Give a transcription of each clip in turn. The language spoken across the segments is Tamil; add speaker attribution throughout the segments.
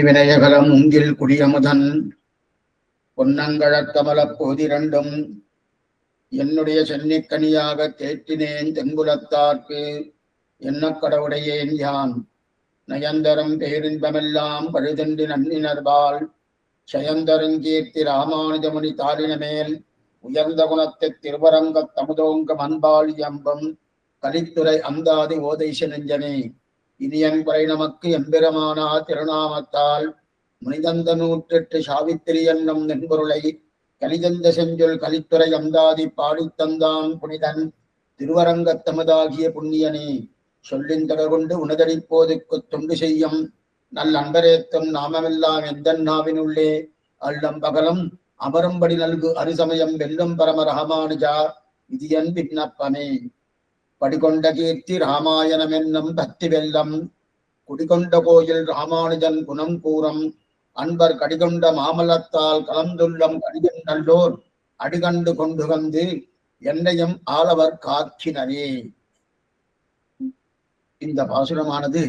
Speaker 1: வினயகலம் உங்கில் குடியமுதன் பொன்னங்கழக்கமலப் போதிரண்டும் என்னுடைய சென்னிக்கனியாக தேற்றினேன் தென்புலத்தார்க்கு என்ன கடவுடையேன் யான் நயந்தரம் பேரின்பமெல்லாம் பழுதென்று நன்னினர்பால் சயந்தரங்கீர்த்தி ராமானுஜமுனி தாளினமேல் உயர்ந்த குணத்தை திருவரங்கத் தமுதோங்க மண்பாள் எம்பம் கலித்துறை அந்தாதி ஓதைச நெஞ்சனே இனியன் குறை நமக்கு எம்பெருமானா திருநாமத்தால் முனிதந்த 108 சாவித்திரி என்னும் நென்பொருளை கலிதந்த செஞ்சொல் கலித்துறை அந்தாதி பாடித்தந்தான் புனிதன் திருவரங்கத்தமதாகிய புண்ணியனே சொல்லின் தொடர்கொண்டு உணதடிப்போதுக்கு தொண்டு செய்யும் நல் அன்பரேத்தும் நாமமெல்லாம் எந்த நாவினுள்ளே அல்லம் பகலம் அமரும்படி நல்கு அரிசமயம் வெல்லும் பரம ரஹமானுஜா விதியன் விண்ணப்பமே படிகொண்ட கீர்த்தி ராமாயணம் என்னும் பக்தி வெல்லம் குடிகொண்ட கோயில் ராமானுஜன் குணம் கூறம் அன்பர் கடிகொண்ட மாமலத்தால் கலந்துள்ளம் கடிகன் நல்லோர் அடிகண்டு கொண்டு வந்து என்னையும் ஆளவர் காக்கினரே. இந்த பாசுரமானது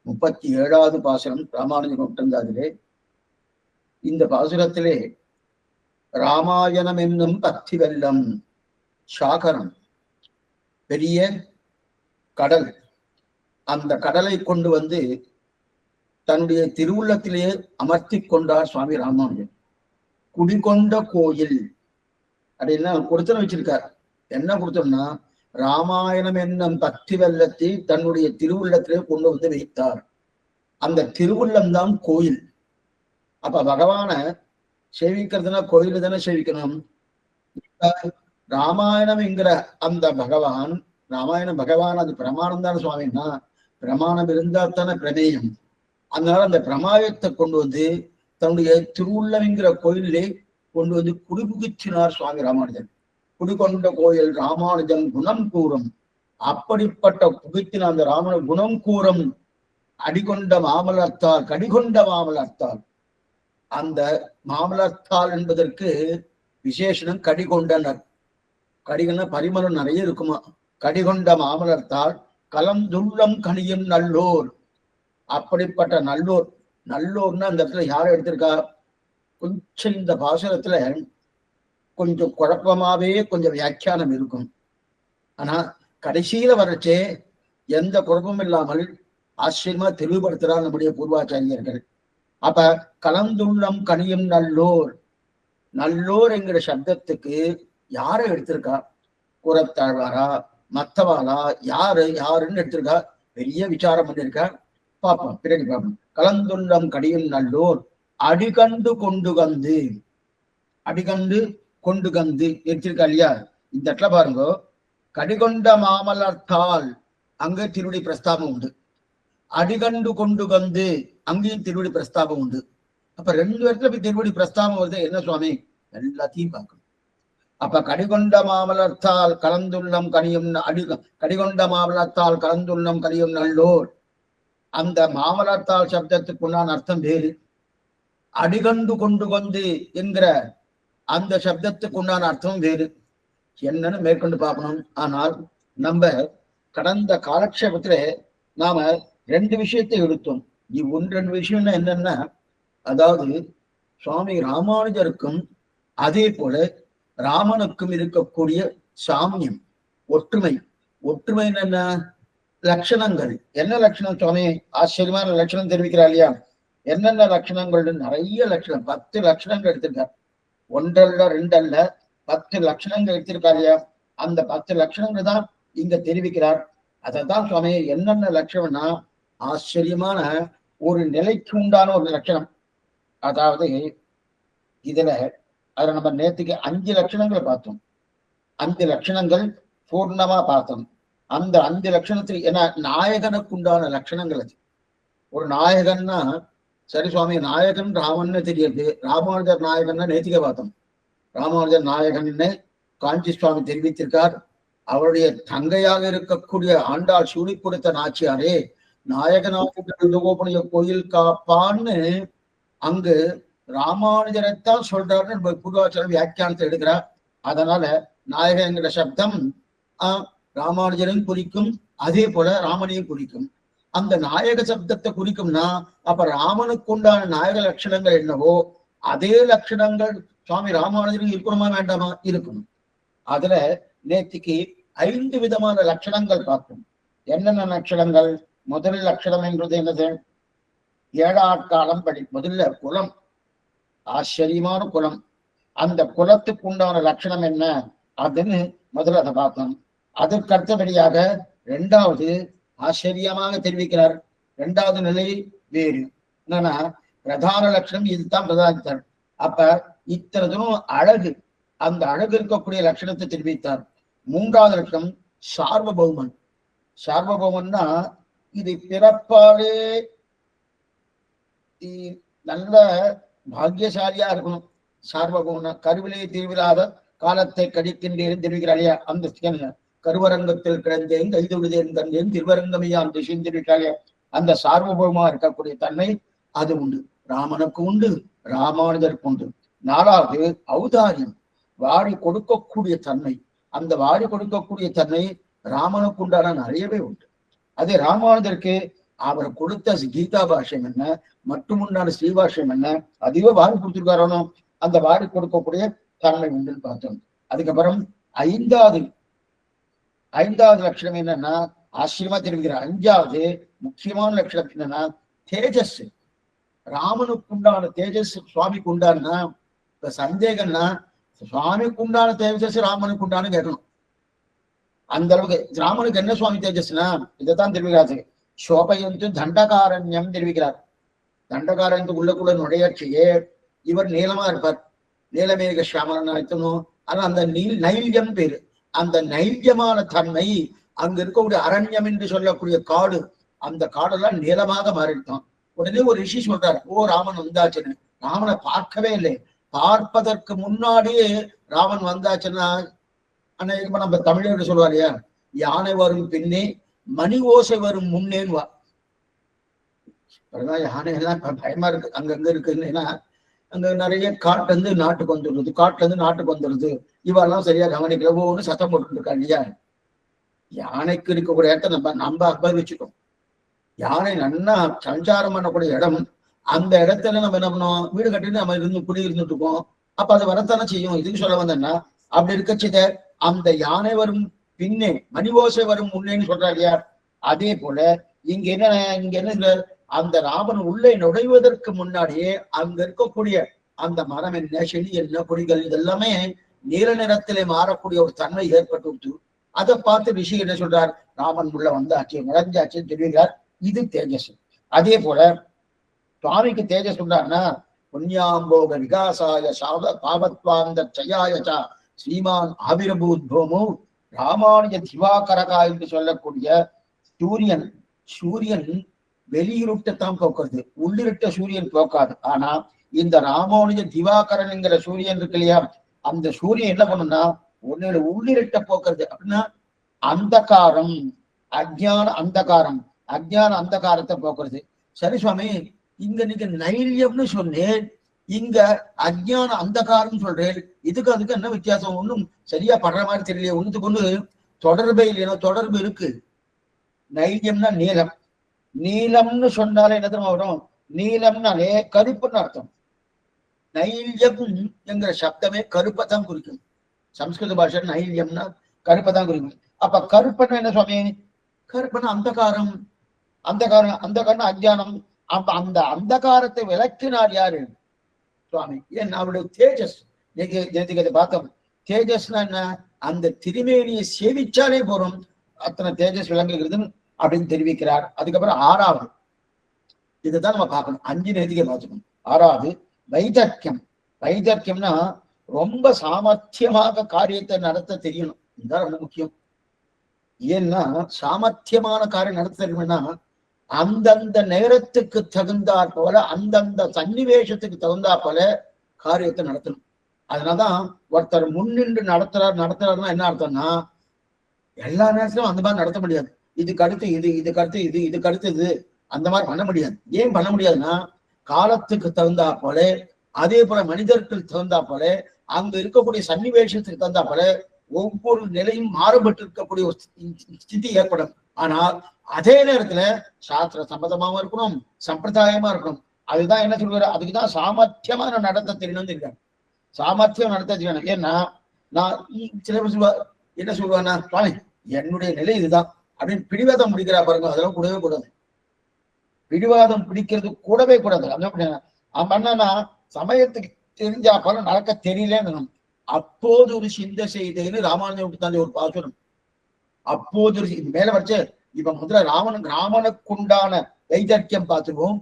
Speaker 1: 37வது பாசுரம் ராமானுஜ நூற்றந்தாதிலே. இந்த பாசுரத்திலே ராமாயணம் என்னும் பக்தி வெல்லம் சாகரம் பெரிய கடல், அந்த கடலை கொண்டு வந்து தன்னுடைய திருவுள்ளத்திலேயே அமர்த்தி கொண்டார் சுவாமி ராமானுஜன். குடிகொண்ட கோயில் அப்படின்னா கொடுத்தன வச்சிருக்கார். என்ன கொடுத்தோம்னா ராமாயணம் என்னும் பக்தி வெள்ளத்தை தன்னுடைய திருவுள்ளத்திலே கொண்டு வந்து வைத்தார். அந்த திருவுள்ளம் தான் கோயில். அப்ப பகவான சேவிக்கிறதுனா கோயில தானே சேவிக்கணும். ராமாயணம் என்கிற அந்த பகவான், ராமாயண பகவான் அது பிரமாணம் தானே சுவாமின்னா, பிரமாணம் இருந்தா தானே பிரமேயம். அதனால அந்த பிரமாயத்தை கொண்டு வந்து தன்னுடைய திருவுள்ளம் என்கிற கோயிலே கொண்டு வந்து குடிபுகிச்சினார் சுவாமி ராமானுஜன். குடிகொண்ட கோயில் ராமானுஜன் குணம் கூறும். அப்படிப்பட்ட புகித்தின அந்த ராமன குணம் கூறும் அடிகொண்ட மாமலர்த்தால் கடிகொண்ட மாமலர்த்தால். அந்த மாமலர்த்தால் என்பதற்கு விசேஷனம் கடிகொண்டனர். கடிகொண்ட பரிமளம் நிறைய இருக்குமா. கடிகொண்ட மாமலர்த்தால் கலந்துள்ளம் கனியும் நல்லோர். அப்படிப்பட்ட நல்லோர், நல்லோர்னா அந்த இடத்துல யாரை எடுத்திருக்கா, கொஞ்சம் இந்த பாசுரத்துல கொஞ்சம் குழப்பமாவே கொஞ்சம் வியாக்கியானம் இருக்கும். ஆனா கடைசியில வரச்சே எந்த குழப்பமும் இல்லாமல் ஆச்சரியமா தெளிவுபடுத்துறார் நம்முடைய பூர்வாச்சாரியர்கள். அப்ப கலந்துள்ளம் கனியும் நல்லோர், நல்லோர் என்கிற சப்தத்துக்கு யாரை எடுத்திருக்கா, கூறத்தாழ்வாரா மத்தவாளா யாருன்னு எடுத்திருக்கா, பெரிய விசாரம் பண்ணிருக்கா. பார்ப்போம், பின்னாடி பார்ப்போம். கலந்துள்ளம் கடியும் நல்லோர் அடிகண்டு கொண்டு கந்து, அடிகண்டு கொண்டு கந்து எடுத்திருக்கா இல்லையா. இந்த இடத்துல பாருங்க, கடிகொண்ட மாமலர்த்தால் அங்க திருவடி பிரஸ்தாபம் உண்டு, அடிகண்டு கொண்டு கந்து அங்கேயும் திருவடி பிரஸ்தாபம் உண்டு. அப்ப 2 இடத்துல போய் திருவடி பிரஸ்தாபம் வருது. என்ன சுவாமி, எல்லாத்தையும் பார்க்கணும். அப்ப கடிகொண்ட மாமலர்த்தால் கலந்துள்ளம் கனியும் கடிகொண்ட மாமலர்த்தால் கலந்துள்ளம் கனியும் நல்லோர். அந்த மாமலர்த்தால் சப்தத்துக்கு உண்டான அர்த்தம் வேறு. அடிகண்டு கொண்டு வந்து என்கிற அந்த சப்தத்துக்கு உண்டான அர்த்தம் வேறு. என்னன்னு மேற்கொண்டு பார்க்கணும். ஆனால் நம்ம கடந்த காலக்ஷேபத்துல நாம 2 விஷயத்தை எடுத்தோம். 2 விஷயம்னா என்னன்னா, அதாவது சுவாமி ராமானுஜருக்கும் அதே போல ராமனுக்கும் இருக்கக்கூடிய சாமியம், ஒற்றுமை. ஒற்றுமை என்ன, லட்சணங்கள். என்ன லட்சணம் சுவாமி, ஆச்சரியமான லட்சணம் தெரிவிக்கிறார் இல்லையா. என்னென்ன லட்சணங்கள், நிறைய லட்சணம், 10 லட்சணங்கள் எடுத்திருக்கார். 1 அல்ல 2 அல்ல, 10 லட்சணங்கள் எடுத்திருக்கார் இல்லையா. அந்த 10 லட்சணங்கள் தான் இங்க தெரிவிக்கிறார். அதைத்தான் சுவாமி என்னென்ன லட்சணம்னா, ஆச்சரியமான ஒரு நிலைக்கு உண்டான ஒரு லட்சணம். அதாவது இதுல அதுல நம்ம நேற்றுக்கு 5 லட்சணங்களை பார்த்தோம். 5 லட்சணங்கள் பூர்ணமா பார்த்தோம். அந்த 5 லட்சணத்துக்கு ஏன்னா நாயகனுக்கு உண்டான லட்சணங்கள் அது. ஒரு நாயகன்னா சரி சுவாமி, நாயகன் ராமன்னு தெரியுது. ராமானுஜர் நாயகன்னா நேத்திக்க பார்த்தோம். ராமானுஜர் நாயகன்னு காஞ்சி சுவாமி தெரிவித்திருக்கார். அவருடைய தங்கையாக இருக்கக்கூடிய ஆண்டாள் சூழி கொடுத்த நாச்சியாரே நாயகனாக கோயில் காப்பான்னு அங்கு ராமானுஜரைத்தான் சொல்றாருன்னு பூர்வாச்சாரம் வியாக்கியானத்தை எடுக்கிறார். அதனால நாயகங்கிற சப்தம் ராமானுஜரையும் குறிக்கும், அதே போல ராமனையும் குறிக்கும். அந்த நாயக சப்தத்தை குறிக்கும்னா அப்ப ராமனுக்கு உண்டான நாயக லட்சணங்கள் என்னவோ அதே லட்சணங்கள் சுவாமி ராமானுஜருக்கு இருக்கணுமா வேண்டாமா? இருக்கணும். அதுல நேற்றுக்கு 5 விதமான லட்சணங்கள் பார்ப்போம். என்னென்ன லட்சணங்கள்? முதல் லட்சணம் என்றது என்னது? ஏழாட்காலம் படி. முதல்ல குலம், ஆச்சரியமான குலம். அந்த குலத்துக்கு உண்டான லட்சணம் என்ன அப்படின்னு முதல்ல அதை பார்த்தோம். அதற்கு அடுத்தபடியாக 2வது ஆச்சரியமாக தெரிவிக்கிறார். 2வது நிலை வேறு என்னன்னா பிரதான லட்சணம் இதுதான் பிரதானித்தார். அப்ப இத்தனை தினம் அழகு, அந்த அழகு இருக்கக்கூடிய லட்சணத்தை தெரிவித்தார். 3வது லட்சணம் சார்வபௌமன். சார்வபௌமன்னா இது பிறப்பாலே நல்ல பாக்கியசாலியா இருக்கணும். சார்வபௌமன கருவிலே திருவிழாத காலத்தை கடிக்கின்றேன் தெரிவிக்கிறாள். அந்த கருவரங்கத்தில் கிடந்தேன் கைதொழுதேன் கண்டேன் திருவரங்கமையான் திசைந்திருக்காளே அந்த சார்வபௌமா இருக்கக்கூடிய தன்மை அது உண்டு. ராமனுக்கு உண்டு, ராமானுஜருக்கு உண்டு. 4வது ஔதாரியம், வாரி கொடுக்கக்கூடிய தன்மை. அந்த வாரி கொடுக்கக்கூடிய தன்மை ராமனுக்கு உண்டான நிறையவே உண்டு. அதே ராமானுஜருக்கு அவர் கொடுத்த கீதா பாஷ்யம் என்ன, மற்றும் உண்டான ஸ்ரீபாஷ்யம் என்ன, அதிக வாரி கொடுத்துருக்காரோ அந்த வாரி கொடுக்கக்கூடிய தன்மை உண்டுன்னு பார்த்தோம். அதுக்கப்புறம் 5வது லட்சணம் என்னன்னா ஆச்சரியமா தெரிவிக்கிற 5வது முக்கியமான லட்சணம் என்னன்னா தேஜஸ். ராமனுக்கு உண்டான தேஜஸ் சுவாமிக்கு உண்டானா இப்ப சந்தேகம்னா சுவாமிக்கு உண்டான தேஜஸ் ராமனுக்கு உண்டானு கேட்கணும். அந்த அளவுக்கு ராமனுக்கு என்ன சுவாமி தேஜஸ்னா இதைத்தான் தெரிவிக்கிறாரு. சோபையந்து தண்டகாரண்யம் தெரிவிக்கிறார். தண்டகாரண்யத்துக்கு உள்ளக்குள்ள நுழையாட்சியே இவர் நீளமா இருப்பார், நீலமேக சாமரன் அழைத்தணும். ஆனா அந்த நைல்யம் பேரு, அந்த நைல்யமான தன்மை அங்க இருக்கக்கூடிய அரண்யம் என்று சொல்லக்கூடிய காடு, அந்த காடெல்லாம் நீளமாக மாறிட்டான். உடனே ஒரு ரிஷி சொல்றாரு, ஓ ராமன் வந்தாச்சுன்னு. ராமனை பார்க்கவே இல்லை, பார்ப்பதற்கு முன்னாடியே ராமன் வந்தாச்சுன்னா அன்னைக்கு நம்ம தமிழர்கள் சொல்லுவார் இல்லையா, யானை வரும் பின்னே மணி ஓசை வரும் முன்னேன்வா. யானை எல்லாம் பயமா இருக்கு, அங்கங்க இருக்குன்னு. ஏன்னா அங்க நிறைய காட்டுல இருந்து நாட்டுக்கு வந்துடுறது, காட்டுல இருந்து நாட்டுக்கு வந்துடுது. இவெல்லாம் சரியா கவனிக்கல, ஒவ்வொன்னு சத்தம் போட்டு இருக்கா இல்லையா. யானைக்கு இருக்கக்கூடிய இடத்த நம்ம அபகரிச்சுட்டோம். யானை நல்லா சஞ்சாரம் பண்ணக்கூடிய இடம், அந்த இடத்துல நம்ம என்ன பண்ணோம், வீடு கட்டிட்டு நம்ம இருந்து குடி இருந்துட்டு இருக்கோம். அப்ப அது வரத்தானே செய்யும். இதுக்கு சொல்ல வந்தேன்னா அப்படி இருக்கச்சித அந்த யானை வரும் பின்னே மணி ஓசை வரும் முன்னேன்னு சொல்றா இல்லையா. அதே போல இங்க என்ன அந்த ராமன் உள்ளே நுழைவதற்கு முன்னாடியே அங்க இருக்கக்கூடிய அந்த மரம் என்ன, செடி என்ன, கொடிகள் இதெல்லாமே நீல நிறத்திலே மாறக்கூடிய ஒரு தன்மை ஏற்பட்டு விட்டு அதை பார்த்து ரிஷி என்ன சொல்றார், ராமன் உள்ள வந்தாச்சு நுழைஞ்சாச்சுன்னு தெரிவிக்கிறார். இது தேஜஸ். அதே போல சுவாமிக்கு தேஜஸ் சொல்றாருன்னா புண்ணியாம்போக விகாசாய பாவத்வாந்த ஜயாயச்சா ஸ்ரீமான் ஆவிரபூத்போமோ ராமானுஜ திவாகரகா என்று சொல்லக்கூடிய சூரியன். சூரியன் வெளியிருட்டத்தான் போக்குறது, உள்ளிருட்ட சூரியன் போக்காது. ஆனா இந்த ராமானுஜ திவாகரன் என்கிற சூரியன் இருக்கு இல்லையா, அந்த சூரியன் என்ன பண்ணுன்னா உன்னோட உள்ளிருட்ட போக்குறது. அப்படின்னா அந்தகாரம், அஜ்ஞான அந்தகாரத்தை போக்குறது. சரி சுவாமி, இங்க நீங்க நைல்யம்னு சொன்னேன், இங்க அஜ்ஞான அந்தகாரம் சொல்றேன், இதுக்கு அதுக்கு என்ன வித்தியாசம்? ஒண்ணும் சரியா படுற மாதிரி தெரியலையே. ஒண்ணுத்துக்கு ஒண்ணு தொடர்பே இல்லையா? தொடர்பு இருக்கு. நைல்யம்னா நீலம். நீலம்னு சொன்னாலே என்ன தெரியுமா வரும்? நீலம்னாலே கருப்புன்னு அர்த்தம். நைல்யம் என்கிற சப்தமே கருப்பை தான் குறிக்கும். சம்ஸ்கிருத பாஷை நைல்யம்னா கருப்பை தான் குறிக்கும். அப்ப கருப்பன்னா என்ன சுவாமி? கருப்பன்னா அந்தகாரம். அந்தகாரம் அஜ்ஞானம். அப்ப அந்த அந்தகாரத்தை விளக்கினார் யாரு? சுவாமி. ஏன் அவருடைய தேஜஸ். நேற்றுக்கு பார்த்தோம். தேஜஸ்னா என்ன? அந்த திருமேனியை சேவிச்சாலே போறோம், அத்தனை தேஜஸ் விளங்குகிறதுன்னு அப்படின்னு தெரிவிக்கிறார். அதுக்கப்புறம் 6வது இதுதான் நம்ம பார்க்கணும். 5 நேதிகை பார்த்துக்கணும். 6வது வைதர்க்கியம். வைதர்க்கியம்னா ரொம்ப சாமர்த்தியமாக காரியத்தை நடத்த தெரியணும். இதுதான் ரொம்ப முக்கியம். ஏன்னா சாமர்த்தியமான காரியம் நடத்த தெரியும்னா அந்தந்த நேரத்துக்கு தகுந்தாற் போல, அந்தந்த சன்னிவேஷத்துக்கு தகுந்தா போல காரியத்தை நடத்தணும். அதனாலதான் ஒருத்தர் முன்னின்று நடத்துறாருன்னா என்ன அர்த்தம்னா எல்லா நேரத்திலும் அந்த மாதிரி நடத்த முடியாது. இதுக்கு அடுத்து இதுக்கு அடுத்து இது அந்த மாதிரி பண்ண முடியாது. ஏன் பண்ண முடியாதுன்னா காலத்துக்கு தகுந்தா போல, அதே போல மனிதர்கள் தகுந்தா போல, அங்க இருக்கக்கூடிய சன்னிவேஷத்துக்கு தகுந்தா போல ஒவ்வொரு நிலையும் மாறுபட்டு இருக்கக்கூடிய ஒரு ஸ்திதி ஏற்படும். ஆனால் அதே நேரத்துல சாஸ்திர சம்மதமாவும் இருக்கணும், சம்பிரதாயமா இருக்கணும். அதுதான் என்ன சொல்றாரு, அதுக்குதான் சாமர்த்தியமான நடத்த தெரியணும்னு இருக்காரு. சாமர்த்தியம் நடத்த தெரியணும். ஏன்னா நான் சில பேர் சொல்லுவா, என்ன சொல்லுவான்னா, சுவாமி என்னுடைய நிலை இதுதான் அப்படின்னு பிடிவாதம் பிடிக்கிறா பாருங்க, அதெல்லாம் கூடவே கூடாது. பிடிவாதம் பிடிக்கிறது கூடவே கூடாது. அவன் பண்ணனா சமயத்துக்கு தெரிஞ்சா போல நடக்க தெரியலன்னு. அப்போது ஒரு சிந்தை செய்தேன்னு ராமானுஜன் தாண்டி ஒரு பாசுரம். அப்போது ஒரு மேல வச்சு இப்ப முதல்ல ராமனுக்குண்டான வைதர்க்கியம் பார்த்துருவோம்.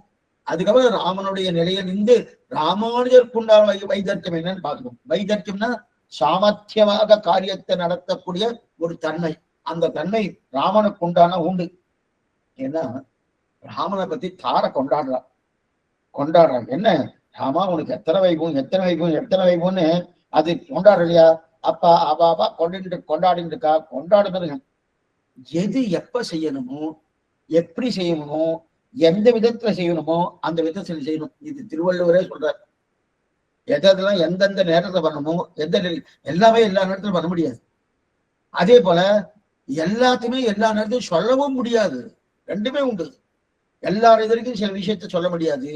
Speaker 1: அதுக்கப்புறம் ராமனுடைய நிலையை நின்று ராமானுஜருக்குண்டான வைதர்க்கியம் என்னன்னு பார்த்துருவோம். வைதர்க்கியம்னா சாமர்த்தியமாக காரியத்தை நடத்தக்கூடிய ஒரு தன்மை. அந்த தன்மை ராமனுக்கு உண்டான உண்டு. ஏன்னா ராமனை பத்தி தார கொண்டாடுறான். என்ன ராமா உனக்கு எத்தனை வைபவம்னு அது கொண்டாடுற இல்லையா? அப்பா அவாவா கொண்டாடிட்டு இருக்கா. கொண்டாடுறது எது எப்ப செய்யணுமோ, எப்படி செய்யணுமோ, எந்த விதத்துல செய்யணுமோ அந்த விதத்துல செய்யணும். இது திருவள்ளுவரே சொல்றார். எதெல்லாம் எந்தெந்த நேரத்துல பண்ணணுமோ, எல்லாமே எல்லா நேரத்திலும் பண்ண முடியாது. அதே போல எல்லாத்தையுமே எல்லா நேரத்தையும் சொல்லவும் முடியாது. ரெண்டுமே உண்டு. எல்லா இதற்கும் சில விஷயத்த சொல்ல முடியாது.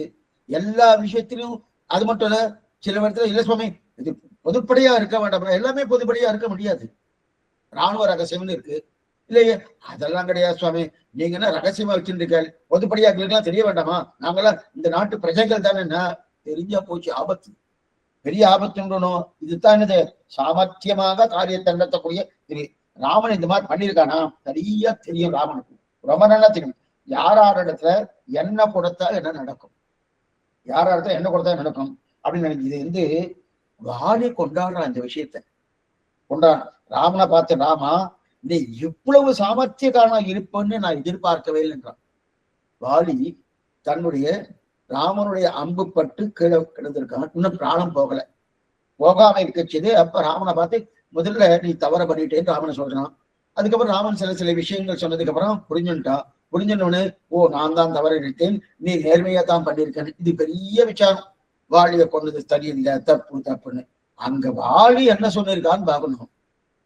Speaker 1: எல்லா விஷயத்திலும் அது மட்டும் இல்ல, சில இடத்துல இல்ல சுவாமி இது பொதுப்படையா இருக்க வேண்டாம், எல்லாமே பொதுப்படையா இருக்க முடியாது. ராணுவ ரகசியம்னு இருக்கு இல்லையே, அதெல்லாம் கிடையாது சுவாமி. நீங்க என்ன ரகசியமா வச்சுருக்க, பொதுப்படியா இருக்கலாம் தெரிய வேண்டாமா? நாங்கெல்லாம் இந்த நாட்டு பிரஜைகள் தானே, தெரிஞ்சா போச்சு ஆபத்து, பெரிய ஆபத்துன்றணும். இதுதான் என்னது, சாமர்த்தியமாக காரியத்தை நடத்தக்கூடிய ராமன் இந்த மாதிரி பண்ணியிருக்கானா சரியா தெரியும். ராமனுக்கு ரொம்ப நல்லா தெரியும் யார் இடத்துல என்ன கொடுத்தா என்ன நடக்கும், யார் இடத்துல என்ன கொடுத்தா நடக்கும் அப்படின்னு நினைச்சு. இது வந்து வாலி கொண்டாடுற அந்த விஷயத்த கொண்டாடுற. ராமனை பார்த்து, ராமா நீ இவ்வளவு சாமர்த்தியக்காரனா இருப்பன்னு நான் எதிர்பார்க்கவே இல்லைன்றான். வாலி தன்னுடைய ராமனுடைய அம்பு பட்டு கீழே கிடந்திருக்கான். இன்னும் பிராணம் போகாம இருக்கச்சது. அப்ப ராமனை பார்த்து முதல்ல நீ தவற பண்ணிட்டேன்னு ராமனை சொல்றான். அதுக்கப்புறம் ராமன் சில விஷயங்கள் சொன்னதுக்கு அப்புறம் புரிஞ்சுன்னு ஓ நான் தான் தவறிட்டேன், நீ நேர்மையா தான் பண்ணிருக்கேன். இது பெரிய விசாரம். வாலியை கொண்டது சரியில்லை, தப்புன்னு. அங்க வாலி என்ன சொன்னிருக்கான்னு பாக்கணும்.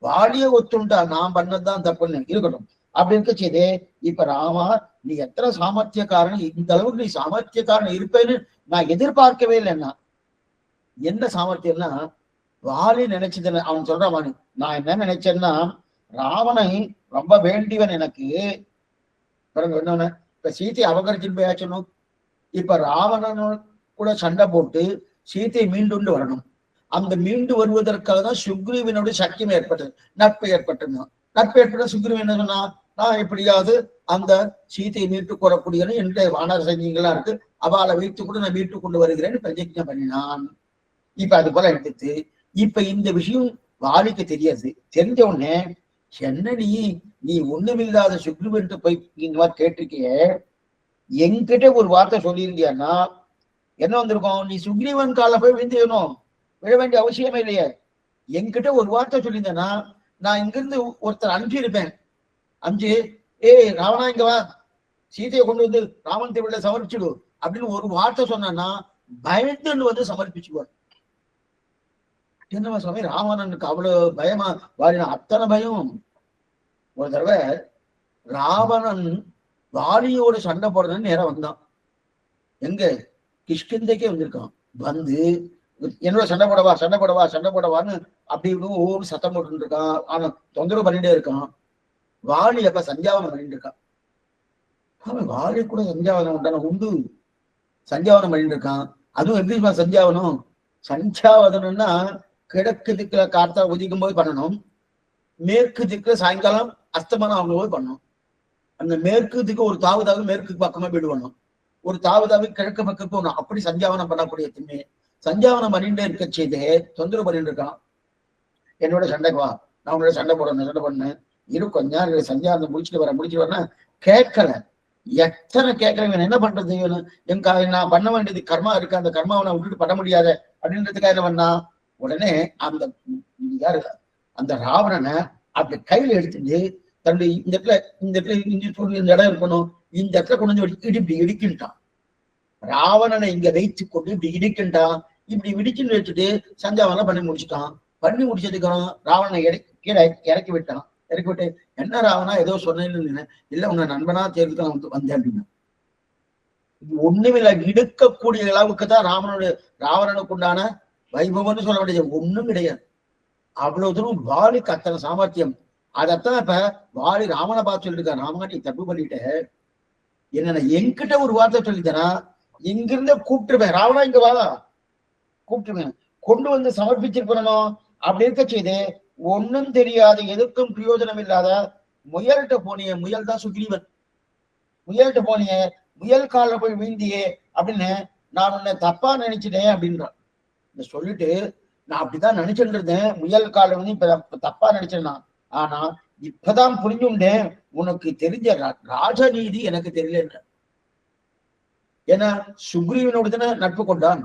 Speaker 1: வாலிய ஒத்துண்டா நான் பண்ணதுதான் தப்புன்னு இருக்கட்டும். அப்படி இருக்க செய்தே. இப்ப ராமா நீ எத்தனை சாமர்த்தியக்காரன், இந்த அளவுக்கு நீ சாமர்த்தியக்காரன் இருப்பேன்னு நான் எதிர்பார்க்கவே இல்லைன்னா. என்ன சாமர்த்தியம்னா வாலி நினைச்சது, அவன் சொல்றான், நான் என்ன நினைச்சேன்னா ராவனை ரொம்ப வேண்டியவன் எனக்கு. பாருங்க என்னன்னு, இப்ப சீத்தையை அபகரிச்சுட்டு போயாச்சணும். இப்ப ராவணன் கூட சண்டை போட்டு சீத்தையை மீண்டு வரணும். அந்த மீண்டு வருவதற்காக தான் சுக்ரீவனுடைய சக்கியம் ஏற்பட்டது, நட்பு ஏற்பட்டது. நட்பு ஏற்பட்ட சுக்ரீவன் என்ன சொன்னா, நான் எப்படியாவது அந்த சீத்தையை மீட்டு கொள்ளக்கூடியன்னு என்னுடைய வானர சைன்யங்கள்லாம் இருக்கு, அவளை வைத்து கூட நான் மீட்டு கொண்டு வருகிறேன்னு பிரதிஜை பண்ணினான். இப்ப அது போல எடுத்து இப்ப இந்த விஷயம் வாலிக்கு தெரியாது. தெரிஞ்ச உடனே என்ன நீ ஒண்ணுமில்லாத சுக்ரீவன் போய் இந்த மாதிரி கேட்டிருக்கிய, என்கிட்ட ஒரு வார்த்தை சொல்லியிருந்தியான்னா என்ன வந்திருக்கும்? நீ சுக்ரீவன் கால போய் விழுந்துக்கணும், விழ வேண்டிய அவசியமே இல்லையே. என்கிட்ட ஒரு வார்த்தை சொல்லியிருந்தேன்னா நான் இங்கிருந்து ஒருத்தர் அனுப்பியிருப்பேன். ராவணா இங்க வா, சீதையை கொண்டு வந்து ராமன் தேவையில சமர்ப்பிச்சுடு அப்படின்னு ஒரு வார்த்தை சொன்னா பயந்துன்னு வந்து சமர்ப்பிச்சுடுவார். என்னவா சுவாமி ராவணனுக்கு அவ்வளவு பயமா வாலினா? அத்தனை பயம். ஒரு தடவை ராவணன் வாலியோட சண்டை போடுறதுன்னு நேரம் வந்தான். எங்க கிஷ்கிந்தைக்கே வந்திருக்கான். வந்து என்னோட சண்டை போடவான்னு அப்படி ஒவ்வொரு சத்தம் போட்டு இருக்கான். ஆனா தொந்தரவு பண்ணிட்டே இருக்கான். வாலி அப்ப சந்தியாவனம் பண்ணிட்டு இருக்கான். அவன் வாலி கூட சந்தியாவனம் உண்டான உண்டு. சந்தியாவனம் பண்ணிட்டு இருக்கான். அதுவும் எப்படி சந்தியாவனம்? சந்தியாவதனம்னா கிழக்கு திக்குல காத்தா உதிக்கும் போது பண்ணணும், மேற்கு திக்குல சாயங்காலம் அஸ்தமனம் ஆகும் போது பண்ணணும். அந்த மேற்கு திக்கு ஒரு தாவு மேற்கு பக்கமா வீடு பண்ணணும், ஒரு தாவு கிழக்கு பக்கம் போகணும். அப்படி சந்தியாவனம் பண்ணக்கூடிய திண்ணே சந்தியாவனம் பண்ணிட்டே இருக்க செய்தே தொந்தரவு பண்ணிட்டு இருக்கான். என்னோட சண்டைக்கு வா, நான் உன்னோட சண்டை பண்ணேன் இரு கொஞ்ச நேரம் சந்தியாவனம் முடிச்சுட்டு வரேன். கேட்கல. எத்தனை கேட்கறவன் என்ன பண்றது? நான் பண்ண வேண்டியது கர்மா இருக்கு, அந்த கர்மாவை நான் விட்டுட்டு பண்ண முடியாத அப்படின்றதுக்காக என்ன பண்ணா, உடனே அந்த ராவணனை அப்படி கையில எடுத்துட்டு தன்னுடைய இந்த இடம் இருக்கணும், இந்த இடத்துல கொண்டு வந்து இப்படி இடிக்கின்றான். ராவணனை இங்க வைத்து கொண்டு இப்படி இடிக்கின்றான். இப்படி இடிச்சுன்னு வச்சுட்டு சந்தியாவனம் பண்ணி முடிச்சுட்டான். பண்ணி முடிச்சதுக்கு ராவணனை கீழே இறக்கி விட்டான். இறக்கி விட்டு என்ன ராவணா ஏதோ சொன்னேன்னு இல்ல உன்னை நண்பனா தேர்வுக்கு நான் வந்தேன் அப்படின்னா ஒண்ணுமில்ல இடுக்கக்கூடிய அளவுக்கு தான் ராவணனுக்கு உண்டான வைபவம்னு சொல்ல வேண்டியது ஒண்ணும் கிடையாது. அவ்வளவு தூரம் வாலிக்கு அத்தனை சாமர்த்தியம். அதத்தான் இப்ப வாலி ராமனை பார்த்து சொல்லிருக்காரு, ராமன் நீ தப்பு பண்ணிட்ட, என்ன என்கிட்ட ஒரு வார்த்தை சொல்லித்தனா இங்கிருந்த கூப்பிட்டுருவேன், ராவணா இங்க வா கூப்பிட்டுருவேன், கொண்டு வந்து சமர்ப்பிச்சிருக்கணும். அப்படி இருக்க செய்து ஒன்னும் தெரியாது எதுக்கும் பிரயோஜனம் இல்லாத முயல்கிட்ட போனிய, முயல் தான் சுக்ரீவன், முயல்கிட்ட போனிய, முயல் காலில் போய் வீழ்ந்தியே அப்படின்னு நான் உன்னை தப்பா நினைச்சிட்டேன் அப்படின்றான். இத சொல்லிட்டு நான் அப்படிதான் நினைச்சுட்டு இருந்தேன், முயல் காலை வந்து இப்ப தப்பா நினைச்சேன் நான், ஆனா இப்பதான் புரிஞ்சுட்டேன் உனக்கு தெரிஞ்ச ராஜநீதி எனக்கு தெரியல. ஏன்னா சுக்ரீவனோடு தானே நட்பு கொண்டான்,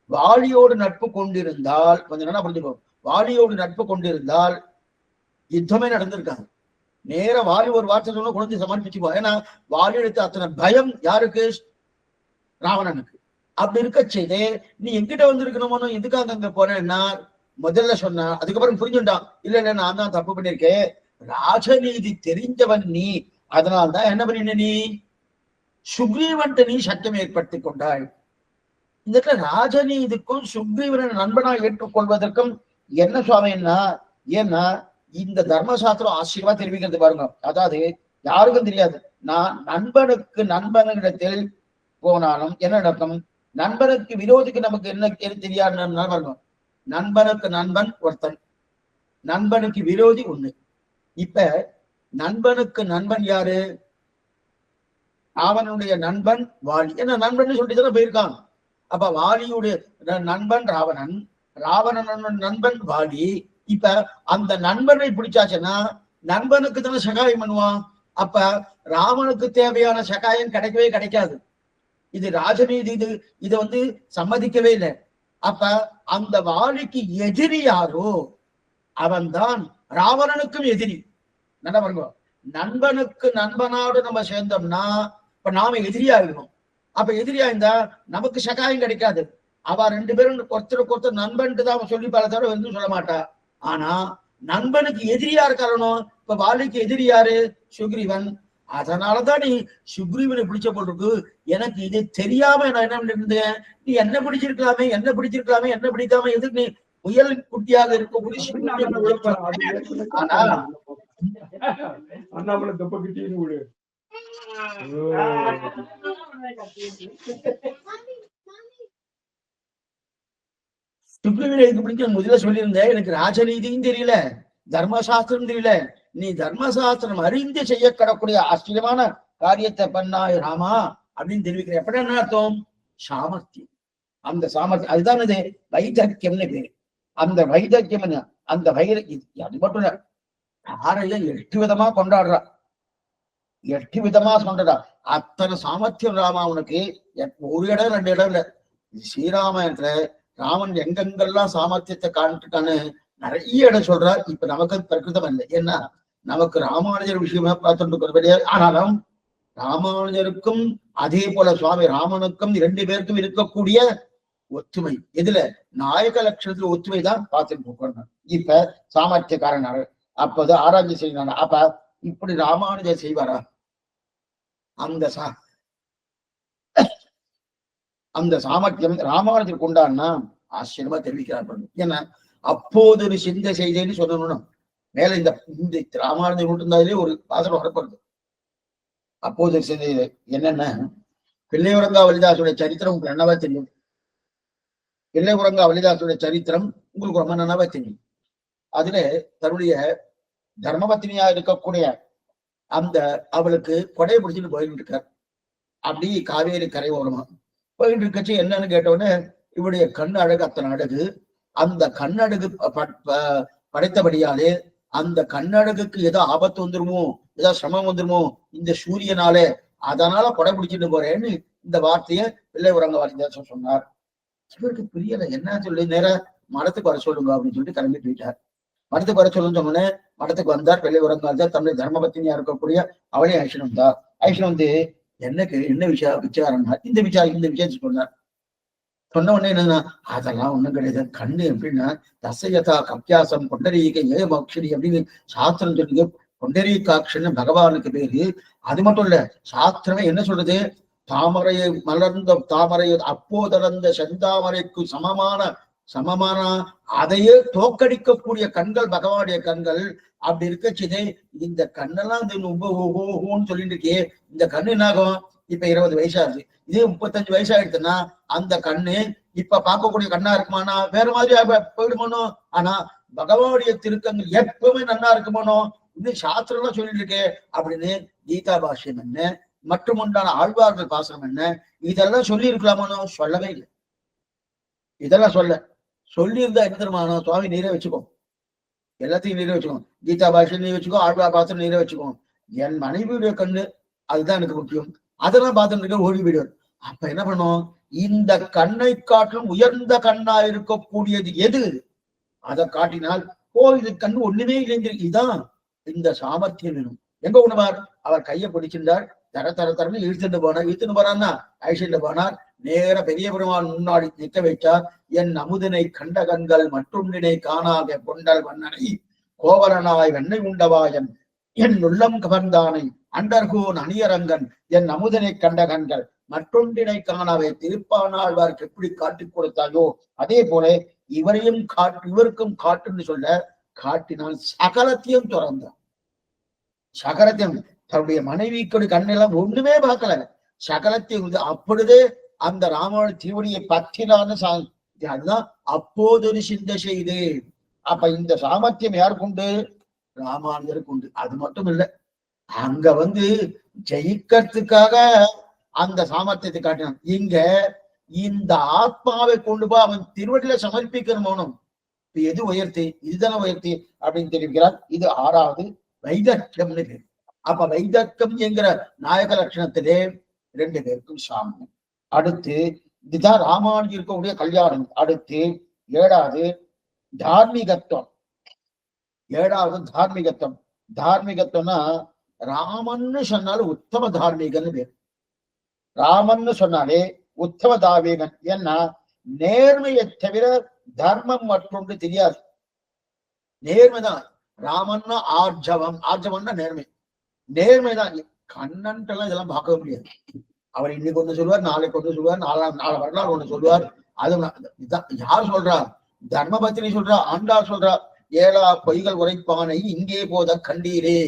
Speaker 1: வாலியோடு நட்பு கொண்டிருந்தால் கொஞ்சம் நல்லா புரிஞ்சுக்கோ, வாலியோடு நட்பு கொண்டிருந்தால் யுத்தமே நடந்திருக்காங்க. நேர வாலி ஒரு வார்த்தை சொன்னா குழந்தை சமர்ப்பிச்சுப்போம். ஏன்னா வாலி எடுத்து அத்தனை பயம் யாருக்கு, ராவணனுக்கு. அப்படி இருக்க செய்தே நீ எங்கிட்ட வந்திருக்கணுமோ, எதுக்காக அங்க போனேன்னா முதல்ல சொன்னா, அதுக்கப்புறம் புரிஞ்சுட்டான் இல்ல இல்ல நான் தான் தப்பு பண்ணிருக்கேன், ராஜநீதி தெரிஞ்சவன் நீ, அதனால்தான் என்ன பண்ணின நீ சுக்ரீவன்ட்ட நீ சட்டம் ஏற்படுத்தி கொண்டாய். இந்த ராஜநீதிக்கும் சுக்ரீவனை நண்பனா ஏற்றுக்கொள்வதற்கும் என்ன சுவாமின்னா, ஏன்னா இந்த தர்மசாஸ்திரம் ஆச்சரியமா தெரிவிக்கிறது பாருங்க. அதாவது யாருக்கும் தெரியாது, நான் நண்பனுக்கு நண்பனிடத்தில் போனாலும் என்ன நடக்கும், நண்பனுக்கு விரோதிக்கு நமக்கு என்ன தெரியாது பாருங்க. நண்பனுக்கு நண்பன் ஒருத்தன், நண்பனுக்கு விரோதி ஒண்ணு. இப்ப நண்பனுக்கு நண்பன் யாரு, அவனுடைய நண்பன் வாலி. ஏன்னா நண்பன் சொல்லிட்டு தானே போயிருக்கான். அப்ப வாலியுடைய நண்பன் ராவணன், ராவணனோட நண்பன் வாலி. இப்ப அந்த நண்பனை பிடிச்சாச்சுன்னா நண்பனுக்கு தானே சகாயம் பண்ணுவான். அப்ப ராவனுக்கு தேவையான சகாயம் கிடைக்கவே கிடைக்காது. இது ராஜநீதி, இது வந்து சம்மதிக்கவே இல்லை. அப்ப அந்த வாலிக்கு எதிரி யாரோ அவன்தான் ராவணனுக்கும் எதிரி. நல்லா பாருங்க, நண்பனுக்கு நண்பனோடு நம்ம சேர்ந்தோம்னா இப்ப நாம எதிரியாகிடும். அப்ப எதிரியா இருந்தா நமக்கு சகாயம் கிடைக்காது. அவ ரெண்டு பேரும் ஒருத்தருக்கு ஒருத்தர் நண்பன்ட்டு தான் சொல்லி பல தடவை வந்து சொல்ல மாட்டா. ஆனா நண்பனுக்கு எதிரியா இருக்கணும். இப்ப வாலிக்கு எதிரி யாரு, சுக்ரீவன். அதனாலதான் நீ சுக்ரீவனை பிடிச்ச போட்டிருக்கு. எனக்கு இது தெரியாம நான் என்ன பண்ணிருந்தேன், நீ என்ன பிடிச்சிருக்கலாமே, என்ன பிடிச்சிருக்கலாமே, என்ன பிடிக்காம எதுக்கு நீ முயல் குட்டியாக இருக்கக்கூடிய சுக்ரீவனுக்கு பிடிச்ச முதல்ல சொல்லியிருந்தேன், எனக்கு ராஜநீதியும் தெரியல, தர்மசாஸ்திரம் தெரியல, நீ தர்மசாஸ்திரம் அறிந்து செய்யக்கூடக்கூடிய ஆச்சரியமான காரியத்தை பண்ணாய் ராமா அப்படின்னு தெரிவிக்கிற. எப்படி என்ன அர்த்தம், சாமர்த்தியம். அந்த சாமர்த்தியம் அதுதான் இது வைதக்கியம்னு பேரு. அந்த வைதக்கியம் அந்த அது மட்டும் இல்ல, ஆறைய 8 விதமா கொண்டாடுறா, 8 விதமா கொண்டாடுறா. அத்தனை சாமர்த்தியம் ராமா உனக்கு. ஒரு இடம் 2 இடம் இல்ல, ஸ்ரீராமாயணத்துல ராமன் எங்கெங்கெல்லாம் சாமர்த்தியத்தை காட்டுட்டான்னு நிறைய இடம் சொல்றார். இப்ப நமக்கு பிரகிருதம் இல்லை, ஏன்னா நமக்கு ராமானுஜர் விஷயமா பார்த்துட்டு. ஆனாலும் ராமானுஜருக்கும் அதே போல சுவாமி ராமனுக்கும் 2 பேருக்கும் இருக்கக்கூடிய ஒத்துமை எதுல, நாயக லட்சணத்துல ஒத்துமை தான் பார்த்துட்டு போக்கணும். இப்ப சாமர்த்தியக்காரனாரு அப்போது ஆராய்ச்சி செய்யறாங்க. அப்ப இப்படி ராமானுஜர் செய்வாரா, அந்த சாமர்த்தியம் ராமானுஜர் கொண்டான்னா ஆச்சரியமா தெரிவிக்கிறார். ஏன்னா அப்போது ஒரு சிந்தை செய்தேன்னு சொல்லணும். மேல இந்த ராமானுஜர் இருந்தாலே ஒரு பாசனம் வரப்படுது. அப்போது சிந்தை என்னென்ன, பிள்ளையுறங்கா வலிதாசுடைய சரித்திரம் உங்களுக்கு நல்லாவே தெரியும். பிள்ளையுறங்கா வலிதாசுடைய சரித்திரம் உங்களுக்கு ரொம்ப நல்லாவே தெரியும். அதுல தன்னுடைய தர்மபத்தினியா இருக்கக்கூடிய அந்த அவளுக்கு கொடையை பிடிச்சிட்டு போயிட்டு இருக்கார். அப்படி காவேரி கரை ஓரமா போயிட்டு இருக்கச்சு என்னன்னு கேட்டவுடனே, இவருடைய கண் அழகு அத்தனை அழகு. அந்த கண்ணழகு படைத்தபடியாலே அந்த கண்ணழகுக்கு ஏதோ ஆபத்து வந்துருமோ, ஏதோ சிரமம் வந்துருமோ இந்த சூரியனாலே, அதனால கொடை பிடிச்சிட்டு போறேன்னு இந்த வார்த்தையை பிள்ளை உறங்க வார்த்தை சொன்னார். இவருக்கு புரியல, என்ன சொல்லி நேர மடத்துக்கு வர சொல்லுங்க அப்படின்னு சொல்லிட்டு கிளம்பி போயிட்டார். மடத்துக்கு வர சொல்லுன்னு சொன்னோன்னே மடத்துக்கு வந்தார். பிள்ளை உறங்கால் தன்னுடைய தர்மபத்தினியா இருக்கக்கூடிய அவளே ஐஷனம் வந்தார். ஐஷனம் வந்து என்ன விஷயம் விசாரம்னா இந்த விஷயத்தை சொன்னார். சொன்ன உடனே என்னன்னா அதெல்லாம் ஒண்ணும் கிடையாது. கண்ணு எப்படின்னா தசையதா கப்பியாசம் பொண்டரீக ஏ மோக்ஷரி அப்படின்னு சாஸ்திரம் சொல்லுது. பொண்டரீகாட்சன்னு பகவானுக்கு பேரு. அது மட்டும் இல்ல, சாஸ்திரமே என்ன சொல்றது, தாமரையை மலர்ந்த தாமரை அப்போதளர்ந்த செந்தாமரைக்கு சமமான அதையே தோக்கடிக்கக்கூடிய கண்கள் பகவானுடைய கண்கள். அப்படி இருக்கச்சுதே இந்த கண்ணெல்லாம் ஓஹோன்னு சொல்லிட்டு இருக்கே, இந்த கண்ணு என்னாகும், இப்ப 20 வயசாகுது, இதே 35 வயசாயிடுச்சுன்னா அந்த கண்ணு இப்ப பார்க்கக்கூடிய கண்ணா இருக்குமானா வேற மாதிரி போயிடுமானோ. ஆனா பகவானுடைய திருக்கங்கள் எப்பவுமே நன்னா இருக்குமானோ, இன்னும் சாஸ்திரம் எல்லாம் சொல்லிட்டு இருக்கே அப்படின்னு கீதா பாஷ்யம் என்ன மற்றும் உண்டான ஆழ்வார்கள் பாசனம் என்ன இதெல்லாம் சொல்லி இருக்கலாமானோ, சொல்லவே இல்லை. இதெல்லாம் சொல்லியிருந்தா என்ன தெரியுமானோ, சுவாமி நீரே வச்சுக்கோ, எல்லாத்தையும் நீரே வச்சுக்கோ, கீதா பாஷ்யம் நீ வச்சுக்கோ, ஆழ்வார் பாசனம் நீரே வச்சுக்கோ, என் மனைவியுடைய கண்ணு அதுதான் எனக்கு முக்கியம், அதெல்லாம் பார்த்துட்டு இருக்க ஓடி விடுவார். அப்ப என்ன பண்ணும், இந்த கண்ணை காட்டிலும் உயர்ந்த கண்ணா இருக்கக்கூடியது எது, அதை காட்டினால் இது கண்ணு ஒண்ணுமே இல்லை. இதுதான் இந்த சாமர்த்தியம் வேணும். எங்க உணவார், அவர் கையை பிடிச்சிருந்தார், தரன்னு இழுத்துட்டு போறான்னா ஐஷன்ட்டு போனார், நேர பெரிய பெருமான் முன்னாடி நிற்க வைத்தார். என் அமுதனை கண்ட கண்கள் மற்றொன்றினை காணாத கொண்டல் வண்ணனை கோவலனாய் வெண்ணை உண்டவாயன் என் உள்ளம் கவர்ந்தானை அண்டர்கோன் அணியரங்கன் என் அமுதனை கண்ட கண்கள் மற்றொன்றினை காணாவே திருப்பானாழ்வார்க்கு எப்படி காட்டிக் கொடுத்தாயோ அதே போல இவரையும் இவருக்கும் காட்டுன்னு சொல்ல காட்டினால் சகலத்தையும் திறந்தான். சகலத்தையும் தன்னுடைய மனைவிக்கு கண்ணெல்லாம் ஒண்ணுமே பார்க்கல, சகலத்தையும் அப்படிதே அந்த ராமனோட திருவடியை பற்றினான்னு அதுதான் அப்போதொரு சிந்த செய்து. அப்ப இந்த சாமர்த்தியம் யாருக்கு உண்டு, ராமானுஜருக்கு உண்டு. அது மட்டும் இல்லை, அங்க ஜெயிக்கிறதுக்காக அந்த சாமர்த்தியத்தை காட்டினான். இங்க இந்த ஆத்மாவை கொண்டு போய் அவன் திருவடியில சமர்ப்பிக்கணும். எது உயர்த்தி, இதுதானே உயர்த்தி அப்படின்னு தெரிவிக்கிறார். இது 6வது வைதர்க்கம்னு பேர். அப்ப வைதர்க்கம் என்கிற நாயக லட்சணத்திலே 2 பேருக்கும் சாமம். அடுத்து இதுதான் ராமானுஜர் இருக்கக்கூடிய கல்யாணம். அடுத்து 7வது தார்மீகத்துவம். 7வது தார்மீகத்துவம். தார்மீகத்துவம்னா ராமன்னு சொன்னாலும் உத்தம தார்மீகன்னு பேர். ராமன்னு சொன்னாலே உத்தம தார்மீகன். ஏன்னா நேர்மையை தவிர தர்மம் மற்றொன்று தெரியாது. நேர்மைதான். ராமன்னா ஆர்ஜவம்னா நேர்மை. நேர்மைதான். கண்ணன்ட்டெல்லாம் இதெல்லாம் பார்க்க முடியாது. அவர் இன்னைக்கு ஒண்ணு சொல்லுவார், நாளைக்கு ஒண்ணு சொல்லுவார், நாளை மறுநாள் ஒண்ணு சொல்லுவார். அது யார் சொல்றா, தர்மபத்தினி சொல்றா, ஆண்டாள் சொல்றா. 7 பொய்கள் உரைப்பானை இங்கே போத கண்டீரே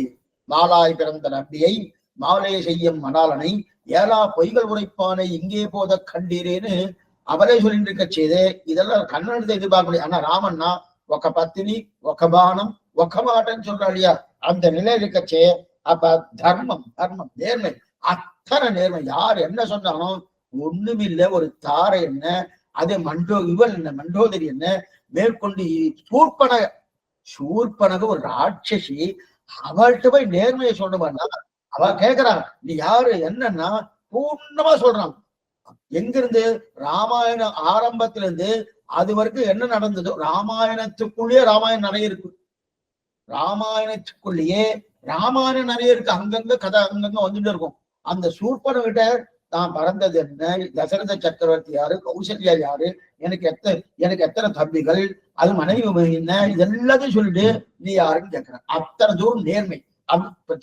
Speaker 1: மாலாய் பிறந்த நம்பியை மாலை செய்யும் மணாலனை 7 பொய்கள் உரைப்பானை இங்கே போத கண்டீரேன்னு அவரே சொல்லிட்டு இருக்க செய்தே. இதெல்லாம் கண்ணனத்தை எதிர்பார்க்க முடியாது. ஆனா ராமன்னா ఒక பத்தினி ఒక பானம் ఒక மாட்டன்னு சொல்றா இல்லையா, அந்த நிலை இருக்கச்சே. அப்ப தர்மம் நேர்மை, அத்தனை நேர்மை. யார் என்ன சொன்னாலும் ஒண்ணுமில்லை, ஒரு தாரை என்ன, அதே இவள் என்ன, மண்டோதரி என்ன, மேற்கொண்டு சூர்பனக ஒரு ராட்சசி, அவள்கிட்ட போய் நேர்மையை சொல்லுவான்னா அவ கேக்குறான் நீ யாரு என்னன்னா பூர்ணமா சொல்றான். எங்கிருந்து, ராமாயணம் ஆரம்பத்திலிருந்து அது வரைக்கும் என்ன நடந்ததோ ராமாயணத்துக்குள்ளேயே ராமாயணம் நிறைய இருக்கு. ராமாயணத்துக்குள்ளேயே ராமாயணம் நிறைய இருக்கு. அங்கங்க கதை அங்கங்க வந்துட்டு இருக்கும். அந்த சூர்பனை கிட்ட நான் பறந்தது என்ன, தசரத சக்கரவர்த்தி யாரு, கௌசல்யா யாரு, எனக்கு எத்தனை தம்பிகள், அது மனைவி என்ன, இதெல்லாத்தையும் சொல்லிட்டு நீ யாருன்னு கேட்கிறேன். அத்தனை தூரம் நேர்மை.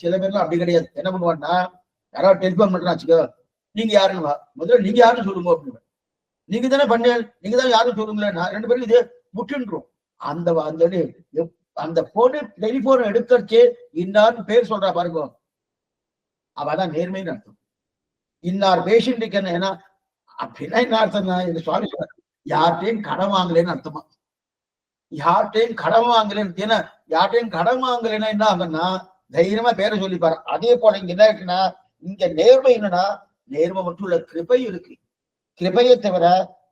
Speaker 1: சில பேர்லாம் அப்படி கிடையாது. என்ன பண்ணுவான்னா, யாராவது டெலிஃபோன் பண்றா வச்சுக்கோ, நீங்க யாருன்னு முதல்ல நீங்க யாருன்னு சொல்லுங்க அப்படின்னு. நீங்க தானே பண்ணேன், நீங்க தான் யாரும் சொல்லுங்களேன். நான் 2 பேரும் இது முட்டுன்றோம். அந்த போனு டெலிபோன் எடுக்கறச்சே இன்னார்னு பேர் சொல்றா பாருங்க, அவதான் நேர்மைன்னு அர்த்தம். இன்னார் பேஷண்ட் இருக்கேன்னு. ஏன்னா அப்படின்னா என்ன அர்த்தம் தான், இந்த சுவாமி சொல்ற யார்கிட்டையும் கடன் வாங்கலன்னு அர்த்தமா. யார்கிட்டையும் கடன் வாங்கலன்னு, ஏன்னா யார்கிட்டையும் கடன் வாங்கலைன்னா என்ன ஆகுன்னா தைரியமா பேரை சொல்லிப்பாரு. அதே போல இங்க என்ன இருக்குன்னா, இங்க நேர்மை என்னன்னா, நேர்மை மட்டும் உள்ள கிருபை இருக்கு. கிருபையை தவிர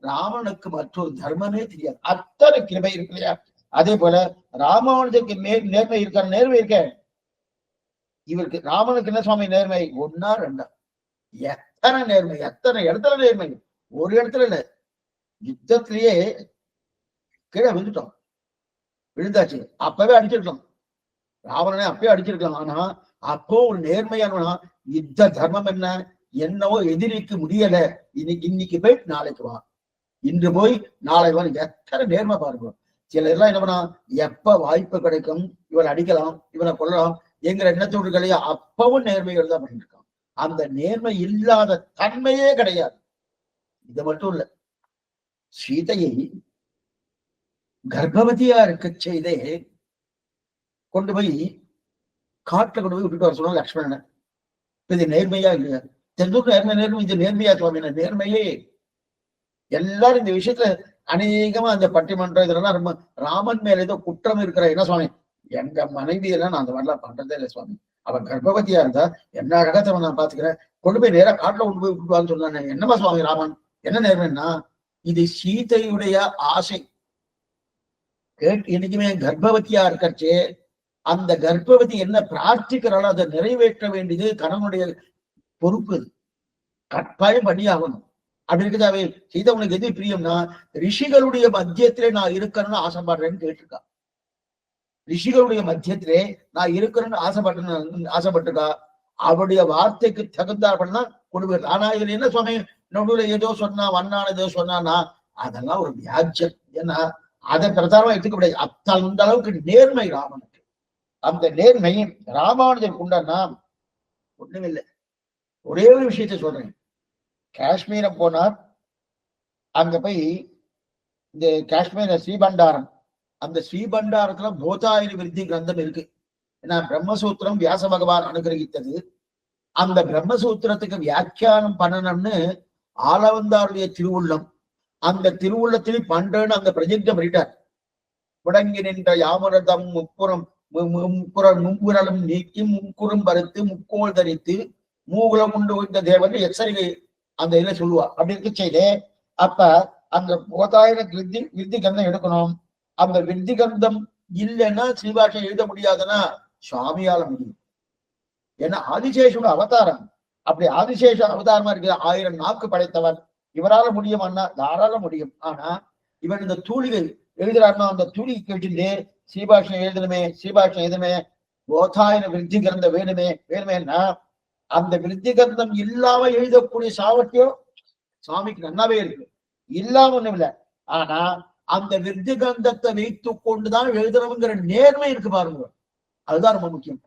Speaker 1: ராமனுக்கு மற்றொரு தர்மமே தெரியாது. அத்தனை கிருபை இருக்கு இல்லையா. அதே போல ராமானுஜருக்கு நேர்மை இருக்க, நேர்மை இருக்க. இவருக்கு ராமனுக்கு என்ன சுவாமி நேர்மை, 1 2 எத்தனை நேர்மை, எத்தனை இடத்துல நேர்மை. ஒரு இடத்துல இல்ல, யுத்தத்திலேயே கீழே விழுந்துட்டோம், விழுந்தாச்சு. அப்பவே அடிச்சிருக்கலாம், ராவணனே அப்பயே அடிச்சிருக்கலாம். ஆனா அப்போ ஒரு நேர்மையானவனா யுத்த தர்மம் என்னவோ எதிரிக்கு முடியல, இன்னைக்கு போய் நாளைக்கு வா, இன்று போய் நாளை வரும் எத்தனை நேர்மை பாருங்க. சில எல்லாம் என்ன பண்ணா, எப்ப வாய்ப்பு கிடைக்கும் இவனை அடிக்கலாம் இவனை கொள்ளலாம் என்கிற எண்ணத்தோடு அப்பவும் நேர்மைகள் தான் பண்ணிருக்கான். அந்த நேர்மை இல்லாத தன்மையே கிடையாது. இது மட்டும் இல்ல, சீதையை கர்ப்பவதியா இருக்க செய்தே கொண்டு போய் காட்டுல கொண்டு போய் விட்டுட்டு வர சொன்னா லக்ஷ்மணன். இது நேர்மையா இல்லையா? தெந்தூர் நேர்மை இது நேர்மையா சுவாமி? நேர்மையே எல்லாரும் இந்த விஷயத்துல அநேகமா அந்த பட்டிமன்றம் இதெல்லாம் ரொம்ப ராமன் மேல ஏதோ குற்றம் இருக்கிற என்ன சுவாமி, எங்க மனைவி எல்லாம் நான் அந்த மாதிரிலாம் பண்றதே இல்லை சுவாமி. அவன் கர்ப்பவதியா இருந்தா என்ன அழகத்தை நான் பாத்துக்கிறேன், கொண்டு போய் நேரா காட்டுல கொண்டு போய் விட்டுவான்னு சொன்னாங்க. என்னமா சுவாமி ராமன் என்ன நேர்மைன்னா, இது சீதையுடைய ஆசை. இன்னைக்குமே கர்ப்பவதியா இருக்கச்சே அந்த கர்ப்பவதி என்ன பிரார்த்திக்கிறாளோ அதை நிறைவேற்ற வேண்டியது கணவனுடைய பொறுப்பு. கட்டாயம் பண்ணி ஆகணும். அப்படி இருக்குதாவே சீதை உனக்கு எது பிரியம்னா, ரிஷிகளுடைய மத்தியத்திலே நான் இருக்கணும்னு ஆசைப்படுறேன்னு கேட்டிருக்கா. ரிஷிகளுடைய மத்தியத்திலே நான் இருக்கணும்னு ஆசைப்பட்டிருக்கா. அவருடைய வார்த்தைக்கு தகுந்தாற்பதான் கொண்டு போயிரு. ஆனா இதுல என்ன சுவாமி, நடுவுல ஏதோ சொன்னா வண்ணான ஏதோ சொன்னான்னா அதெல்லாம் ஒரு வியாஜ்யம். ஏன்னா அதை பிரதாரமா எடுத்துக்க முடியாது. அந்த அளவுக்கு நேர்மை ராமனுக்கு. அந்த நேர்மையும் ராமானுஜர் கொண்டான்னா ஒண்ணும் இல்லை. ஒரே ஒரு விஷயத்த சொல்றேன். காஷ்மீரை போனார். அங்க போய் இந்த காஷ்மீர ஸ்ரீபண்டாரம், அந்த ஸ்ரீபண்டாரத்துல போதாயினி விருத்தி கிரந்தம் இருக்கு. ஏன்னா பிரம்மசூத்திரம் வியாச பகவான் அனுகிரகித்தது. அந்த பிரம்மசூத்திரத்துக்கு வியாக்கியானம் பண்ணணும்னு ஆளவந்தாருடைய திருவுள்ளம். அந்த திருவுள்ளத்தில் பண்றேன்னு அந்த பிரதிஜ்ஞை பண்ணிட்டார். முடங்கி நின்ற யாமரதம் முப்புறம் நீக்கி முக்குறும் பருத்து முக்கோள் தரித்து மூகுலம் கொண்டு இந்த தேவன் எச்சரிக்கை அந்த இதுல சொல்லுவா. அப்படி இருக்க செய்தே அப்ப அந்த போதாயின விருத்தி கந்தம் எடுக்கணும். அந்த விருத்தி கந்தம் இல்லைன்னா ஸ்ரீபாஷை எழுத முடியாதுன்னா சுவாமியால முடியும். ஏன்னா ஆதிசேஷோட அவதாரம். அப்படி ஆதிசேஷ அவதாரமா இருக்கிற 1000 நாக்கு படைத்தவர். இவரால முடியுமான்னா தாராள முடியும். ஆனா இவன் இந்த தூளிகள் எழுதுறாருன்னா அந்த தூளி கேட்டு ஸ்ரீபாஷம் எழுதணுமே, ஸ்ரீபாஷம் எழுதுமே, போதாயின விருத்தி கிரந்தம் வேணுமேன்னா அந்த விருத்தி கிரந்தம் இல்லாம எழுதக்கூடிய சாமர்த்தியம் சுவாமிக்கு நல்லாவே இருக்கு. இல்லாம ஒண்ணும் இல்லை. ஆனா அந்த விருத்தி கிரந்தத்தை வைத்து கொண்டுதான் எழுதுறவங்கிற நேர்மை இருக்கு பாருங்க. அதுதான் ரொம்ப முக்கியம்.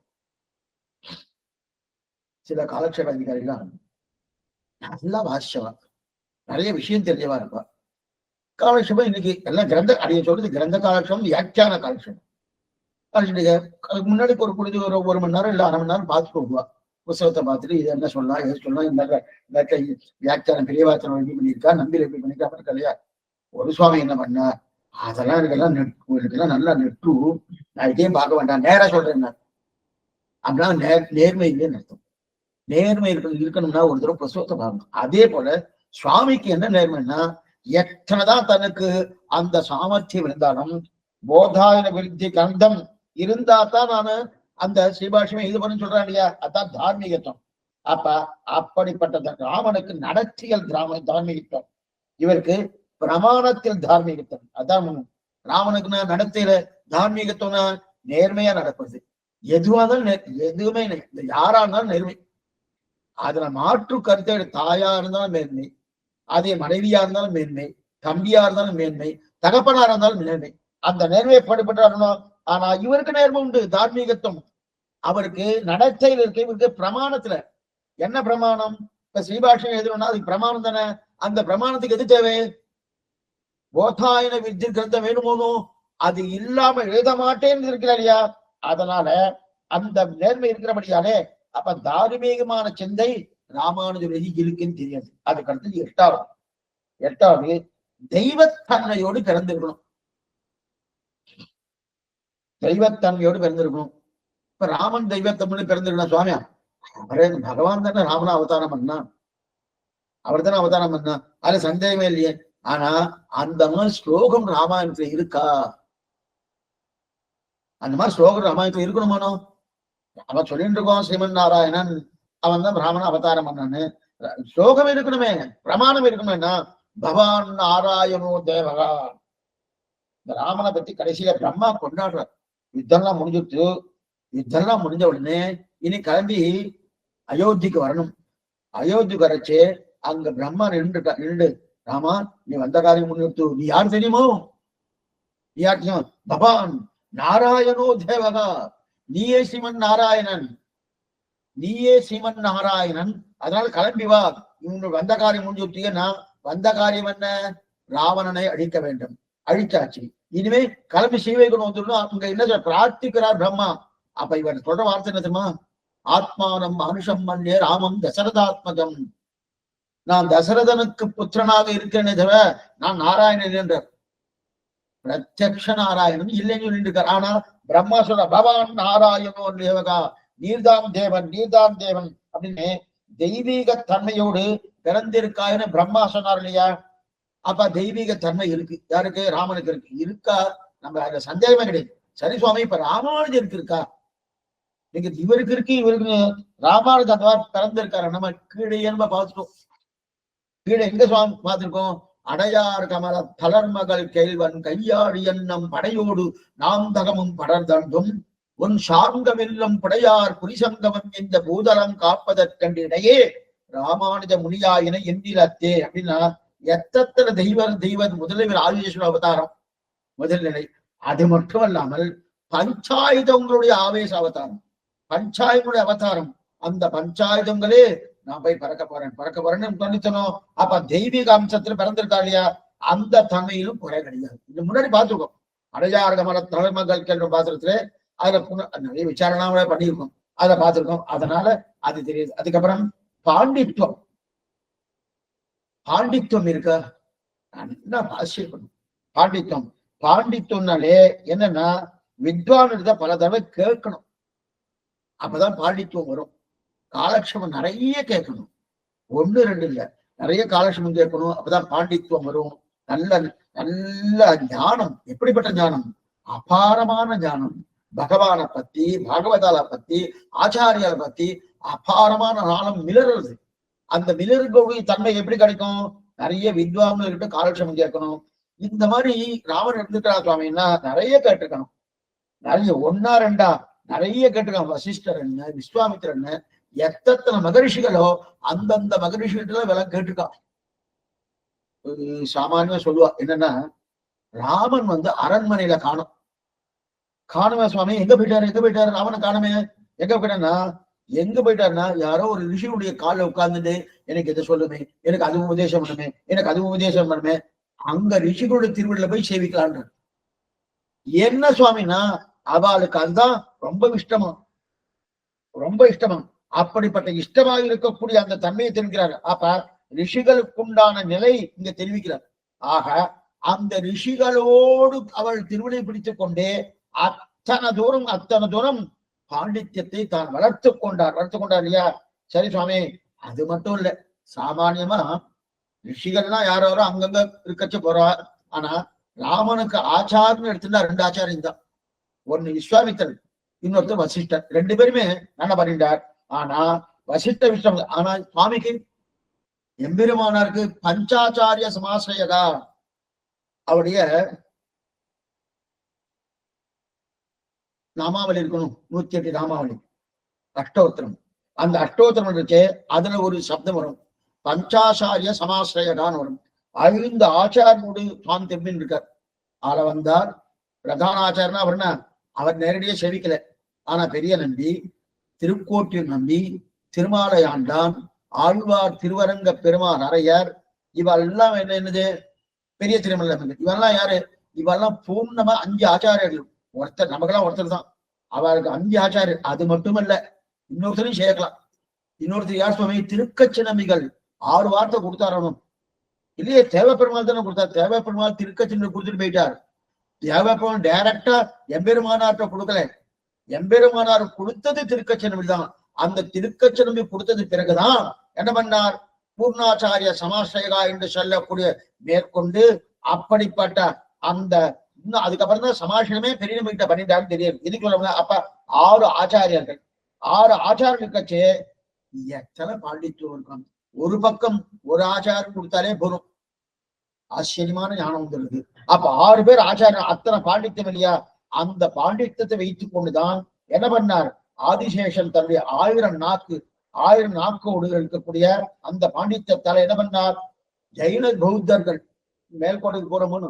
Speaker 1: சில காலக்ஷேப அதிகாரிகள் நல்லா பாஷ்யவா, நிறைய விஷயம் தெரிஞ்சவா இருப்பா. காலக்ஷேபம் இன்னைக்கு எல்லாம் கிரந்த அடைய சொல்றது கிரந்த காலக்ஷேபம், வியாக்கியான காலக்ஷேபம். அதுக்கு முன்னாடி ஒரு குடிது ஒரு மணி நேரம் இல்ல 1/2 மணி நேரம் பார்த்துட்டு போடுவா. புத்தகத்தை பார்த்துட்டு இது என்ன சொல்லலாம், எது சொல்லலாம், இந்த வியாக்கியானம் பெரியவாச்சனம் எப்படி பண்ணியிருக்கா, நம்பியில் எப்படி பண்ணிருக்கா அப்படி இல்லையா. ஒரு சுவாமி என்ன பண்ணா, அதெல்லாம் எனக்கெல்லாம் நல்லா நெட்டு, நான் இதையும் பார்க்க வேண்டாம், நேரா சொல்றேன். அப்படின்னா நேர்மை இல்லைன்னு அர்த்தம். நேர்மை இருக்கணும்னா ஒரு தடவை புத்தகத்தை பார்க்கணும். அதே போல சுவாமிக்கு என்ன நேர்மைன்னா, எத்தனைதான் தனக்கு அந்த சாமர்த்தியம் இருந்தாலும் போதாயன விருத்தி கந்தம் இருந்தா தான் நானு அந்த ஸ்ரீபாஷ்யமே இது பண்ணு சொல்றான் இல்லையா. அதான் தார்மீகத்துவம். அப்ப அப்படிப்பட்ட ராமனுக்கு நடத்தியல் தார்மீகத்துவம், இவருக்கு பிரமாணத்தில் தார்மீகத்துவம். அதான் ராமனுக்கு நடத்தையில தார்மீகத்துவம்னா நேர்மையா நடப்பது. எதுவுமே யாரா இருந்தாலும் நேர்மை. அதுல மாற்று கருத்தை தாயா இருந்தாலும் மேன்மை, அதே மனைவியா இருந்தாலும் மேன்மை, தம்பியா இருந்தாலும் மேன்மை, தகப்பனா இருந்தாலும் நேர்மை. அந்த நேர்மையை படுபட்டாரணும். ஆனா இவருக்கு நேர்மை உண்டு, தார்மீகத்துவம் அவருக்கு நடத்தையில் இருக்கு. இவருக்கு பிரமாணத்துல என்ன பிரமாணம்? இப்ப ஸ்ரீபாஷம் எழுதணும்னா அதுக்கு பிரமாணம் தானே. அந்த பிரமாணத்துக்கு எது தேவை? போதாயன விருத்தி கிரந்தம் வேணுமோனோ, அது இல்லாம எழுத மாட்டேன்னு இருக்கிறாரியா. அதனால அந்த நேர்மை இருக்கிறபடியாலே அப்ப தார்மீகமான சிந்தை ராமானுஜர் இருக்குன்னு தெரியாது. அதுக்கு அடுத்தது எட்டாவது தெய்வத்தன்மையோடு பிறந்திருக்கணும். தெய்வத்தன்மையோடு பிறந்திருக்கணும். இப்ப ராமன் தெய்வத்தன்மையோடு பிறந்திருக்கணும். சுவாமியா அவரே பகவான் தானே ராமனா அவதாரம் பண்ணா, அவர் தானே அவதாரம் பண்ணா, அது சந்தேகமே இல்லையே. ஆனா அந்த மாதிரி ஸ்லோகம் ராமாயணத்துல இருக்கா? அந்த மாதிரி ஸ்லோகம் ராமாயணத்துல இருக்கணுமானோ? அவன் சொல்லிட்டு இருக்கோம் ஸ்ரீமன் நாராயணன் அவன் தான் பிராமண அவதாரம் பண்ணான்னு. ஸ்லோகம் இருக்கணுமே, பிரமாணம் இருக்கணுமேனா பகவான் நாராயணோ தேவகா. இந்த ராமனை பத்தி கடைசியில பிரம்மா கொண்டாடுறார். யுத்தம்லாம் முடிஞ்சுட்டு, யுத்தம்லாம் முடிஞ்ச உடனே இனி கிளம்பி அயோத்திக்கு வரணும். அயோத்திக்கு வரச்சே அங்க பிரம்மா நின்று ராமா நீ வந்த காரியம் முன்னிறுத்து. நீ யார் தெரியுமோ? நீ யார்? பகவான் நாராயணோ தேவகா, நீயே ஸ்ரீமன் நாராயணன், நீயே ஸ்ரீமன் நாராயணன். அதனால கிளம்பி வா. இவங்க வந்த காரியம் முடிஞ்சுட்டீங்கன்னா, வந்த காரியம் என்ன? ராவணனை அழிக்க வேண்டும். அழிச்சாச்சு. இனிமே கிளம்பி ஸ்ரீவைகுண்டம் வந்துடணும். அங்க என்ன பிரார்த்திக்கிறார் பிரம்மா. அப்ப இவன் சொல்ற வார்த்தை என்ன தெரியுமா? ஆத்மானம் அனுஷம் மன்னே ராமம் தசரதாத்மகம். நான் தசரதனுக்கு புத்திரனாக இருக்கிறேனே தவிர நான் நாராயணன் என்ற பிரத்யக்ஷ நாராயணன் இல்லைன்னு சொல்லிட்டு இருக்கார். ஆனா பிரம்மா சொல்ற பகவான் நாராயணோ தேவகா, நீர்தான் தேவன், நீர்தான் தேவன் அப்படின்னு தெய்வீக தன்மையோடு பிறந்திருக்காருன்னு பிரம்மா சொன்னார் இல்லையா? அப்ப தெய்வீக தன்மை இருக்கு. யாருக்கு? ராமனுக்கு இருக்கு. இருக்கா? நம்ம அதுல சந்தேகமே கிடையாது. சரி சுவாமி, இப்ப ராமானுஜருக்கு இருக்கா? நீங்க இவருக்கு இருக்கு, இவருக்கு ராமானுஜ அந்த மாதிரி பிறந்திருக்காரு. நம்ம கீழே நம்ம பார்த்துட்டோம். கீழே எங்க சுவாமி பார்த்திருக்கோம்? அடையார் கமல தளர்மகள் கேள்வன் கையாடி எண்ணம் படையோடு நாம் தகமும் படர்தண்டும் உன் சார்ந்தமெல்லும் புடையார் புரிசங்கமம் இந்த பூதலம் காப்பதற்கண்டிடையே ராமானுஜ முனியாயின எண்ணிலத்தே. அப்படின்னா எத்தனை தெய்வ முதலில் ஆதிசேஷன் அவதாரம் முதல் நிலை. அது மட்டும் அல்லாமல் பஞ்சாயுதங்களுடைய ஆவேச அவதாரம், பஞ்சாயுதங்களுடைய அவதாரம். அந்த பஞ்சாயுதங்களே நான் போய் பறக்க போறேன்னு பண்ணித்தனும். அப்ப தெய்வீக அம்சத்துல பிறந்திருக்கா இல்லையா? அந்த தன்மையிலும் குறை கிடையாது. இது முன்னாடி பார்த்துருக்கோம். அடையார் கமல தலைமகள் கேள்வி பாத்திரத்துல அதுல நிறைய விசாரணை பண்ணியிருக்கோம். அதை பார்த்திருக்கோம். அதனால அது தெரியுது. அதுக்கப்புறம் பாண்டித்வம், பாண்டித்வம் இருக்க நல்லா ஆச்சரியப்படும். பாண்டித்வம், பாண்டித்வம்னாலே என்னன்னா வித்வான் இருந்தா பல தடவை கேட்கணும். அப்பதான் பாண்டித்வம் வரும். காலக்ஷேமம் நிறைய கேட்கணும். ஒண்ணு ரெண்டு இல்ல, நிறைய காலக்ஷேமம் கேட்கணும். அப்பதான் பாண்டித்வம் வரும். நல்ல நல்ல ஞானம். எப்படிப்பட்ட ஞானம்? அபாரமான ஞானம். பகவானை பத்தி, பாகவதால பத்தி, ஆச்சாரியால பத்தி அபாரமான ஞானம் மிளறது. அந்த மிளர்களுடைய தன்மை எப்படி கிடைக்கும்? நிறைய வித்வான்கிட்ட காலக்ஷேமம் கேட்கணும். இந்த மாதிரி ராமன் இருந்துக்கிறா சுவாமின்னா நிறைய கேட்டிருக்கணும். நிறைய ஒன்னா ரெண்டா நிறைய கேட்டிருக்கான். வசிஷ்டர் என்ன, விஸ்வாமித்திரர் என்ன, எத்தனை மகரிஷிகளோ அந்தந்த மகரிஷிகிட்ட விலை கேட்டிருக்கான். சாமானியமா சொல்லுவா என்னன்னா, ராமன் அரண்மனையில காணுமே சுவாமி, எங்க போயிட்டாரு ராமனை காணுமே, எங்க போயிட்டாருன்னா எங்க போயிட்டாருன்னா யாரோ ஒரு ரிஷியுடைய காலில் உட்கார்ந்துட்டு எனக்கு இதை சொல்லுமே, எனக்கு அது உபதேசம் பண்ணுமே, எனக்கு அது உபதேசம் பண்ணுமே. அங்க ரிஷிகளுடைய திருவிழில போய் சேவிக்கலான்ற. என்ன சுவாமினா அவளுக்கு அதுதான் ரொம்ப இஷ்டமா, ரொம்ப இஷ்டமா. அப்படிப்பட்ட இஷ்டமாக இருக்கக்கூடிய அந்த தன்மையை தெரிவிக்கிறார். அப்ப ரிஷிகளுக்குண்டான நிலை இங்க தெரிவிக்கிறார். ஆக அந்த ரிஷிகளோடு அவள் திருவிழை பிடித்துக் கொண்டே அத்தனை தூரம் பாண்டித்யத்தை தான் வளர்த்து கொண்டார் இல்லையா? சரி சுவாமி, அது மட்டும் இல்ல. சாமானியமா ரிஷிகள்லாம் யாரோ அங்கங்க இருக்கச்சு போறா. ஆனா ராமனுக்கு ஆச்சாரம்னு எடுத்துட்டா ரெண்டு ஆச்சாரியம் தான். ஒன்னு விஸ்வாமித்தர், இன்னொருத்தர் வசிஷ்டர். ரெண்டு பேருமே என்ன பண்ணிட்டார். ஆனா வசிஷ்ட விஷ்ணு. ஆனா சுவாமிக்கு எம்பெருமானாருக்கு பஞ்சாச்சாரிய சமாசிரயகா அவருடைய நாமாவளி இருக்கணும். 108 நாமாவளி, அஷ்டோத்திரம். அந்த அஷ்டோத்திரம் இருக்கே அதுல ஒரு சப்தம் வரும், பஞ்சாச்சாரிய சமாசிரயகான்னு வரும். 5 ஆச்சாரியோடு சுவாமி திரும்பின்னு இருக்கார். ஆள வந்தார். பிரதான ஆச்சாரனா அவர்னா அவர் நேரடியே செவிக்கல. ஆனா பெரிய நம்பி, திருக்கோட்டில் நம்பி, திருமாலையாண்டான், ஆழ்வார், திருவரங்க பெருமான் அரையர், இவெல்லாம் என்னது பெரிய திருமலை. இவெல்லாம் யாரு? இவெல்லாம் பூர்ணமா 5 ஆச்சாரியர்கள். ஒருத்தர் நமக்கெல்லாம் ஒருத்தர் தான். அவருக்கு 5 ஆச்சாரியர். அது மட்டுமல்ல, இன்னொருத்தரையும் சேர்க்கலாம். இன்னொருத்தர் யார் சுவாமி? திருக்கச்சி நம்பிகள் 6 வார்த்தை கொடுத்தாரணும் இல்லையே. தேவப்பெருமாள் தானே கொடுத்தார். தேவப்பெருமாள் திருக்கச்சின்னு கொடுத்துட்டு போயிட்டார். தேவப்பெருமாள் டைரக்டா எம்பெருமானார்ட்ட கொடுக்கல. எம்பெருமானார் கொடுத்தது திருக்கச்சி நம்பி தான். அந்த திருக்கச்சி நம்பி கொடுத்தது பிறகுதான் என்ன பண்ணார்? பூர்ணாச்சாரிய சமாசிரயகா என்று சொல்லக்கூடிய மேற்கொண்டு அப்படிப்பட்ட அந்த இன்னும் அதுக்கப்புறம் தான் சமாசனமே பெரிய நம்பிக்கிட்ட பண்ணிட்டாருன்னு தெரியாது. எதுக்கு சொல்ல? அப்ப 6 ஆச்சாரியர்கள், 6 ஆச்சாரியர்களுக்கு எத்தனை பாண்டித்யம் இருக்கும். ஒரு பக்கம் ஒரு ஆச்சாரம் கொடுத்தாலே போதும், ஆச்சரியமான ஞானம் வந்துருக்கு. அப்ப 6 பேர் ஆச்சாரம், அத்தனை பாண்டித்யம் இல்லையா? அந்த பாண்டித்யத்தை வைத்துக் கொண்டுதான் என்ன பண்ணார்? ஆதிசேஷன் தன்னுடைய 1000 நாக்கோடு இருக்கக்கூடிய அந்த பாண்டித்யத்தால என்ன பண்ணார்? ஜெயின பௌத்தர்கள் மேல்கோட்டைக்கு போறோம்னு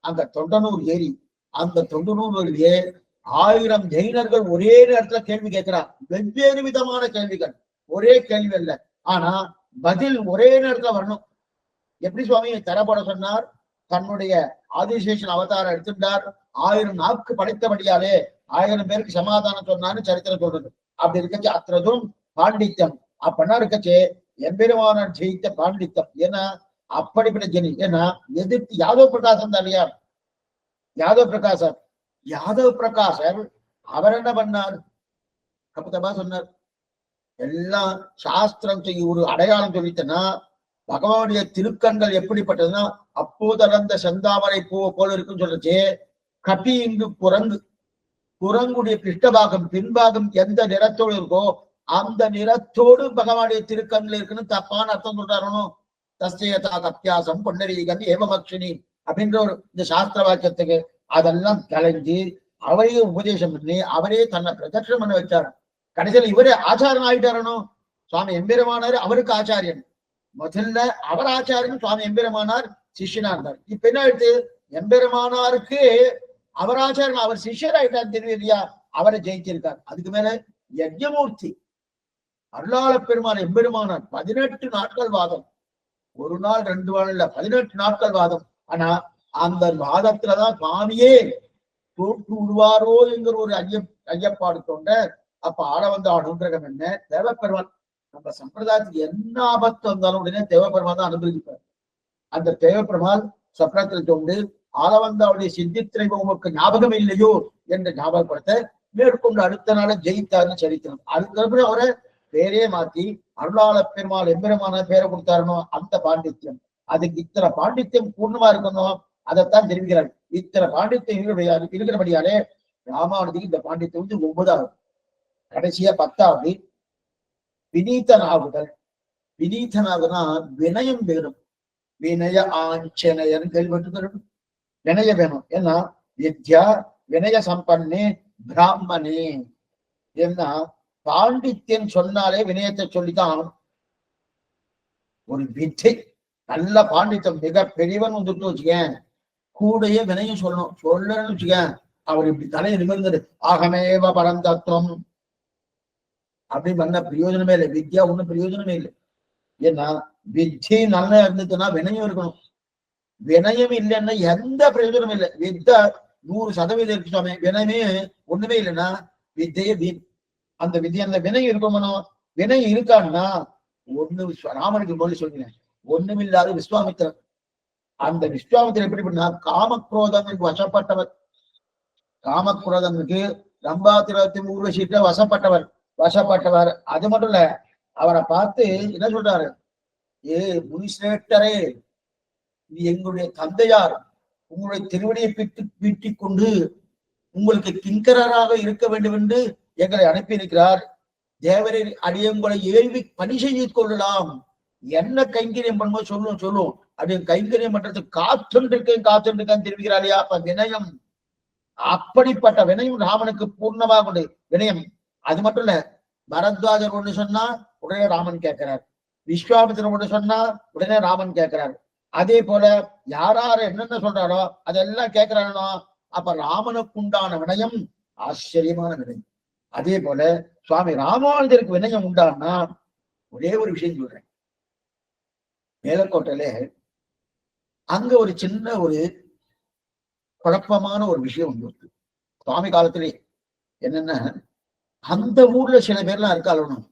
Speaker 1: அந்த தொண்டனூர் ஏரி, அந்த தொண்டனூரிலேயே 1000 ஜெயினர்கள் ஒரே நேரத்துல கேள்வி கேட்கிறார். வெவ்வேறு விதமான கேள்விகள், ஒரே கேள்வி அல்ல, ஆனா பதில் ஒரே நேரத்துல வரணும். எப்படி சுவாமி தரப்பட சொன்னார்? தன்னுடைய ஆதிசேஷன் அவதாரம் எடுத்துட்டார். 1000 நாக்கு படைத்தபடியாலே 1000 பேருக்கு சமாதானம் சொன்னான்னு சரித்திரம் சொல்றது. அப்படி இருக்கச்சு அத்திரதும் பாண்டித்யம் அப்படின்னா இருக்கச்சே எம்பெருமான ஜெயித்த பாண்டித்யம். ஏன்னா அப்படிப்பட்ட ஜெனி. ஏன்னா எதிர்த்து யாதவ் பிரகாசம் தான் இல்லையா? யாதவ் பிரகாசர், யாதவ் பிரகாசர் அவர் என்ன பண்ணார்? கபதமா சொன்னார். எல்லாம் சாஸ்திரம் ஒரு அடையாளம் சொல்லித்தனா பகவானுடைய திருக்கண்கள் எப்படிப்பட்டதுன்னா அப்போதளர்ந்த செந்தாமரை பூ போல இருக்குன்னு சொல்றச்சு. கபி இங்கு குரங்கு, குரங்குடைய பிஷ்டபாகம் பின்பாகம் எந்த நிறத்தோடு இருக்கோ அந்த நிறத்தோடு பகவானுடைய திருக்கண்கள் இருக்குன்னு தப்பான அர்த்தம் சொல்றாரணும். தஸ்யதா தப்பியாசம் பொன்னரீகன் ஏவமக்ஷினி அப்படின்ற ஒரு இந்த சாஸ்திர வாக்கியத்துக்கு அதெல்லாம் கலைஞ்சு அவரையே உபதேசம் பண்ணி அவரே தன்னை பிரதட்சணம் பண்ண வச்சார். கடைசியில் இவரே ஆச்சாரன் ஆயிட்டாரணும். சுவாமி எம்பெருமானார் அவருக்கு ஆச்சாரியன். முதல்ல அவர் ஆச்சாரியன், சுவாமி எம்பெருமானார் சிஷ்யனா இருந்தார். இப்ப என்ன ஆயிடுச்சு? எம்பெருமானாருக்கு அவர் ஆச்சாரியன், அவர் சிஷ்யர் ஆயிட்டார். தெரியலையா? அவரை ஜெயிச்சிருக்கார். அதுக்கு மேல யஜ்ஞமூர்த்தி அருளாள பெருமான் எம்பெருமானார் 18 நாட்கள் வாதம். ஒரு நாள் 2 நாள் இல்ல, 18 நாட்கள் வாதம். ஆனா அந்த வாதத்துலதான் சுவாமியே தோற்று விடுவாரோ என்கிற ஒரு ஐயப்பாடு தோன்ற. அப்ப ஆட வந்த அனுகிரகம் என்ன? தேவப்பெருமான். நம்ம சம்பிரதாயத்துக்கு என்ன ஆபத்து வந்தாலும் உடனே தேவப்பெருமான் தான் அனுகிரகிப்பார். அந்த தேவப்பெருமான் சப்ரத்தில் தோண்டு ஆள வந்த அவருடைய சித்தித்திரை உமக்கு ஞாபகம் இல்லையோ என்று ஞாபகப்படுத்த மேற்கொண்டு அடுத்த நாள ஜெயித்தாருன்னு சரித்திரம். அதுக்கப்புறம் அவரை பேரே மாத்தி அருளாள பெருமாள் எம்பெருமான பேரை கொடுத்தாருனோ அந்த பாண்டித்யம். அதுக்கு இத்தனை பாண்டித்யம் பூர்ணமா இருக்கணும். அதைத்தான் தெரிவிக்கிறார். இத்தனை பாண்டித்யம் இருக்கிறபடியாலே ராமானுஜிக்கு இந்த பாண்டித்யம் 9வது, கடைசியா 10வது வினீதனாகுதல். வினீதனாகுனா வினயம் வேணும். வினய ஆஞ்சனையன் கேள்விப்பட்டு வினய வேணும். ஏன்னா வித்யா வினய சம்பன்னே பிராமணே. ஏன்னா பாண்டித்யன் சொன்னாலே வினயத்தை சொல்லித்தான் ஆகணும். ஒரு வித்தை நல்ல பாண்டித்யம் மிக பெரியவன் வந்துட்டு வச்சுக்கேன், கூடையே வினயம் சொல்லணும். சொல்லணும்னு வச்சுக்கேன் அவர் இப்படி தலையை நிமிர்ந்தது ஆகமேவ பரந்தத்துவம் அப்படி பண்ண பிரயோஜனமே இல்லை. வித்யா ஒண்ணும் பிரயோஜனமே இல்லை. ஏன்னா வித்தி நல்லா இருந்துச்சுன்னா வினயம் இருக்கணும். வினயம் இல்லைன்னா எந்த பிரயோஜனமும் இல்லை. வித்தை 100% இருக்கு சுவாமி, வினயமே ஒண்ணுமே இல்லைன்னா வித்தையே வீண். அந்த வித்யா அந்த வினயம் இருக்கணும். வினயம் இருக்கான்னா ஒண்ணு ராமனுக்கு போல சொல்கிறேன், ஒண்ணுமில்லாத விஸ்வாமித்திரன். அந்த விஸ்வாமித்திரன் எப்படி பண்ணா காமக்ரோதனுக்கு வசப்பட்டவர். காமக்ரோதனுக்கு ரம்பாத்திரத்தி ஊர்வசிட்ட வசப்பட்டவர். அது மட்டும் இல்ல, அவரை பார்த்து என்ன சொல்றாரு? ஏ முனிசிரேஷ்டரே, இது எங்களுடைய தந்தையார் உங்களுடைய திருவடியை பீட்டிக் கொண்டு உங்களுக்கு கிங்கராக இருக்க வேண்டும் என்று எங்களை அனுப்பி இருக்கிறார். தேவரின் அடியங்களை ஏழ்வி பணி செய்து கொள்ளலாம். என்ன கைங்கரியம் பண்ணுமோ சொல்லும் அப்படின்னு கைங்கரியம் பண்றதுக்கு காத்துருக்கேன் தெரிவிக்கிறாரியா. அப்ப வினயம், அப்படிப்பட்ட வினயம் ராமனுக்கு பூர்ணமாக உண்டு. வினயம் அது மட்டும் இல்ல, பரத்வாஜர் ஒண்ணு சொன்னா உடனே ராமன் கேட்கிறார். விஸ்வாமித்திரன் ஒண்ணு சொன்னா உடனே ராமன் கேட்கிறார். அதே போல யாராரு என்னென்ன சொல்றாரோ அதெல்லாம் கேட்கிறானோ அப்ப ராமனுக்கு உண்டான வினயம் ஆச்சரியமான வினயம். அதே போல சுவாமி ராமானுஜருக்கு வினயம் உண்டான்னா ஒரே ஒரு விஷயம் சொல்றேன். மேலக்கோட்டையில அங்க ஒரு சின்ன ஒரு குழப்பமான ஒரு விஷயம் வந்து சுவாமி காலத்திலே என்னன்னா, அந்த ஊர்ல சில பேர்லாம் இருக்காளணும்,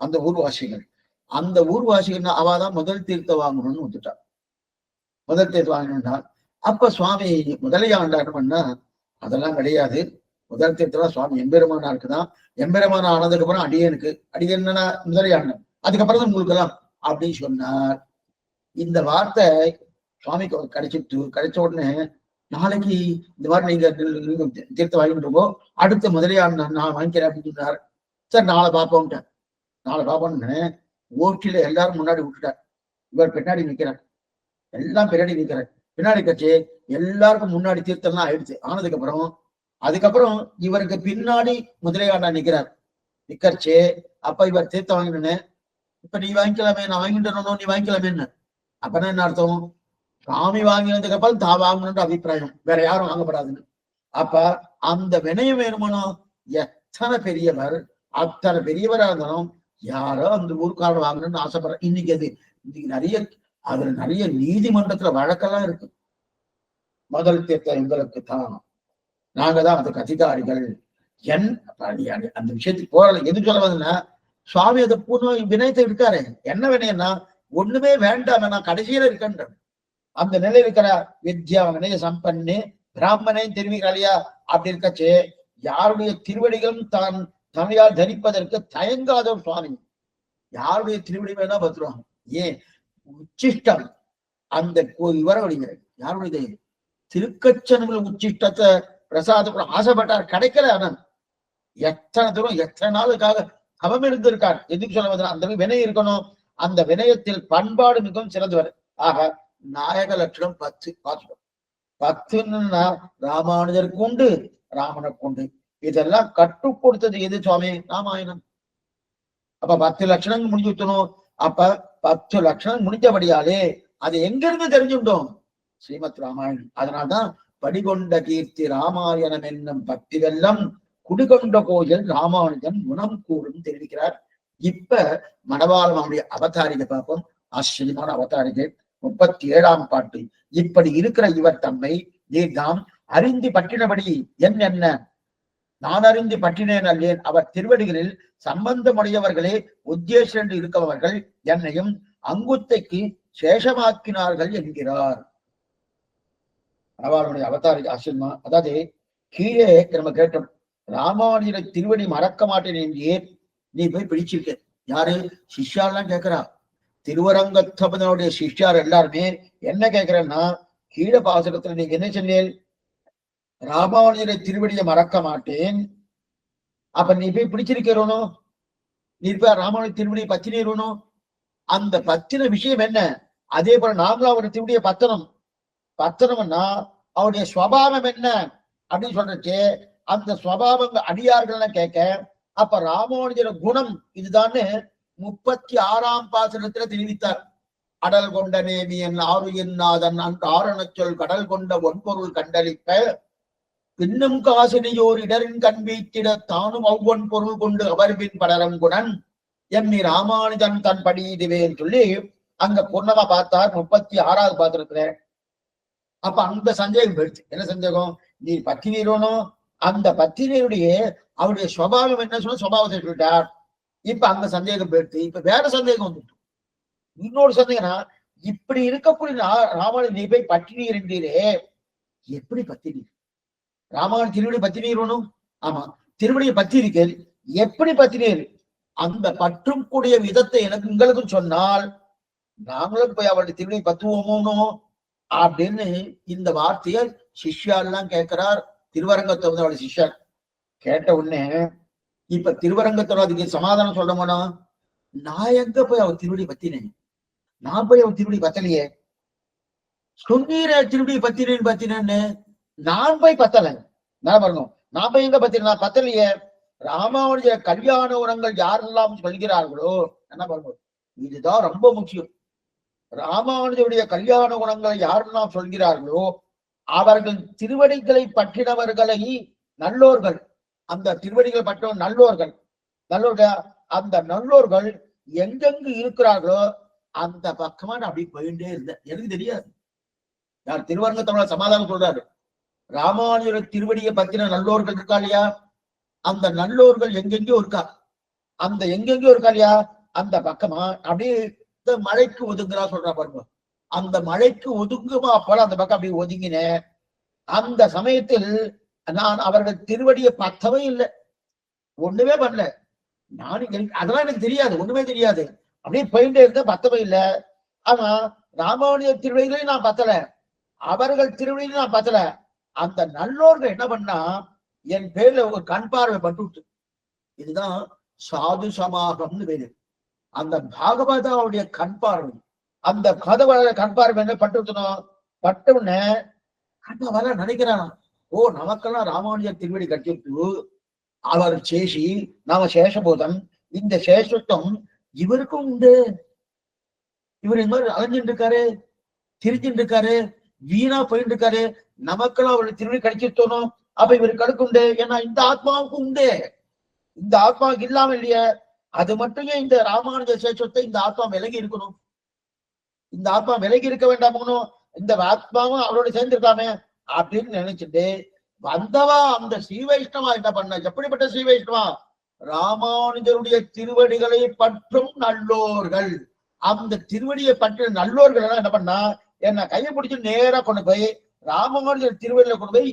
Speaker 1: அந்த ஊர்வாசிகள். அந்த ஊர்வாசிகள் அவாதான் முதல் தீர்த்தம் வாங்கணும்னு வந்துட்டான். முதல் தீர்த்தம் வாங்கணும்னா அப்ப சுவாமி முதலையாண்டான்னு பண்ணா அதெல்லாம் கிடையாது. முதல் தீர்த்தம் சுவாமி எம்பெருமானா இருக்குதான். எம்பெருமானா ஆனதுக்கு அப்புறம் அடியனுக்கு என்னன்னா முதலையாண்டன், அதுக்கப்புறம் தான் உங்களுக்கு எல்லாம் அப்படின்னு சொன்னார். இந்த வார்த்தை சுவாமிக்கு கிடைச்ச உடனே நாளைக்கு இந்த மாதிரி நீங்க தீர்த்தம் வாங்கிட்டு அடுத்த முதலையாண்டன் நான் வாங்கிக்கிறேன் அப்படின்னு சொன்னார். சார் நாளை பார்ப்போம்ட்டேன். நாளை பார்ப்போம்னு ஓட்டில எல்லாரும் முன்னாடி விட்டுட்டார். இவர் பின்னாடி நிற்கிறார். எல்லாம் பின்னாடி நிற்கிறார். பின்னாடி கட்சி எல்லாருக்கும் முன்னாடி தீர்த்தம்லாம் ஆயிடுச்சு. அதுக்கப்புறம் இவருக்கு பின்னாடி முதலையாண்டா நிற்கிறார். நிக்கர்ச்சே அப்ப இவர் தீர்த்தம் வாங்கினேன்னு, இப்ப நீ வாங்கிக்கலாமே, நான் வாங்கிட்டு நீ வாங்கிக்கலாமேன்னு அப்பனா என்ன அர்த்தம்? சுவாமி வாங்கினதுக்கு அப்புறம் தான் வாங்கணுன்ற அபிப்பிராயம், வேற யாரும் வாங்கப்படாதுன்னு. அப்ப அந்த வினயம் வேணுமானோ, எத்தனை பெரியவர், அத்தனை பெரியவரா இருந்தாலும் யாரோ அந்த ஊருக்காரர் வாங்கணும்னு ஆசைப்படுற. இன்னைக்கு அதுல நிறைய நீதிமன்றத்துல வழக்கெல்லாம் இருக்கு. முதல் தீர்த்தம் எங்களுக்கு தான், நாங்க தான் அதுக்கு அதிகாரிகள். அந்த விஷயத்துக்கு போறல. எது சொல்ல வந்ததுன்னா, சுவாமி அதை பூர்ண வினயத்தை இருக்காரு. என்ன வினயம்னா, ஒண்ணுமே வேண்டாம், நான் கடைசியில இருக்கேன்ற அந்த நிலை இருக்கிற வித்யா வினய சம்பன்னு பிராமணன் தெரிவிக்கிறார் இல்லையா? அப்படி இருக்கச்சு யாருடைய திருவடிகளும் தான் தனியால் தரிப்பதற்கு தயங்காத ஒரு சுவாமி. யாருடைய திருவடி வேணா பத்துருவாங்க. ஏன் உச்சிஷ்டம் அந்த வரவழிங்க யாருடைய திருக்கச்சனங்கள் உச்சிஷ்டத்தை பிரசாத ஆசைப்பட்டார், கிடைக்கல. அவன் எத்தனை தூரம் எத்தனை நாளுக்காக அவன் இருந்திருக்கார். எதுக்கு சொல்ல வந்த அந்த வினயம் இருக்கணும். அந்த வினயத்தில் பண்பாடு மிகவும் சிறந்தவர். ஆக நாயக லட்சணம் 10 பார்த்துட்டோம். 10ன்னா ராமானுஜருக்கு உண்டு, ராமனுக்கு உண்டு. இதெல்லாம் கற்றுக் கொடுத்தது எது சுவாமி? ராமாயணம். அப்ப 10 லட்சணம் முடிஞ்சு விட்டணும். அப்ப 10 லட்சணம் முடிஞ்சபடியாலே அது எங்க இருந்து தெரிஞ்சுட்டோம்? ஸ்ரீமத் ராமாயணம். அதனால்தான் படிகொண்ட கீர்த்தி ராமாயணம் என்னும் 10 வெள்ளம் குடிகொண்ட கோயில் ராமானுஜன் குணம் கூறும் தெரிவிக்கிறார். இப்ப மணவாளனுடைய அவதாரிகை பார்ப்போம். ஆச்சரியமான அவதாரிகை 37ஆம் பாட்டு. இப்படி இருக்கிற இவர் தம்மை நீர் தாம் அறிந்து பற்றினபடி என்ன நான் அறிந்து பற்றினேன் அல்லேன். அவர் திருவடிகளில் சம்பந்தமுடையவர்களே உத்தேசம் என்று இருக்கவர்கள் என்னையும் அங்குத்தைக்கு சேஷமாக்கினார்கள் என்கிறார். மணவாளனுடைய அவதாரிகை ஆச்சரியமா. அதாவது கீழே நம்ம கேட்டோம், ராமானுஜரை திருவடி மறக்க மாட்டேன் என்றே நீ போய் பிடிச்சிருக்க. யாரு? சிஷ்யாலாம் கேட்கிறா. திருவரங்கத்தபனுடைய சிஷ்யார் எல்லாருமே என்ன கேட்கிறேன்னா, கீழ பாசுரத்துல நீங்க என்ன சொன்னீல்? ராமானுஜரை திருவடியை மறக்க மாட்டேன். அப்ப நீ போய் பிடிச்சிருக்கிறோனோ, நீ போய் ராமானுஜ திருவடியை பத்தினீரோனோ, அந்த பத்தின விஷயம் என்ன? அதே போல நாமளும் அவருடைய திருவடியை பத்தனம்னா அவருடைய சுவாவம் என்ன அப்படின்னு சொல்றச்சு அந்த சுவாவங்க அடியார்கள் கேட்க, அப்ப ராமானுஜர குணம் இதுதான்னு 36ஆம் பாசுரத்துல தெரிவித்தார். அடல் கொண்ட நேமியன் ஆறுயின்னாதன் ஆரணச் சொல் கடல் கொண்ட ஒன்பொருள் கண்டளிப்ப பின்னும் காசினியோர் இடரின் கண் வீட்டிட தானும் அவ்வொன் பொருள் கொண்டு அவர்பின் படரம் குணன் எம்மி ராமானுஜன் தன் படி இதுவேன்னு சொல்லி அங்க பூர்ணமா பார்த்தார் 36ஆவது பாசுரத்துல. அப்ப அந்த சந்தேகம் போயிடுச்சு. என்ன சந்தேகம்? நீ பத்தினீரோனும் அந்த பத்தினியுடைய அவருடைய சுவாவம் என்ன சொன்ன சுவாவத்தை சொல்லிட்டார். இப்ப அந்த சந்தேகம் போயிடுச்சு. இப்ப வேற சந்தேகம் வந்துட்டு. இன்னொரு சந்தேகம்னா, இப்படி இருக்கக்கூடிய ராமானுஜன் நீ போய் பத்தினீர் என்றீரே, எப்படி பத்தினீர்? ராமானுஜன் திருவடி பத்தினீரோனும்? ஆமா, திருவடியை பத்தி இருக்கு. எப்படி பத்தினீர்? அந்த பற்றும் கூடிய விதத்தை எங்களுக்கும் சொன்னால் நாங்களும் போய் அவருடைய திருவடியை பத்துவோமோனோ அப்படின்னு இந்த வார்த்தையை சிஷ்யாலாம் கேட்கிறார். திருவரங்கத்தை வந்து அவருடைய சிஷ்யார் கேட்ட உடனே இப்ப திருவரங்கத்தோட அதுக்கு சமாதானம் சொல்லணும்னா, நான் எங்க போய் அவர் திருவடி பத்தினேன்? நான் போய் அவர் திருவடி பத்தலையே. சொன்னீர திருவடி பத்தினேன்னு நான் போய் பத்தல. நான் பாருங்க, நான் போய் எங்க பத்தின? நான் பத்தலையே. ராமானுஜ கல்யாண உரங்கள் யாரெல்லாம் சொல்கிறார்களோ, என்ன பாருங்க, இதுதான் ரொம்ப முக்கியம். ராமானுஜருடைய கல்யாண குணங்களை யாரெல்லாம் சொல்கிறார்களோ அவர்கள் திருவடிகளை பற்றினவர்களை நல்லோர்கள், அந்த திருவடிகள் பற்ற நல்லோர்கள் அந்த நல்லோர்கள் எங்கெங்கு இருக்கிறார்களோ அந்த பக்கமா நான் அப்படி போயிட்டே இருந்தேன். எனக்கு தெரியாது. யார்? திருவரங்கத்தமிழ சமாதானம் சொல்றாரு. ராமானுஜர் திருவடியை பத்தின நல்லோர்கள் இருக்கா இல்லையா? அந்த நல்லோர்கள் எங்கெங்கயோ இருக்கா. அந்த எங்கெங்கயோ இருக்கா இல்லையா? அந்த பக்கமா அப்படியே மழைக்கு ஒதுங்குறா சொல்றா பாருங்க. அந்த மழைக்கு ஒதுங்குமா போல அந்த பக்கம் அப்படி ஒதுங்கினேன். அந்த சமயத்தில் நான் அவர்கள் திருவடியை பத்தவே இல்லை, ஒண்ணுமே பண்ணல. அதெல்லாம் எனக்கு தெரியாது, ஒண்ணுமே தெரியாது. அப்படியே போயிட்டே இருந்த பத்தவே இல்லை. ஆனா ராமானுஜர் திருவடிகளையும் நான் பத்தல, அவர்கள் திருவடியிலும் நான் பத்தல. அந்த நல்லோர்கள் என்ன பண்ணா, என் பேர்ல ஒரு கண் பார்வை பட்டு. இதுதான் சாது சமாகம்னு பேரு. அந்த பாகவதாவுடைய கண் பார்வை, அந்த கதவுடைய கண் பார்வை என்ன பட்டுனோம்? பட்ட உடனே கண்ண நினைக்கிறானா, ஓ நமக்கெல்லாம் ராமானுஜர் திருவடி கட்டிட்டு அவர் சேஷி, நாம சேஷபோதம், இந்த சேஷத்துவம் இவருக்கும் உண்டு. இவர் இந்த மாதிரி அலைஞ்சிட்டு இருக்காரு, திரிஞ்சிட்டு இருக்காரு, வீணா போயிட்டு இருக்காரு, நமக்கெல்லாம் அவருடைய திருவடி கிடைச்சிருத்தோணும். அப்ப இவர் கடுக்குண்டு. ஏன்னா இந்த ஆத்மாவுக்கு உண்டு, இந்த ஆத்மாவுக்கு இல்லாம இல்லையே. அது மட்டுமே இந்த ராமானுஜ சேஷத்தை இந்த ஆத்மா விலகி இருக்கணும், இந்த ஆத்மா விலகி இருக்க வேண்டாமோ, இந்த ஆத்மாவும் அவரோட சேர்ந்திருக்காமே அப்படின்னு நினைச்சிட்டு வந்தவா அந்த ஸ்ரீ வைஷ்ணவா என்ன பண்ண? எப்படிப்பட்ட ஸ்ரீ வைஷ்ணவா? ராமானுஜருடைய திருவடிகளை பற்றும் நல்லோர்கள். அந்த திருவடியை பற்றின நல்லோர்கள் எல்லாம் என்ன பண்ணா, என்ன கையை பிடிச்சு நேரா கொண்டு போய் ராமானுஜர் திருவடியில கொண்டு போய்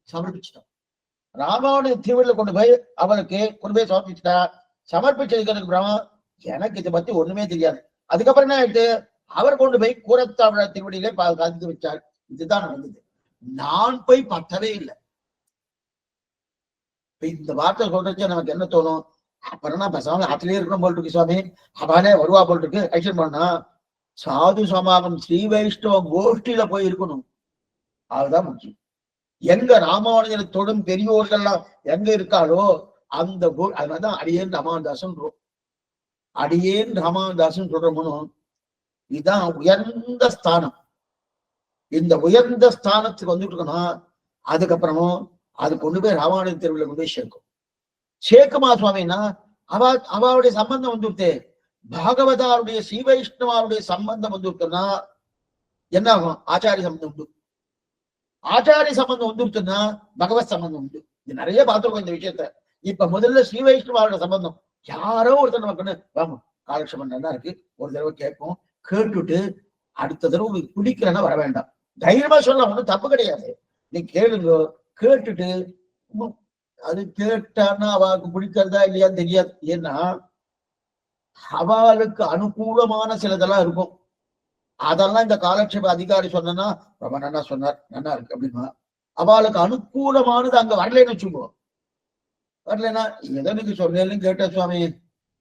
Speaker 1: சமர்ப்பிச்சிட்டான். ராமானுஜர் திருவடியில கொண்டு போய் அவனுக்கு கொண்டு போய் சமர்ப்பிச்சுட்டா. சமர்ப்பிச்சதுக்கு அப்புறம் எனக்கு இதை பத்தி ஒண்ணுமே தெரியாது. அதுக்கப்புறம் என்ன ஆயிடுச்சு, அவர் கொண்டு போய் கூரத்தாழ்வார் திருவடியிலே கலந்து வச்சார். இதுதான் நடந்தது. நான் போய் பத்தவே இல்லை. இந்த வார்த்தை சொல்றதுக்கு நமக்கு என்ன தோணும்? அப்புறம் பேசாம ஆத்திலே இருக்கணும் போல் இருக்கு சுவாமி, அவனே வருவா போல் இருக்கு, ஆக்ஷன் பண்ணா சாது சமாகம் ஸ்ரீ வைஷ்ணவ கோஷ்டியில போய் இருக்கணும். அதுதான் முக்கியம். எங்க ராமானுஜனை தொடும் பெரியோர்கள்லாம் எங்க இருக்காளோ அந்த அதனாலதான் அடியேன் ராமானுதாசன், அடியேன் ராமானுதாசன் சொல்றோம். இதுதான் உயர்ந்த ஸ்தானம். இந்த உயர்ந்த ஸ்தானத்துக்கு வந்துட்டு இருக்கணும். அதுக்கப்புறமும் அது கொண்டு போய் ராமானுஜ தெருவில் கொண்டு போய் சேர்க்கும். சேர்க்குமா சுவாமின்னா அவளுடைய சம்பந்தம் வந்துட்டு பாகவதாருடைய ஸ்ரீ வைஷ்ணவாருடைய சம்பந்தம் வந்துருக்குன்னா என்ன ஆகும்? ஆச்சாரிய சம்பந்தம் உண்டு. ஆச்சாரிய சம்பந்தம் வந்துருச்சுன்னா பகவத் சம்பந்தம் உண்டு. இது நிறைய பார்த்துருக்கோம் இந்த விஷயத்த. இப்ப முதல்ல ஸ்ரீ வைஷ்ணவாரோட சம்பந்தம் யாரோ ஒருத்தர் நமக்குன்னு வாங்க காலக்ஷேபம் நல்லா இருக்கு, ஒரு தடவை கேட்போம், கேட்டுட்டு அடுத்த தடவை உங்களுக்கு பிடிக்கலன்னா வர வேண்டாம், தைரியமா சொல்ல, ஒன்றும் தப்பு கிடையாது. நீ கேளுங்க, கேட்டுட்டு அது கேட்டான்னா அவளுக்கு பிடிக்கிறதா இல்லையான்னு தெரியாது. ஏன்னா அவளுக்கு அனுகூலமான சிலதெல்லாம் இருக்கும். அதெல்லாம் இந்த காலக்ஷேப அதிகாரி சொன்னா ரொம்ப நல்லா சொன்னார், நல்லா இருக்கு அப்படின்னா அவளுக்கு அனுகூலமானது அங்க வரலன்னு வச்சுக்கோ. வரலன்னா எதனுக்கு சொன்னேன்னு கேட்ட சுவாமி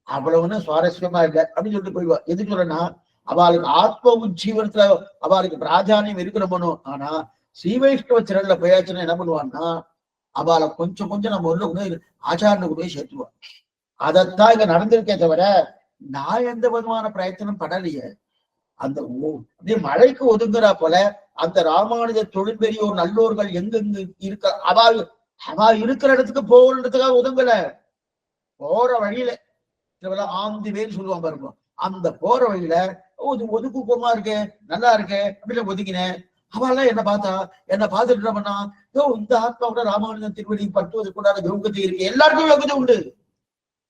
Speaker 1: அவ்வளவுன்னு சுவாரஸ்யமா இல்லை அப்படின்னு சொல்லிட்டு போயிடுவா. எது சொல்றேன்னா அவளுக்கு ஆத்ம உஜ்ஜீவனத்துல அவளுக்கு பிராதானியம் இருக்கணுமோ. ஆனா ஸ்ரீ வைஷ்ணவ திரள்ல போயாச்சுன்னா என்ன பண்ணுவான்னா அவளை கொஞ்சம் கொஞ்சம் நம்ம உள்ள ஆச்சாரனுக்கு போய் சேர்த்துவான். அதைத்தான் இங்க நடந்திருக்கே தவிர நான் எந்த விதமான பிரயத்தனம் படலையே. அந்த அப்படியே மழைக்கு ஒதுங்குறா போல அந்த ராமானுஜ தொழில்பெரியோர் நல்லோர்கள் எங்கெங்க இருக்க அவ இருக்கிற இடத்துக்கு போகிறதுக்காக ஒதுங்கல. போற வழியில ஆந்தி வேறு சொல்லுவான் பாருங்க, அந்த போற வழியில ஒதுக்குமா இருக்கு, நல்லா இருக்கு அப்படின்னு ஒதுக்கினேன். அவெல்லாம் என்ன பார்த்துட்டு என்ன பண்ணா, இந்த ஆத்மாவோட ராமானுஜன் திருவடி பற்றுவது கூட யோகத்தை இருக்கு. எல்லாருக்கும் யோகத்தை உண்டு,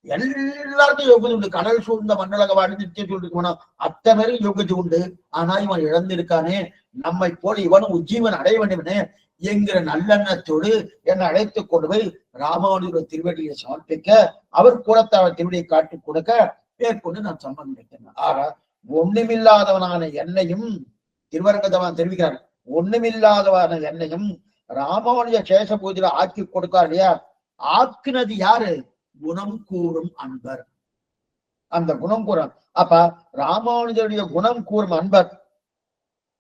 Speaker 1: எல்லாருக்கும் யோகத்தை உண்டு. கடல் சூழ்ந்த மண்டலக வாடி நிச்சயம் சொல்லிட்டு போனா அத்தனை பேரும் யோகத்தை உண்டு. ஆனா இவன் இழந்திருக்கானே, நம்மை போல இவனும் உஜ்ஜீவன் அடைய வேண்டும்னே என்கிற நல்லெண்ணத்தோடு என்னை அழைத்துக் கொண்டு போய் ராமானுஜர் திருவடியை சமர்ப்பிக்க, அவர் கூடத்தாவ திருவடியை காட்டி கொடுக்க மேற்கொண்டு நான் சம்மந்தம் வைத்தேன். ஆக ஒண்ணுமில்லாதவனான என்னையும் திருவரங்கதவன் தெரிவிக்கிறார், ஒண்ணுமில்லாதவன என்னையும் ராமானுஜ சேஷ பூஜையில ஆக்கி கொடுக்கார் இல்லையா? ஆக்கினது யாரு? குணம் கூறும் அன்பர். அந்த குணம் கூறும். அப்ப ராமானுஜருடைய குணம் கூறும் அன்பர்,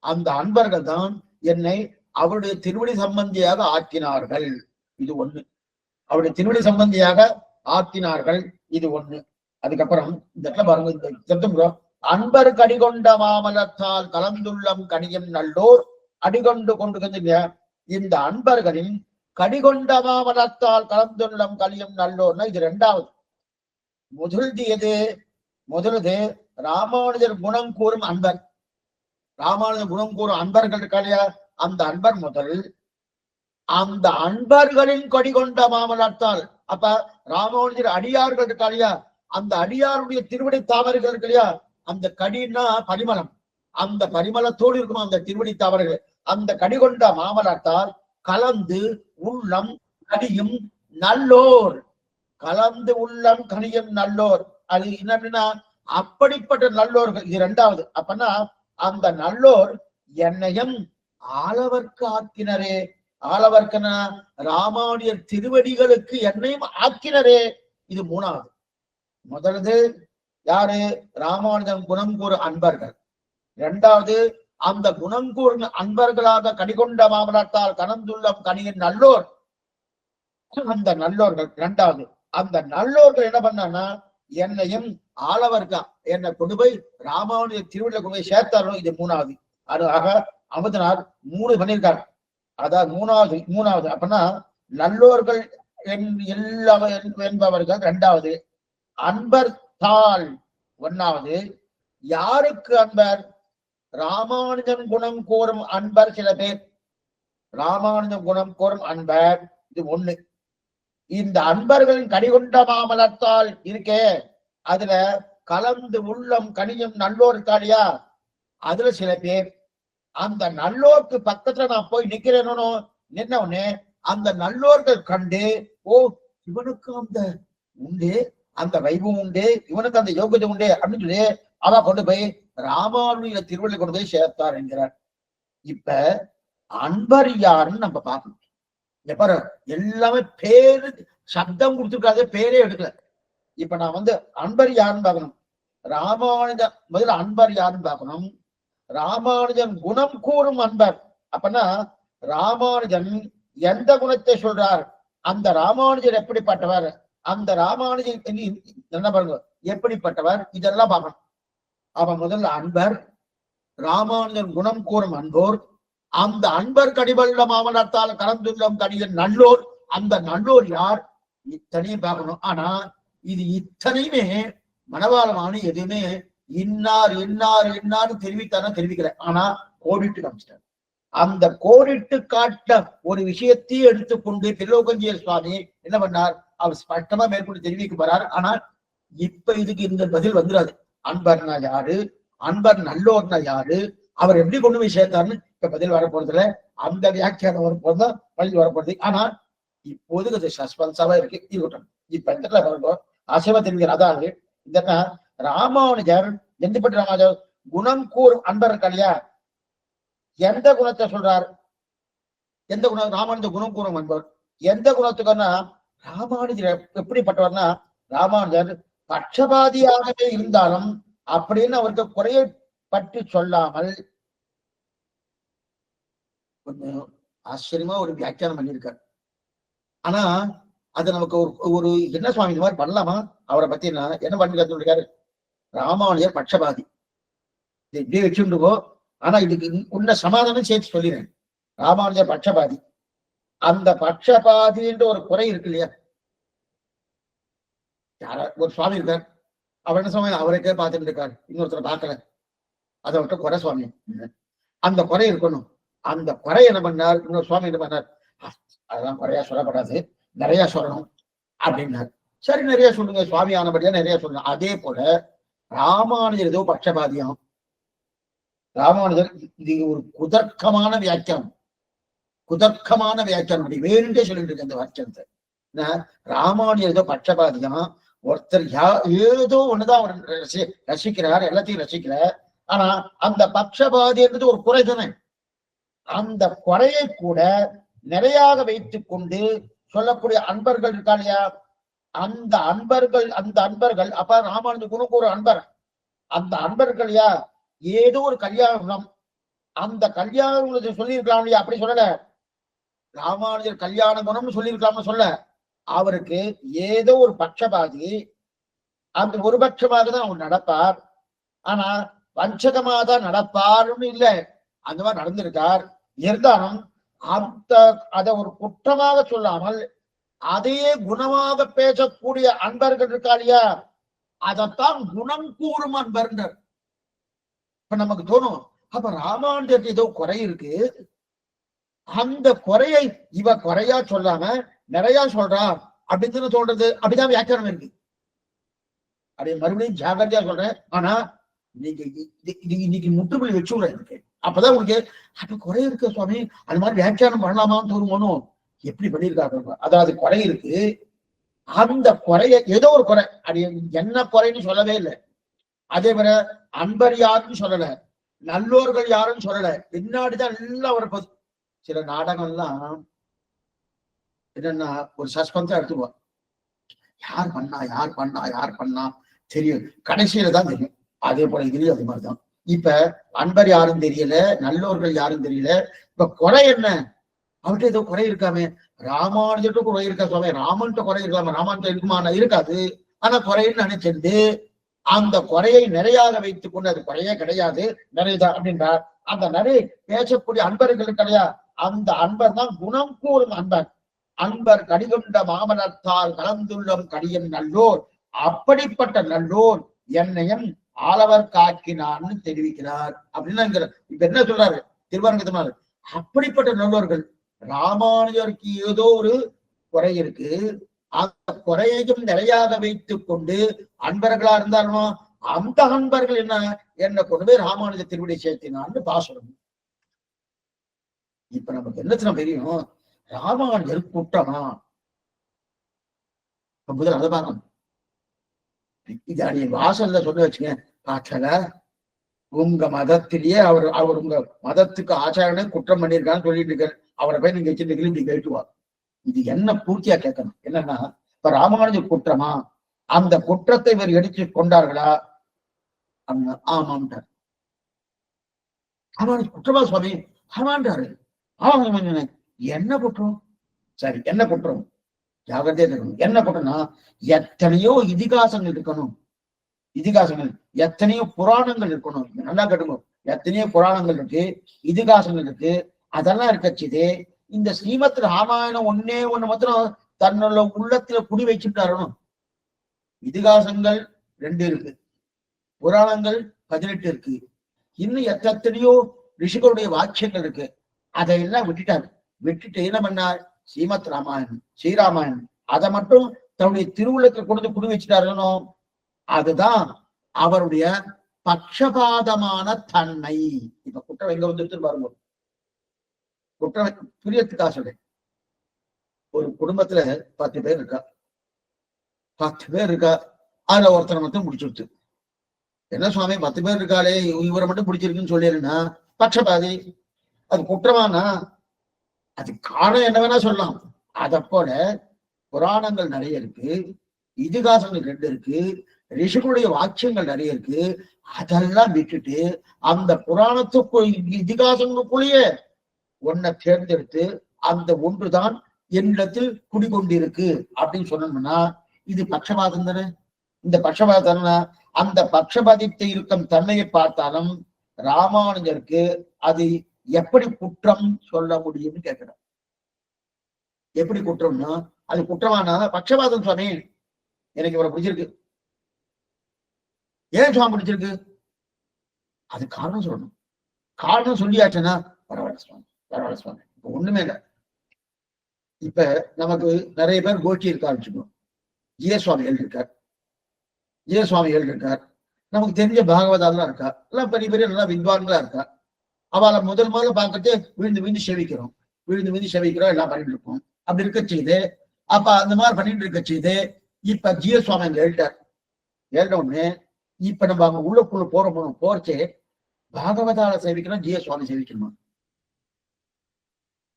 Speaker 1: அந்த அன்பர்கள் தான் என்னை அவருடைய திருவடி சம்பந்தியாக ஆக்கினார்கள். இது ஒண்ணு. அவருடைய திருவடி சம்பந்தியாக ஆக்கினார்கள், இது ஒண்ணு. அதுக்கப்புறம் இந்த இடத்துல பாருங்க, இந்த சப்தம் அன்பர் கடிகொண்ட மாமலத்தால் கலந்துள்ளம் கனியும் நல்லோர் அடிகொண்டு கொண்டு. இந்த அன்பர்களின் கடிகொண்ட மாமலத்தால் கலந்துள்ளம் கனியும் நல்லோர்னா இது ரெண்டாவது. முதல்து எது? முதலது ராமானுஜர் குணம் கூறும் அன்பர். ராமானுஜர் குணம் கூறும் அன்பர்கள் இருக்காளியா, அந்த அன்பர் முதல். அந்த அன்பர்களின் கடிகொண்ட மாமலத்தால், அப்ப ராமானுஜர் அடியார்கள் இருக்காளியா, அந்த அடியாருடைய திருவடி தாமரைகள் இருக்கு இல்லையா, அந்த கடின்னா பரிமளம், அந்த பரிமளத்தோடு இருக்கும் அந்த திருவடி தாமரைகள். அந்த கடிகொண்ட மாமலத்தால் கலந்து உள்ளம் கனியும் நல்லோர், கலந்து உள்ளம் கனியும் நல்லோர். அது என்னன்னா அப்படிப்பட்ட நல்லோர்கள், இது ரெண்டாவது. அப்பன்னா அந்த நல்லோர் என்னையும் ஆளவர்க்கு ஆக்கினரே. ஆளவர்க்கன ராமானுஜர் திருவடிகளுக்கு என்னையும் ஆக்கினரே, இது மூணாவது. முதலது யாரு? ராமானுஜன் குணம் கூறு அன்பர்கள். இரண்டாவது அந்த குணம் கூறு அன்பர்களாக கடிகொண்ட மாமலத்தால் கனந்துள்ளம் கனியின் நல்லோர், அந்த நல்லோர்கள் இரண்டாவது. அந்த நல்லோர்கள் என்ன பண்ணான்னா என்னையும் ஆளவா இருக்கான் என்னை கொண்டு போய் ராமானுஜ திருவிழா கொண்டு போய் சேர்த்தாரணும். இது மூணாவது. அது ஆக அமுதனார் 3 பண்ணியிருக்காரு. அதாவது மூணாவது அப்படின்னா நல்லோர்கள் எல்லாம் என்பவர்கள் 2வது, அன்பர் தாள் 1வது. யாருக்கு அன்பர்? ராமானுஜன் குணம் கோரும் அன்பர் சில பேர். ராமானுஜன் குணம் கோரும் அன்பர் இது 1. இந்த அன்பர்களின் கடிகொண்ட மாமலத்தால் இருக்கே, அதுல கலந்து உள்ளம் கனியும் நல்லோர் இருக்காளியா, அதுல சில பேர். அந்த நல்லோருக்கு பக்கத்துல நான் போய் நிக்கிறேனோ, நின்ன உடனே அந்த நல்லோர்கள் கண்டு, ஓ இவனுக்கு அந்த உண்டு, அந்த வைபவம் உண்டு, இவனுக்கு அந்த யோகத்தை உண்டு அப்படின்னு சொல்லி அவ கொண்டு போய் ராமானுஜ திருவள்ளுவர் கொண்டு போய் சேர்த்தார் என்கிறார். இப்ப அன்பர் யாருன்னு நம்ம பார்க்கணும். எப்ப எல்லாமே பேரு சப்தம் கொடுத்துருக்காது, பேரே எடுக்கல. இப்ப நான் அன்பர் யாருன்னு பார்க்கணும். ராமானுஜன் முதல்ல அன்பர் யாருன்னு பார்க்கணும். ராமானுஜன் குணம் கூறும் அன்பர். அப்பனா ராமானுஜன் எந்த குணத்தை சொல்றார், அந்த ராமானுஜர் எப்படிப்பட்டவர், அந்த ராமானுஜன் என்ன பாருங்க எப்படிப்பட்டவர், இதெல்லாம் பார்க்கணும். அவ முதல்ல அன்பர், ராமானுஜன் குணம் கூறும் அன்போர், அந்த அன்பர் கடிவல்ல மாமலத்தால் கலந்துள்ளம் கடிதல் நல்லோர், அந்த நல்லோர் யார், இத்தனையும் பார்க்கணும். ஆனா இது இத்தனையுமே மனவாளமான எதுவுமே இன்னார் இன்னார் இன்னார் தெரிவிக்கல. ஆனா கோடிட்டு காமிச்சிட்டார். அந்த கோடிட்டு காட்ட ஒரு விஷயத்தையும் எடுத்துக்கொண்டு திருலோகஞ்சிய சுவாமி என்ன பண்ணார், அவர் ஸ்பஷ்டமா மேற்கொண்டு தெரிவிக்க போறார். ஆனால் இப்ப இதுக்கு இந்த பதில் வந்துடாது. அன்பர்னா யாரு, அன்பர் நல்லோர்னா யாரு, அவர் எப்படி கொண்டு போய் சேர்த்தாருன்னு இப்ப பதில் வரப்போறதுல அந்த வியாக்கியானம் வரப்போறதுதான் பதில் வரப்போறது. ஆனா இப்போது அது சஸ்பென்ஸாவா இருக்கு. இருக்கட்டும். இப்ப இந்த ஆசைவா தெரிவிக்கிற அதாவது இந்த ராமானுஜர் எந்தப்பட்ட ராமானுஜர் குணம் கூறும் அன்பர் இருக்கா இல்லையா, எந்த குணத்தை சொல்றார், எந்த குணம் ராமானுஜ குணம் கூறும் அன்பர் எந்த குணத்துக்குன்னா, ராமானுஜர் எப்படிப்பட்டவர்னா, ராமானுஜர் பட்சபாதியாகவே இருந்தாலும் அப்படின்னு அவருக்கு குறையை பற்றி சொல்லாமல் கொஞ்சம் ஆச்சரியமா ஒரு வியாக்கியானம் பண்ணியிருக்கார். ஆனா அது நமக்கு ஒரு என்ன சுவாமி இந்த மாதிரி பண்ணலாமா, அவரை பத்தி என்ன பண்ணிருக்காரு. ராமானுஜர் பட்சபாதி இப்படி வச்சுருக்கோ. ஆனா இதுக்கு உன்ன சமாதானம் சேர்த்து சொல்லிடுறேன். ராமானுஜர் பட்சபாதி. அந்த பட்சபாதின்ற ஒரு குறை இருக்கு இல்லையா, ஒரு சுவாமி இருக்கார், அவர் என்ன சுவாமி அவருக்கே பார்த்துட்டு இருக்காரு, இன்னொருத்தரை பார்க்கல, அதை விட்ட குறை சுவாமி. அந்த குறை இருக்கணும். அந்த குறை என்ன பண்ணார், இன்னொரு சுவாமி என்ன பண்ணார், அதெல்லாம் குறையா சொல்லப்படாது, நிறைய சொல்லணும் அப்படின்னாரு. சரி நிறைய சொல்லுங்க சுவாமி ஆனபடியா நிறைய சொல்லணும். அதே போல ராமானுஜர் ஏதோ பட்சபாதியம். ராமானுஜர் இது ஒரு குதர்க்கமான வியாக்கியானம், குதர்க்கமான வியாக்கியானம். அப்படி வேணுண்டே சொல்லிட்டு இருக்கு அந்த வாக்கியத்தை. ராமானுஜர் ஏதோ பட்சபாதியம், ஒருத்தர் ஏதோ ஒண்ணுதான் அவர் ரசிக்கிறார், எல்லாத்தையும் ரசிக்கிறார். ஆனா அந்த பட்சபாதின்றது ஒரு குறை தானே. அந்த குறையை கூட நிறையாக வைத்துக் கொண்டு சொல்லக்கூடிய அன்பர்கள் இருக்கா இல்லையா, அந்த அன்பர்கள் அப்ப ராமானுஜ குணம் ஒரு அன்பர், அந்த அன்பர்கள் யா ஏதோ ஒரு கல்யாணம், அந்த கல்யாண குணத்தை சொல்லியிருக்கலாம் இல்லையா, அப்படி சொல்லல. ராமானுஜர் கல்யாண குணம்னு சொல்லியிருக்கலாம்னு சொல்ல, அவருக்கு ஏதோ ஒரு பட்சபாதி, அந்த ஒரு பட்சமாக தான் அவர் நடப்பார். ஆனா வஞ்சகமாக தான் நடப்பாருன்னு இல்லை, அந்த மாதிரி நடந்திருக்கார். இருந்தாலும் அதை ஒரு குற்றமாக சொல்லாமல் அதையே குணமாக பேசக்கூடிய அன்பர்கள் இருக்கா இல்லையா, அதைத்தான் குணம் கூறும் அன்பர்ன்றார். இப்ப நமக்கு தோணும், அப்ப ராமானுஜர் ஏதோ குறை இருக்கு, அந்த குறையை இவ குறையா சொல்லாம நிறைய சொல்றார் அப்படின்னு தோன்றது. அப்படிதான் வியாக்கியானம் இருக்கு. அப்படியே மறுபடியும் ஜாகிரதையா சொல்றேன். ஆனா நீங்க இன்னைக்கு முற்றுப்புள்ளி வச்சு விடுறேன் எனக்கு. அப்பதான் உங்களுக்கு அப்ப குறை இருக்கு சுவாமி, அது மாதிரி வியாக்கியானம் பண்ணலாமான்னு தோணுமோனும். எப்படி பண்ணியிருக்காங்க, அதாவது குறை இருக்கு, அந்த குறைய ஏதோ ஒரு குறை, அது என்ன குறைன்னு சொல்லவே இல்லை. அதே மாதிரி அன்பர் யாருன்னு சொல்லல, நல்லோர்கள் யாருன்னு சொல்லல, பின்னாடிதான் எல்லாம் வரப்போகுது. சில நாடகம்லாம் என்னன்னா ஒரு சஸ்பென்ஸா எடுத்துக்குவோம், யார் பண்ணா தெரியும், கடைசியில தான் தெரியும். அதே போல இதுலயும் அது மாதிரிதான். இப்ப அன்பர் யாரும் தெரியல, நல்லோர்கள் யாரும் தெரியல. இப்ப குறை என்ன, அவர்கிட்ட ஏதோ குறை இருக்காமே, ராமானுஜர்கிட்ட குறை இருக்கா சுவாமி, ராமன்கிட்ட குறை இருக்காம, ராமானுஜர் இருக்குமா, இருக்காது. ஆனா குறைன்னு நினைச்சிருந்து அந்த குறையை நிறையாக வைத்துக் கொண்டு, அது குறையே கிடையாது, நிறைதான் அப்படின்றார். அந்த நிறை பேசக்கூடிய அன்பர்கள் கிடையாது. அந்த அன்பர் தான் குணம் கூறும் அன்பர். அன்பர் கடிகொண்ட மாமலத்தால் கலந்துள்ளம் கடியன் நல்லோர், அப்படிப்பட்ட நல்லோர் என்னையும் ஆளவர் காக்கினான்னு தெரிவிக்கிறார் அப்படின்னு. இப்ப என்ன சொல்றாரு திருவரங்கத்தனார்? அப்படிப்பட்ட நல்லோர்கள், ராமானுஜருக்கு ஏதோ ஒரு குறை இருக்கு, அந்த குறையையும் நிறையாக வைத்துக் கொண்டு அன்பர்களா இருந்தாலும் அந்த அன்பர்கள் என்ன கொண்டு போய் ராமானுஜ திருவிடை சேர்த்தினான்னு பாசுரம். இப்ப நமக்கு என்ன தெரியும்? ராமானுஜர் குற்றமா? முதல் அதை பார்க்கணும். இது நீ வாசல்ல சொல்ல வச்சுங்க, பார்த்தல உங்க மதத்திலேயே அவர் உங்க மதத்துக்கு ஆச்சாரனே குற்றம் பண்ணியிருக்கான்னு சொல்லிட்டு இருக்காரு, அவரை போய் நீங்க வச்சுட்டு இப்படி கேட்டுவார். இது என்ன பூர்த்தியா கேட்கணும்? என்னன்னா, இப்ப ராமானுஜர் குற்றமா? அந்த குற்றத்தை இவர் எடுத்து கொண்டார்களா? ஆமாண்டார். ராமானுஜர் குற்றமா சுவாமி? ஆமாண்டாரு. என்ன குற்றம்? சரி, என்ன குற்றம்? ஜாகிரதையா இருக்கணும். என்ன குற்றம்னா, எத்தனையோ இதிகாசங்கள் இருக்கணும், இதிகாசங்கள் எத்தனையோ புராணங்கள் இருக்கணும். நல்லா கேட்டுக்கணும். எத்தனையோ புராணங்கள் இருக்கு, இதிகாசங்கள் இருக்கு, அதெல்லாம் இருக்கச்சுதே இந்த ஸ்ரீமத் ராமாயணம் ஒன்னே ஒண்ணு மாத்திரம் தன்னோட உள்ளத்துல குடி வச்சுட்டாரு. இதிகாசங்கள் 2 இருக்கு, புராணங்கள் 18 இருக்கு, இன்னும் எத்தனையோ ரிஷிகளுடைய வாக்கியங்கள் இருக்கு. அதையெல்லாம் விட்டுட்டு என்ன பண்ணார்? ஸ்ரீமத் ராமாயணம், ஸ்ரீராமாயணம் அதை மட்டும் தன்னுடைய திருவுள்ளத்துல கொண்டு குடி வச்சுட்டாருனோ, அதுதான் அவருடைய பட்சபாதமான தன்மை. இப்ப குற்றம் எங்க வந்துட்டு பாருங்க. குற்றம் புரியத்துக்காக சொல்றேன். ஒரு குடும்பத்துல 10 பேர் இருக்கா, 10 பேர் இருக்கா, அதுல ஒருத்தனை மட்டும் முடிச்சுடுத்து. என்ன சுவாமி 10 பேர் இருக்காளே, இவரை மட்டும் பிடிச்சிருக்குன்னு சொல்லிருன்னா பட்சபாதி. அது குற்றமானா அது காரணம் என்ன வேணா சொல்லலாம். அத போல புராணங்கள் நிறைய இருக்கு, இதிகாசங்கள் 2 இருக்கு, ரிஷிகளுடைய வாக்கியங்கள் நிறைய இருக்கு. அதெல்லாம் விட்டுட்டு அந்த புராணத்துக்குள் இதிகாசங்களுக்குள்ளேயே ஒன்னை தேர்ந்தெடுத்து அந்த ஒன்றுதான் என்னிடத்தில் குடிகொண்டிருக்கு அப்படின்னு சொன்னோம்னா இது பட்சபாதம் தானே. இந்த பட்சபாதம் அந்த பட்சபாதித்த இருக்கும் தன்மையை பார்த்தாலும் ராமானுஜருக்கு அது எப்படி குற்றம் சொல்ல முடியும்னு கேட்கணும். எப்படி குற்றம்னா, அது குற்றமானா பட்சபாதம் சுவாமி, எனக்கு இவரை பிடிச்சிருக்கு. ஏன் சுவாமி பிடிச்சிருக்கு? அது காரணம் சொல்லணும். காரணம் சொல்லியாச்சுன்னா பரவாயில்ல சுவாமி, பரவாயில்ல சுவாமி, இப்ப ஒண்ணுமே இல்லை. இப்ப நமக்கு நிறைய பேர் கோஷ்டி இருக்க ஆரம்பிச்சுக்கணும். ஜிய சுவாமிகள் இருக்கார், ஜிய சுவாமிகள் இருக்கார், நமக்கு தெரிஞ்ச பாகவதாலாம் இருக்கா, எல்லாம் பெரிய பெரிய நல்லா வித்வான்களா இருக்கா. அவளை முதல்ல பார்க்கறது விழுந்து செவிக்கிறோம், விழுந்து செவிக்கிறோம், எல்லாம் பண்ணிட்டு இருக்கோம். அப்படி இருக்க செய்து அப்ப அந்த மாதிரி பண்ணிட்டு இருக்க செய்து இப்ப ஜிய சுவாமி அங்க எழுட்ட உடனே இப்ப நம்ம அவங்க உள்ளுக்குள்ள போறச்சே பாகவதால சேவிக்கணும், ஜிய சுவாமி சேவிக்கணுமா?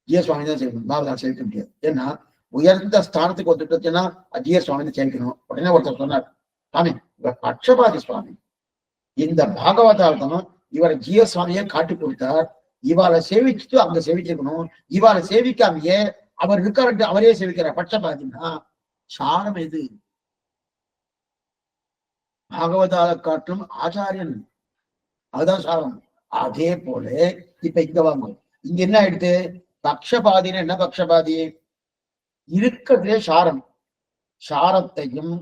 Speaker 1: ஜிய சுவாமி தான் சேவிக்கணும், பாகவதால சேவிக்க முடியாது. ஏன்னா உயர்ந்த ஸ்தானத்துக்கு வந்துட்டுச்சுன்னா ஜிய சுவாமி தான் சேவிக்கணும். உடனே ஒருத்தர் சொன்னார், சுவாமி இவர் பட்சபாதி சுவாமி, இந்த பாகவதார்த்தம் இவரை ஜிய சுவாமியை காட்டி கொடுத்தார், இவாளை சேவிச்சுட்டு அங்க சேவிச்சிருக்கணும், இவாளை சேவிக்காமையே அவர் இருக்காரு அவரே சேவிக்கிறார். பட்சபாதினா சாரம் எது? பாகவதால காட்டும் ஆச்சாரியன், அதுதான் சாரம். அதே போல இப்ப இங்க வாங்க, இங்க என்ன ஆயிடுது? பக்ஷபாதின்னு என்ன? பக்ஷபாதி இருக்கிறதே சாரம், சாரத்தையும்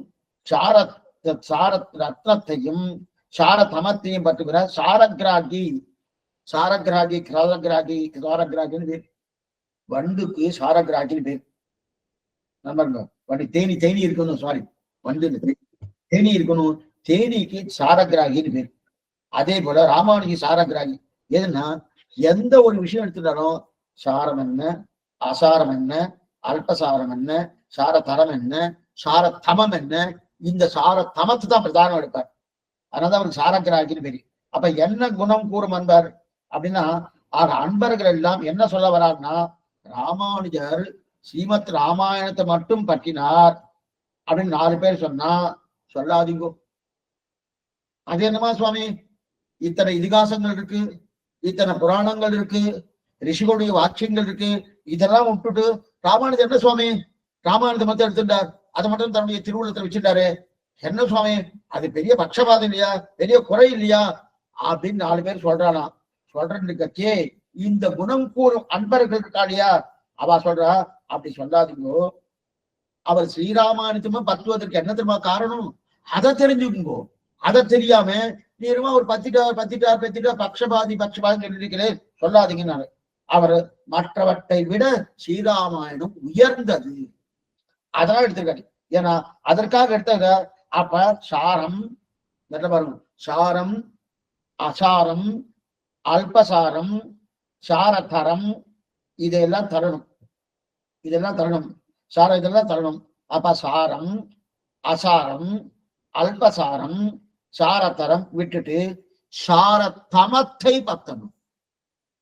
Speaker 1: ரத்னத்தையும் சாரதமத்தையும் பற்றுகிற சாரகிராகி. சாரகிராகி சாரகிராகின்னு பேர். வண்டுக்கு சாரகிராகின்னு பேர். நம்ம வண்டி தேனி இருக்கணும், சாரி வண்டு தேனி இருக்கணும், தேனிக்கு சாரகிராகின்னு பேர். அதே போல ராமானுஜி சாரகிராகி. எதுன்னா எந்த ஒரு விஷயம் எடுத்துட்டாலும் சாரம் என்ன, அசாரம் என்ன, அல்பசாரம் என்ன, சாரதரம் என்ன, சாரதமம் என்ன, இந்த சாரதமத்து தான் பிரதானம் எடுப்பார். அதனாலதான் அவருக்கு சாரகிராகின்னு பேரு. அப்ப என்ன குணம் கூறும் அன்பர் அப்படின்னா, அன்பர்கள் எல்லாம் என்ன சொல்ல வர்றாருன்னா, ராமானுஜர் ஸ்ரீமத் ராமாயணத்தை மட்டும் பற்றினார் அப்படின்னு 4 பேர் சொன்னா சொல்லாதீங்கோ. அது என்னமா சுவாமி, இத்தனை இதிகாசங்கள் இருக்கு, இத்தனை புராணங்கள் இருக்கு, ரிஷிகளுடைய வாக்கியங்கள் இருக்கு, இதெல்லாம் விட்டுட்டு ராமானுஜர் என்ன சுவாமி ராமாயணத்தை மட்டும் எடுத்துட்டார், அதை மட்டும் தன்னுடைய திருவுள்ளத்தை வச்சுட்டாரு என்ன சுவாமி அது பெரிய பட்சபாதம் இல்லையா, பெரிய குறை இல்லையா அப்படின்னு 4 பேர் சொல்றானா. சொல்றேன்னு கட்சியே இந்த குணம் கூறும் அன்பர்கள் இருக்காளியா, அவ சொல்றா அப்படி சொல்லாதீங்கோ, அவர் ஸ்ரீராமானுஜமா பத்துவதற்கு என்ன தெரியுமா காரணம், அதை தெரிஞ்சுக்குங்கோ. அதை தெரியாம நீருமா ஒரு பத்திட்டார் பக்ஷபாதி சொல்லிருக்கிறேன் சொல்லாதீங்கன்னு. அவர் மற்றவற்றை விட ஸ்ரீராமாயணம் உயர்ந்தது, அதெல்லாம் எடுத்திருக்காரு. ஏன்னா அதற்காக எடுத்தத. அப்ப சாரம் பாருங்க, சாரம் அசாரம் அல்பசாரம் சாரதரம் இதெல்லாம் தரணும், இதெல்லாம் தரணும், சாரம் இதெல்லாம் தரணும். அப்ப சாரம் அசாரம் அல்பசாரம் சாரதரம் விட்டுட்டு சாரதமத்தை பத்தணும்.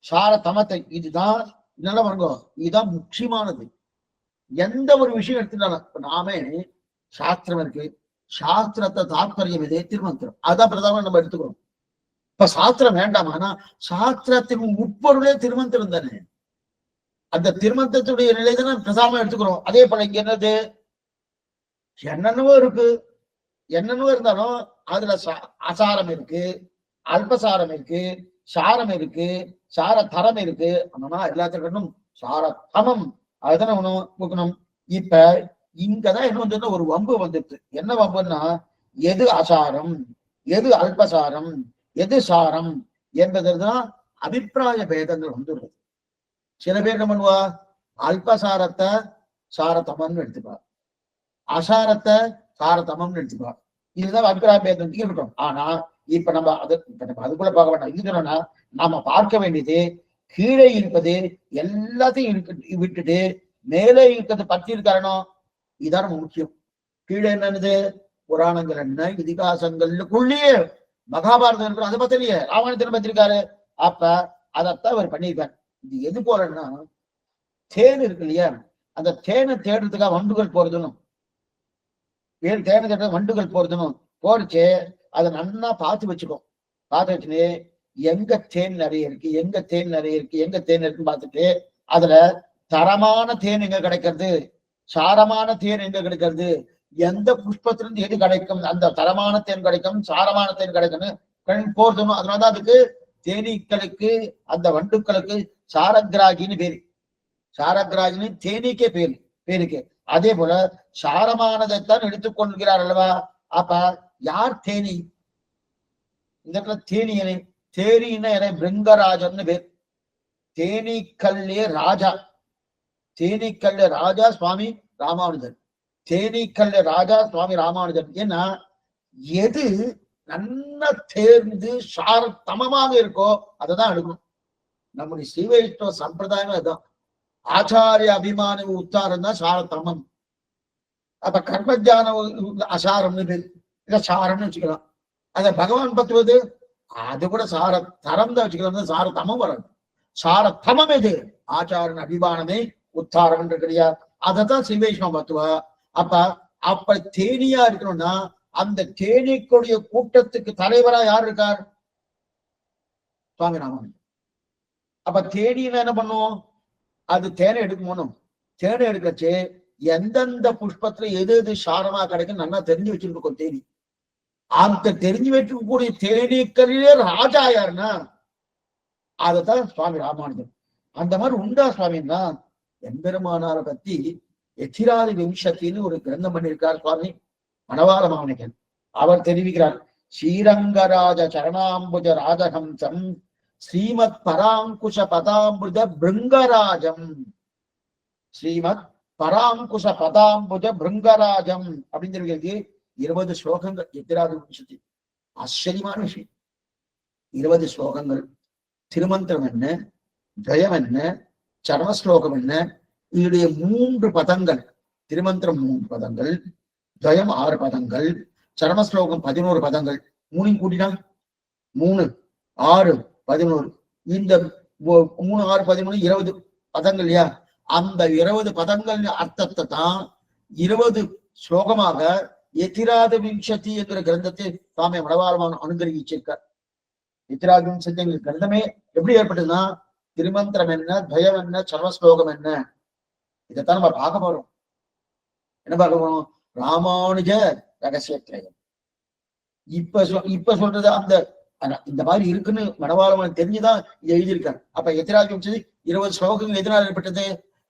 Speaker 1: சாரதமத்தை இதுதான் நல்லா பாருங்க, இதுதான் முக்கியமானது. எந்த ஒரு விஷயம் எடுத்துட்டாலும் நாமே சாஸ்திரம் இருக்கு, சாஸ்திரத்தை தாற்பயம் இதே திருமந்திரம், அதான் பிரதான நம்ம எடுத்துக்கிறோம். இப்ப சாஸ்திரம் வேண்டாமானா சாஸ்திரத்தின் உட்பொருளே திருமந்திரம் தானே, அந்த திருமந்திரத்துடைய நிலை தானே பிரதானமா எடுத்துக்கிறோம். அதே போல இங்க என்னது என்னென்னவோ இருக்கு, என்னென்னவோ இருந்தாலும் அதுல அசாரம் இருக்கு, அல்பசாரம் இருக்கு, சாரம் இருக்கு, சார தரம் இருக்கு. ஆனா எல்லாத்துக்கும் சார தமம் அதுதானே கொடுக்கணும். இப்ப இங்கதான் என்ன வந்து ஒரு வம்பு வந்துட்டு, என்ன வம்புன்னா எது அசாரம் எது அல்பசாரம் எது சாரம் என்பதுதான் அபிப்பிராய பேதங்கள் வந்துடுறது. சில பேர் என்ன பண்ணுவா, அல்பசாரத்தை சாரதமம்னு எடுத்துப்பா, அசாரத்தை சாரதமம்னு எடுத்துப்பா. இதுதான் அபிப்பிராய பேதம் இருக்கட்டும். ஆனா இப்ப நம்ம அதுக்குள்ள பார்க்க வேண்டாம். இது சொன்னா நாம பார்க்க வேண்டியது கீழே இருப்பது எல்லாத்தையும் விட்டுட்டு மேலே இருக்கிறது பற்றி இருக்கணும். இதான் நம்ம முக்கியம். கீழே என்னது புராணங்கள் என்ன இதிகாசங்களுக்குள்ளேயே மகாபாரதம் இருக்கிறோம், அதை பத்திலையே ராமாயணத்தின பத்திருக்காரு. அப்ப அதைத்தான் அவர் பண்ணியிருக்காரு. இது எது போலன்னா தேன் இருக்கு இல்லையா, அந்த தேனை தேடுறதுக்காக வண்டுகள் போறதுன்னு தேனை தேடுற வண்டுகள் போறதுன்னு போடுச்சு. அதை நல்லா பார்த்து வச்சுக்கோ, பார்த்து வச்சுட்டு எங்க தேன் நிறைய இருக்கு எங்க தேன் நிறைய இருக்கு எங்க தேன் இருக்குன்னு பார்த்துட்டு அதுல தரமான தேன் எங்க கிடைக்கிறது, சாரமான தேன் எங்க கிடைக்கிறது, எந்த புஷ்பத்திலிருந்து எது கிடைக்கும், அந்த தரமான தேன் கிடைக்கும் சாரமான தேன் கிடைக்கும்னு போர்த்தணும். அதனாலதான் அதுக்கு தேனீக்களுக்கு அந்த வண்டுக்களுக்கு சாரகிராகின்னு பேரு, சாரகிராகின்னு தேனீக்கே பேருக்கு. அதே போல சாரமானதைத்தான் எடுத்துக்கொள்கிறார் அல்லவா. அப்ப யார் தேனி, இந்த இடத்துல தேனியனை தேனின்னா என பிருங்கராஜன்னு பேர். தேனீக்கல்லே ராஜா, தேனீக்கல்ல ராஜா சுவாமி ராமானுஜன், தேனீக்கல்ல ராஜா சுவாமி ராமானுஜன். ஏன்னா எது நல்லா தேர்ந்து சாரதமமாக இருக்கோ அதைதான் எடுக்கணும். நம்முடைய ஸ்ரீ வைஷ்ணவ சம்பிரதாயம் அதுதான். ஆச்சாரிய அபிமான உத்தாரம் தான் சாரதமம். அப்ப கர்மஜான அசாரம்னு பேர், இதை சாரம்னு வச்சுக்கலாம். அத பகவான் பத்துவது அது கூட சார தரம் தான் வச்சுக்கலாம், சாரதமம் வராது. சாரதமம் எது ஆச்சாரன் அபிமானமே உத்தாரம் கிடையா, அதைத்தான் ஸ்ரீ வைஷ்ணவ பத்துவா. அப்ப தேனியா இருக்கணும்னா அந்த தேனீக்களுடைய கூட்டத்துக்கு தலைவரா யார் இருக்கார், சுவாமி ராமானுஜன். அப்ப தேனியில என்ன பண்ணுவோம், அது தேனை எடுக்கணும். தேனை எடுக்கச்சு எந்தெந்த புஷ்பத்துல எது எது சாரமா கிடைக்கும் நல்லா தெரிஞ்சு வச்சிருக்கோம் தேனி. அந்த தெரிஞ்சு வைக்கக்கூடிய தேனீக்களிலே ராஜா யாருன்னா அதைத்தான் சுவாமி ராமானுஜன். அந்த மாதிரி உண்டா சுவாமின்னா எம்பெருமானாரை பத்தி எத்திராதி விம்சத்தின்னு ஒரு கிரந்தம் பண்ணியிருக்கார் சுவாமி மணவாள மாமனிகன். அவர் தெரிவிக்கிறார், ஸ்ரீரங்கராஜ சரணாம்புஜ ராஜஹம்சம் ஸ்ரீமத் பராங்குஷ பதாம்புஜ பிருங்கராஜம், ஸ்ரீமத் பராங்குஷ பதாம்புஜ பிருங்கராஜம் அப்படின்னு சொல்லிருக்கு. 20 ஸ்லோகங்கள் எத்திராதி விம்சத்தி. ஆச்சரியமான விஷயம், 20 ஸ்லோகங்கள். திருமந்திரம் என்ன, ஜயம் என்ன, சர்மஸ்லோகம் என்ன, இதனுடைய 3 பதங்கள். திருமந்திரம் 3 பதங்கள், ஜயம் 6 பதங்கள், சர்மஸ்லோகம் 11 பதங்கள். 3 கூட்டினால் 3 6 11. இந்த 3 6 13 20 பதங்கள் இல்லையா. அந்த 20 பதங்கள் அர்த்தத்தை தான் 20 ஸ்லோகமாக எத்திராத விம்சதி என்கிற கிரந்தத்தை சுவாமி மணவாளமான அனுகிரகிச்சிருக்கார். எத்திராத விம்சதி கிரந்தமே எப்படி ஏற்பட்டதுன்னா திருமந்திரம் என்ன, பயம் என்ன, சர்மஸ்லோகம் என்ன, இதைத்தான் நம்ம பார்க்க போறோம். என்ன பார்க்க போறோம், ராமானுஜ ரகசியத்திரயம். இப்ப சொல்றது அந்த இந்த மாதிரி இருக்குன்னு மணவாளவன் தெரிஞ்சுதான் எழுதியிருக்காரு. அப்ப எத்திராஜ் வம்சதி 20 ஸ்லோகங்கள் எதனால் ஏற்பட்டது?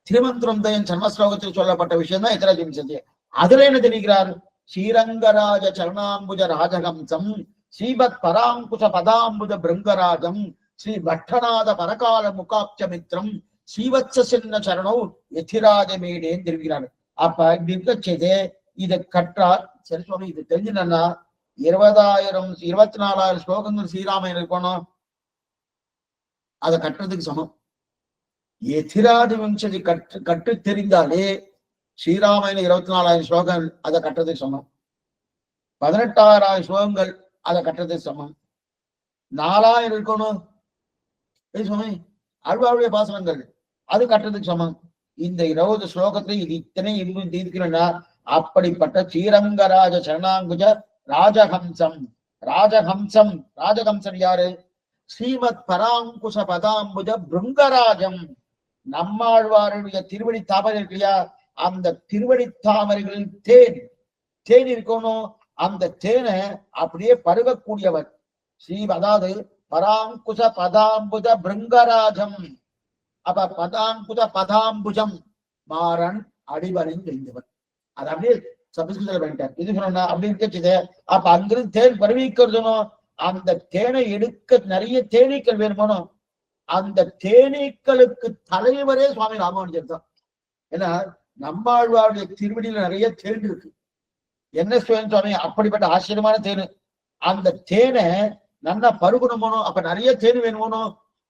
Speaker 1: திருமந்திரம் தயன் சர்ம ஸ்லோகத்தில் சொல்லப்பட்ட விஷயம் தான் எத்திராஜ் வம்சதி. அதுல என்ன தெரிவிக்கிறார்? ஸ்ரீரங்கராஜ சரணாம்புஜ ராஜகம்சம் ஸ்ரீபத் பராங்குச பதாம்புஜ பிருங்கராஜம் ஸ்ரீ பட்டநாத பரகால முகாப்சமித்ரம் ஸ்ரீவத்ச சின்ன சரணோ எதிராஜமேடேன்னு தெரிவிக்கிறார். அப்ப இப்படி இருக்க செய்து இதை கற்றார். சரி சுவாமி, இது தெரிஞ்சுனா 24,000 ஸ்லோகங்கள் ஸ்ரீராமன் இருக்கணும், அதை கட்டுறதுக்கு சமம். எதிராஜ வம்சதி கற்று தெரிந்தாலே ஸ்ரீராமாயண 24,000 ஸ்லோகங்கள் அதை கட்டுறதுக்கு சமம். 18,000 ஸ்லோகங்கள் அதை கட்டுறதுக்கு சமம். 4,000 இருக்கணும் சுவாமி அழ்வாருடைய பாசனங்கள், அது கட்டுறதுக்கு சமம். இந்த 20 ஸ்லோகத்தை இது இத்தனை இன்பம் தீர்க்கிறா. அப்படிப்பட்ட ஸ்ரீரங்கராஜ சரணாங்குஜ ராஜஹம்சம். ராஜஹம்சம் யாரு? ஸ்ரீமத் பராங்குச பதாம்புஜ பிருங்கராஜம். நம்மாழ்வாருடைய திருவடி தாமரை இல்லையா, அந்த திருவடி தாமரைகளில் தேன் இருக்கணும். அந்த தேனை அப்படியே பருகக்கூடியவர் அதாவது பராங்குச பதாம்புஜ பிருங்கராஜம். அப்ப பதாங்குச பதாம்புஜம் மாறன் அடிவரின் தெரிந்தவர். அது அப்படியே சபஸ்கிருதத்துல பண்ணிட்டார். இது சொன்னா அப்படி இருக்கச்சு. அப்ப அங்கிருந்து தேன் பரவிக்கிறதுனும், அந்த தேனை எடுக்க நிறைய தேனீக்கள் வேணுமோ, அந்த தேனீக்களுக்கு தலைவரே சுவாமி ராமானுஜர் தான். ஏன்னா நம்மாழ்வாருடைய திருவடியில நிறைய தேன் இருக்கு. என்ன சுவாமி அப்படிப்பட்ட ஆச்சரியமான தேனு. அந்த தேனை நல்லா பருகணுமோ, அப்ப நிறைய தேன் வேணுமோ,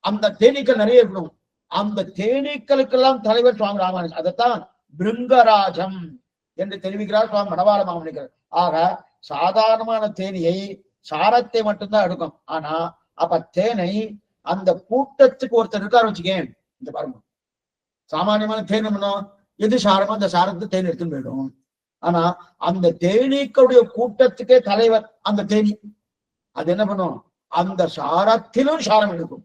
Speaker 1: அந்த தேனீக்கள் நிறைய இருக்கணும். அந்த தேனீக்களுக்கெல்லாம் தலைவர் சுவாமி ராமானுஜர். அதைத்தான் பிருங்கராஜம் என்று தெரிவிக்கிறார் சுவாமி மணவாள மாமனிகர். ஆக சாதாரணமான தேனியை சாரத்தை மட்டும்தான் எடுக்கும். ஆனா அப்ப தேனை அந்த கூட்டத்துக்கு ஒருத்தர் இருக்காரு வச்சுக்கேன், இந்த பாருங்க, சாமானியமான தேன் பண்ணும், எது சாரமோ அந்த சாரத்தை தேன் எடுத்துன்னு போயிடும். ஆனா அந்த தேனீக்களுடைய கூட்டத்துக்கே தலைவர் அந்த தேனி. அது என்ன பண்ணும்? அந்த சாரத்திலும் சாரம் எடுக்கும்.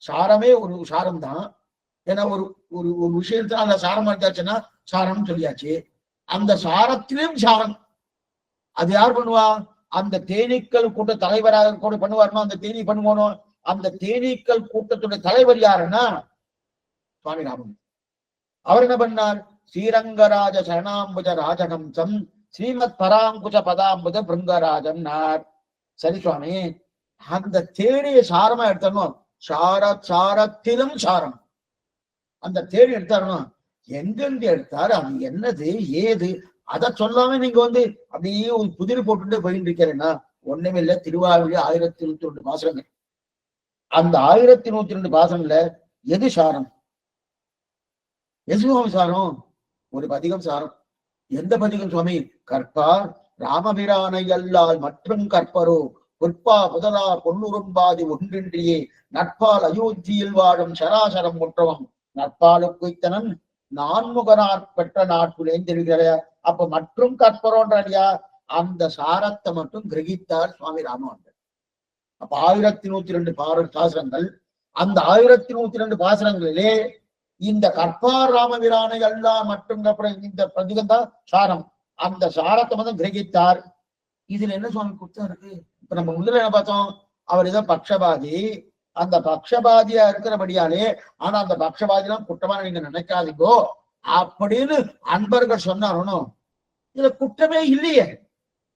Speaker 1: சாரமே ஒரு சாரம் தான். ஏன்னா ஒரு ஒரு விஷயத்துல அந்த சாரம் எடுத்தாச்சுன்னா சாரம் சொல்லியாச்சு. அந்த சாரத்திலும் சாரம் அது யார் பண்ணுவா? அந்த தேனீக்கள் கூட்ட தலைவராக கூட பண்ணுவாருமா, அந்த தேனி பண்ணுவோனோ. அந்த தேனீக்கள் கூட்டத்துடைய தலைவர் யாருன்னா சுவாமி ராமன். அவர் என்ன பண்ணார்? ஸ்ரீரங்கராஜ சரணாம்புஜ ராஜகம்சம் ஸ்ரீமத் பராங்குஜ பதாம்புஜ பிருங்கராஜன். சரி சுவாமி, அந்த தேனிய சாரமா எடுத்தணும். சாரத்திலும் சாரம். அந்த தேடி எடுத்தாரணும். எங்கெங்க எடுத்தாரு, அது என்னது ஏது, அதை சொல்லாம நீங்க அப்படியே ஒரு புதிர் போட்டுட்டு போயிட்டு இருக்கிறேன்னா ஒண்ணுமே இல்லை. திருவாரூர் 1022 பாசனங்கள். அந்த 1022 பாசனங்கள்ல எது சாரம்? எது சாரம்? ஒரு பதிகம் சாரம். எந்த பதிகம் சுவாமி? கற்பார் ராமபிரானை அல்லால் மற்றும் கற்பரோ பொற்பா புதலா பொன்னுரும்பாதி ஒன்றின்றியே நட்பால் அயோத்தியில் வாழும் சராசரம் முற்றவம் நட்பாலுக்கு இத்தனன் நான்முகனார் பெற்ற நாட்குலேன்னு தெரிவிக்கிற. அப்ப மற்றும் கற்பரோன்றியா அந்த சாரத்தை மட்டும் கிரகித்தார் சுவாமி ராமானுஜர். அப்ப 1102 பாசுரங்கள். அந்த 1102 பாசுரங்களிலே இந்த கற்பார் ராமபிரானை அல்லா மற்றும் இந்த பதிகம் தான் சாரம். அந்த சாரத்தை மட்டும் கிரகித்தார். இதுல என்ன சுவாமி குத்தம் இருக்கு? இப்ப நம்ம முதல்ல என்ன பார்த்தோம்? அவர் ஏதோ பக்ஷபாதி. அந்த பக்ஷபாதியா இருக்கிறபடியாலே, ஆனா அந்த பக்ஷபாதிலாம் குற்றமான நீங்க நினைக்காதீங்கோ அப்படின்னு அன்பர்கள் சொன்னாரணும். இதுல குற்றமே இல்லையே.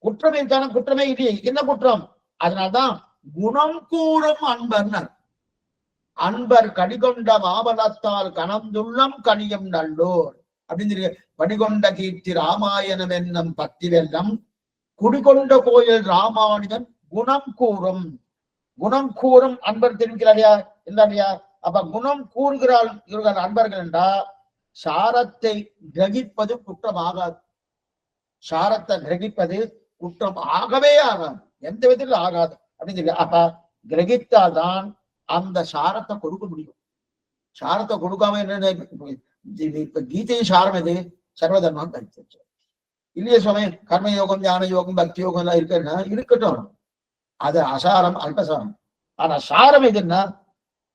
Speaker 1: குற்றமே தானே, குற்றமே இல்லையே. என்ன குற்றம்? அதனால்தான் குணம் கூறும் அன்பர். அன்பர் கடிகொண்ட மாபலத்தால் கணந்துள்ளம் கனியம் நல்லோர் அப்படின்னு பணிகொண்ட கீர்த்தி ராமாயணம் என்னும் பத்தி வெல்லம் குடிகொண்ட கோயில் ராமானுஜன் குணம் கூறும் அன்பர் தெரிவிக்கிறாரியா இல்லையா? அப்ப குணம் கூறுகிறாள் இவர்கள் அன்பர்கள் என்றா சாரத்தை கிரகிப்பது குற்றம் ஆகாது. சாரத்தை கிரகிப்பது குற்றம் ஆகவே ஆகாது, எந்த விதத்தில் ஆகாது அப்படின்னு சொல்லி. அப்ப கிரகித்தால்தான் அந்த சாரத்தை கொடுக்க முடியும். சாரத்தை கொடுக்காம என்ன? இப்ப கீதை சாரம் எது? சர்வதர்மம் கழிச்சு இல்லையே சுவாமி. கர்மயோகம், ஞான யோகம், பக்தி யோகம் எல்லாம் இருக்குன்னா இருக்கட்டும், அது அசாரம், அல்பசாரம். ஆனா சாரம் எதுன்னா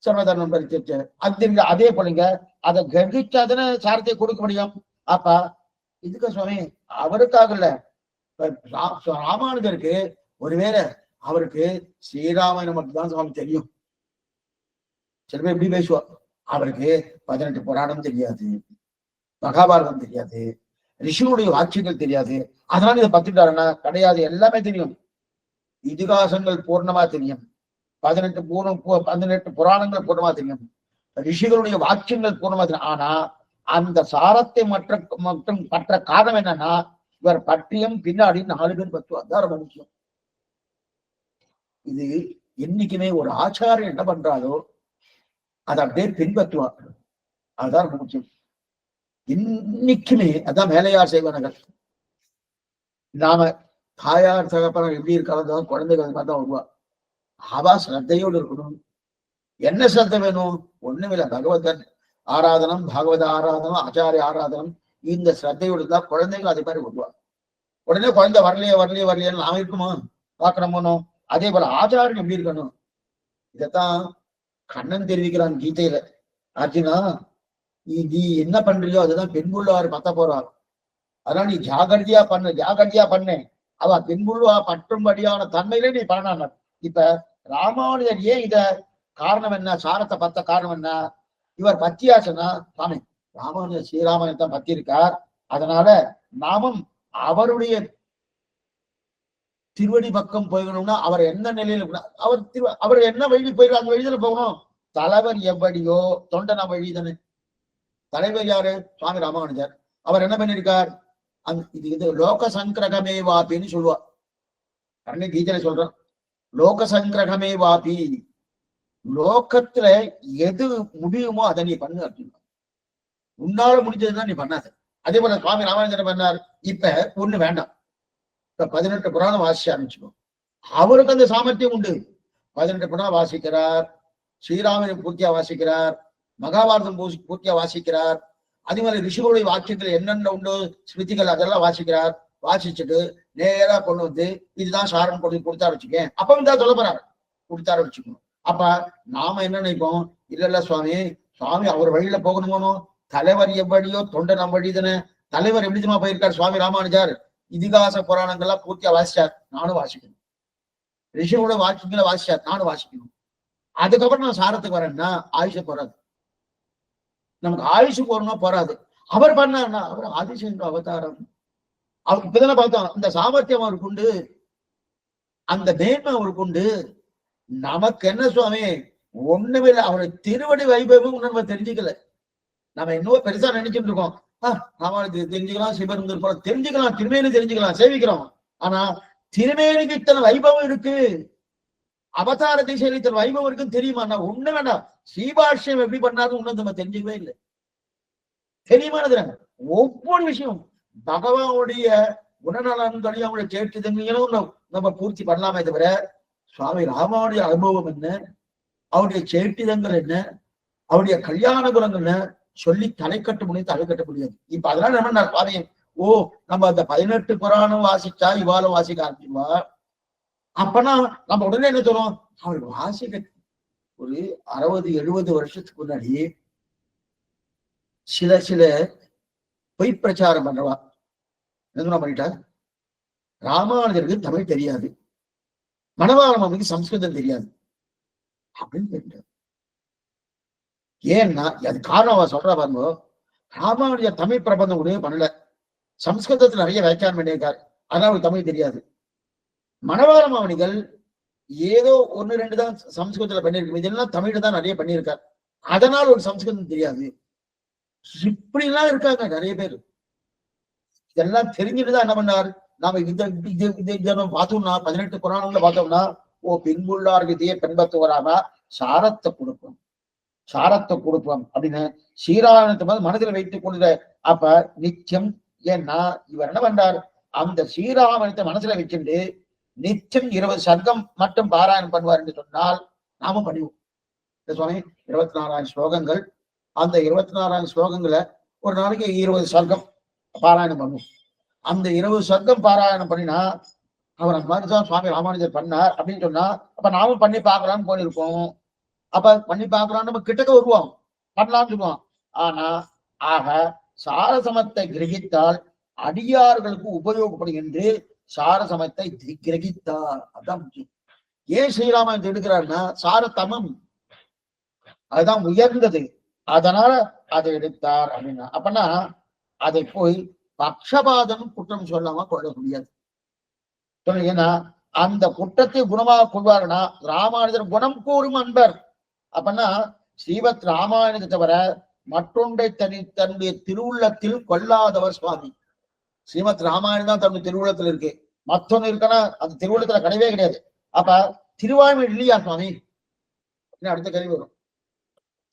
Speaker 1: சர்வதர்மம் கழிச்சு. அதே போலங்க அதை கிரகிச்சாதானே சாரத்தை கொடுக்க முடியும். அப்ப இதுக்கு சுவாமி அவருக்காக இல்ல, ராமானுஜருக்கு ஒருவேளை அவருக்கு ஸ்ரீராமாயணம் மட்டும்தான் சுவாமி தெரியும். சில பேர் எப்படி பேசுவா, அவருக்கு 18 புராணம் தெரியாது, மகாபாரதம் தெரியாது, ரிஷியுடைய வாட்சியங்கள் தெரியாது, அதனால இதை பத்துட்டாருன்னா கிடையாது, எல்லாமே தெரியும். இதிகாசங்கள் பூர்ணமா தெரியும், 18 புராணங்கள் பூர்ணமா தெரியும், ரிஷிகளுடைய வாக்கியங்கள் பூர்ணமா தெரியும். ஆனா அந்த சாரத்தை மற்றும் பற்ற காரணம் என்னன்னா, இவர் பற்றியும் பின்னாடி 4 பேர் பற்றுவார். அதான் ரொம்ப முக்கியம். இது என்னைக்குமே ஒரு ஆச்சாரம் என்ன பண்றாலோ அதை அப்படியே பின்பற்றுவார். அதுதான் ரொம்ப முக்கியம். இன்னைக்குமே அதான் மேலையார் செய்வனர்கள். நாம தாயார் தகப்பனர் எப்படி இருக்காலும் குழந்தைகள் அது மாதிரி தான் வருவா. அவா ஸ்ரத்தையோடு இருக்கணும். என்ன ஸ்ரத்தை வேணும்? ஒண்ணுமில்ல, பகவதன் ஆராதனம், பாகவத ஆராதனம், ஆச்சாரிய ஆராதனம், இந்த ஸ்ரத்தையோடு தான் குழந்தைகள் அதே மாதிரி வருவா. உடனே குழந்தை வரலையேன்னு நாம இருக்குமா பாக்கணுமோ? அதே போல ஆச்சாரம் எப்படி இருக்கணும்? இதத்தான் கண்ணன் தெரிவிக்கிறான் கீதையில. அர்ஜுனா, நீ என்ன பண்றியோ அதுதான் பெண்புள்ளாரு பத்த போறார். அதனால நீ ஜாகிரதையா பண்ணு. அவ பெண்புள்ளுவா பற்றும்படியான தன்மையிலே நீ பண்ண. இப்ப ராமானுஜர் ஏன் இத காரணம் என்ன, சாரத்தை பத்த காரணம் என்ன? இவர் பத்தியாசனா சாமி ராமானுஜர் ஸ்ரீராமாயணத்தை பத்தி இருக்கார். அதனால நாமும் அவருடைய திருவடி பக்கம் போகணும்னா அவர் என்ன நிலையில அவர் என்ன வழி போயிருக்கார் அந்த வழியில போகணும். தலைவர் எவ்வளியோ தொண்டன வழிதானே. தலைவர் யாரு? சுவாமி ராமானுஜர். அவர் என்ன பண்ணிருக்கார்? இது லோக சங்கிரகமே வாபின்னு சொல்லுவார். கண்ணு கீதையில சொல்றான், லோக சங்கிரகமே வாபி. லோகத்துல எது முடியுமோ அதை நீ பண்ணு அப்படின்னா, உன்னால முடிஞ்சதுதான் நீ பண்ணாத. அதே போல சுவாமி ராமானுஜர் பண்ணார். இப்ப ஒண்ணு வேண்டாம், இப்ப 18 புராணம் வாசிக்க ஆரம்பிச்சுக்கோ. அவருக்கு அந்த சாமர்த்தியம் உண்டு. 18 புராணம் வாசிக்கிறார், ஸ்ரீராமன் பூர்த்தியா வாசிக்கிறார், மகாபாரதம் பூர்த்தியா வாசிக்கிறார். அதே மாதிரி ரிஷிகளுடைய வாக்கியங்கள் என்னென்ன உண்டோ ஸ்மிருதிகள் அதெல்லாம் வாசிக்கிறார். வாசிச்சுட்டு நேரா கொண்டு வந்து இதுதான் சாரம் கொடுத்தா வச்சுக்கேன். அப்ப வந்து சொல்ல போறாரு, கொடுத்தாரு வச்சுக்கணும். அப்ப நாம என்ன நினைப்போம்? இல்ல சுவாமி அவர் வழியில போகணுமோ, தலைவர் எவ்வளியோ தொண்டன் வழிதானே. தலைவர் எப்படிமா போயிருக்காரு சுவாமி ராமானுஜர்? இதிகாச புராணங்கள்லாம் பூர்த்தியா வாசிச்சார், நானும் வாசிக்கணும். ரிஷியோட வாக்கியங்களை வாசிச்சார், நானும் வாசிக்கணும். அதுக்கப்புறம் நான் சாரத்துக்கு வரேன்னா ஆயுஷ போறாது. நமக்கு ஆயுஷு போறோம்னா போறாது. அவர் பண்ணார்னா அவர் ஆதிசேஷன் அவதாரம். அவர் இப்பதானே பார்த்தோம், அந்த சாமர்த்தியம் அவருக்கு உண்டு, அந்த நேர்மை அவருக்கு உண்டு. நமக்கு என்ன சுவாமி ஒண்ணுமே இல்லை. அவருடைய திருவடி வைபவம் நம்ம தெரிஞ்சுக்கல. நம்ம இன்னும் பெருசா நினைச்சுட்டு இருக்கோம். ராமானுஜர் தெரிஞ்சுக்கலாம், சிவன் தெரிஞ்சுக்கலாம், திருமேனி தெரிஞ்சுக்கலாம், சேவிக்கிறோம். ஆனா திருமேனிக்கு இத்தனை வைபவம் இருக்கு, அவதார திசையில் இத்தனை வைபவம் இருக்குன்னு தெரியுமா? நான் ஒண்ணு வேண்டாம், ஸ்ரீபாஷ்யம் எப்படி பண்ணாலும் ஒண்ணு நம்ம தெரிஞ்சுக்கவே இல்லை. தெரியுமானது ஒவ்வொரு விஷயம் பகவானுடைய குணநலன்களையும் அவங்களை கேட்டு தெரிஞ்சுக்கணும் நம்ம பூர்த்தி பண்ணலாமே தவிர, சுவாமி ராமாவுடைய அனுபவம் என்ன, அவருடைய சேட்டிதங்கள் என்ன, அவருடைய கல்யாண குணங்கள் என்ன சொல்லி தலை கட்ட முடியாது. இப்ப அதனால நம்ம நான் சுவாமி நம்ம அந்த 18 புராணம் வாசிச்சா இவாலும் வாசிக்க ஆரம்பிச்சுவா. அப்பனா நம்ம உடனே என்ன சொல்றோம்? அவர் வாசிக்க ஒரு 60-70 வருஷத்துக்கு முன்னாடி சில பொய் பிரச்சாரம் பண்றவா என்ன பண்ணிட்டா, ராமானுஜருக்கு தமிழ் தெரியாது, மணவாளமாமுக்கு சம்ஸ்கிருதம் தெரியாது அப்படின்னு கேட்டார். ஏன்னா அது காரணம் அவ சொல்றா பாருங்க, ராமானுஜர் தமிழ் பிரபந்தம் உடனே பண்ணல, சம்ஸ்கிருதத்துல நிறைய வியாக்கியானம் பண்ணியிருக்காரு, அதனால அவருக்கு தமிழ் தெரியாது. மணவாளமாமணிகள் ஏதோ 1-2 தான் சம்ஸ்கிருதத்துல பண்ணியிருக்கு, இதெல்லாம் தமிழ் தான் நிறைய பண்ணியிருக்காரு, அதனால ஒரு சம்ஸ்கிருதம் தெரியாது. இப்படி எல்லாம் இருக்காங்க நிறைய பேர். இதெல்லாம் தெரிஞ்சுட்டுதான் என்ன பண்ணார்? நாம இதை பார்த்தோம்னா 18 புராணங்களை பார்த்தோம்னா, பின்புள்ளார் விதியை பின்பற்ற வராம சாரத்தை கொடுப்போம் அப்படின்னு ஸ்ரீராமத்தை மனதில் வைத்துக் கொள்கிற. அப்ப நிச்சயம் ஏன்னா இவர் என்ன பண்றார்? அந்த ஸ்ரீராமத்தை மனசுல வச்சுட்டு நிச்சயம் 20 சர்க்கம் மட்டும் பாராயணம் பண்ணுவார் என்று சொன்னால் நாமும் பண்ணுவோம். சுவாமி 24,000 ஸ்லோகங்கள், அந்த 24,000 ஸ்லோகங்களை ஒரு நாளைக்கு 20 சர்க்கம் பாராயணம் பண்ணுவோம். அந்த 20 சர்க்கம் பாராயணம் பண்ணினா அவர் அந்த மாதிரிதான் சுவாமி ராமானுஜர் பண்ணார் அப்படின்னு சொன்னா, அப்ப நாமும் பண்ணி பார்க்கலாம்னு போயிருக்கோம். அப்ப பண்ணி பார்க்கலாம்னு நம்ம கிட்டக்க வருவோம், பண்ணலாம்னு சொல்லுவோம். ஆனா சாரசமத்தை கிரகித்தால் அடியார்களுக்கு உபயோகப்படும் என்று சாரசமத்தை கிரகித்தார். அதான் முக்கியம். ஏன் ஸ்ரீராமன் எடுக்கிறாருன்னா சாரதமம் அதுதான் உயர்ந்தது, அதனால அதை எடுத்தார் அப்படின்னா. அப்பனா அதை போய் பக்ஷபாதம் குற்றம் சொல்லாம கொள்ள முடியாது. ஏன்னா அந்த குற்றத்தை குணமாக கொள்வாருன்னா ராமானுஜர் குணம் கூறும் அன்பர். அப்பனா ஸ்ரீமத் ராமாயணத்தை தவிர மற்றொன்றை தன்னுடைய திருவுள்ளத்தில் கொள்ளாதவர் சுவாமி. ஸ்ரீமத் ராமாயணம் தான் தன்னுடைய திருவுள்ளத்தில் இருக்கு, மற்றொன்னு இருக்குன்னா அந்த திருவுள்ளத்துல கிடையவே கிடையாது. அப்ப திருவாய்மை இல்லையா சுவாமி? அடுத்த கேள்வி வரும்.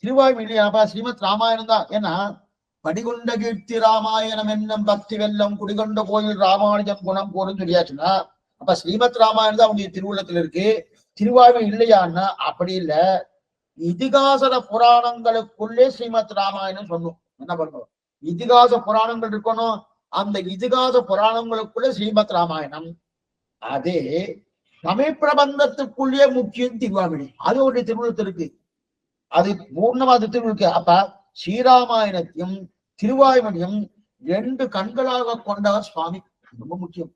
Speaker 1: திருவாய்மை இல்லையாப்பா? ஸ்ரீமத் ராமாயணம் தான். ஏன்னா படிகொண்ட கீர்த்தி ராமாயணம் என்னும் பக்தி வெல்லம் குடிகொண்ட கோயில் ராமானுஜம் குணம் போரும் சொல்லியாச்சுன்னா அப்ப ஸ்ரீமத் ராமாயணம் தான் அவனுடைய திருவுள்ளத்துல இருக்கு, திருவாய்மை இல்லையான்னா அப்படி இல்ல. இதிகாச புராணங்களுக்குள்ளே ஸ்ரீமத் ராமாயணம் சொன்னோம். என்ன பண்ணுவோம்? இதிகாச புராணங்கள் இருக்கணும், அந்த இதிகாச புராணங்களுக்குள்ள ஸ்ரீமத் ராமாயணம். அதே தமிழ் பிரபந்தத்துக்குள்ளே முக்கியம் திருவாய்மொழி, அது ஒரு திருவுள்ளத்தில் இருக்கு, அது பூர்ணமா அது திருவுள்ளு. அப்ப ஸ்ரீராமாயணத்தையும் திருவாய்மொழியும் 2 கண்களாக கொண்டவர் சுவாமி. ரொம்ப முக்கியம்.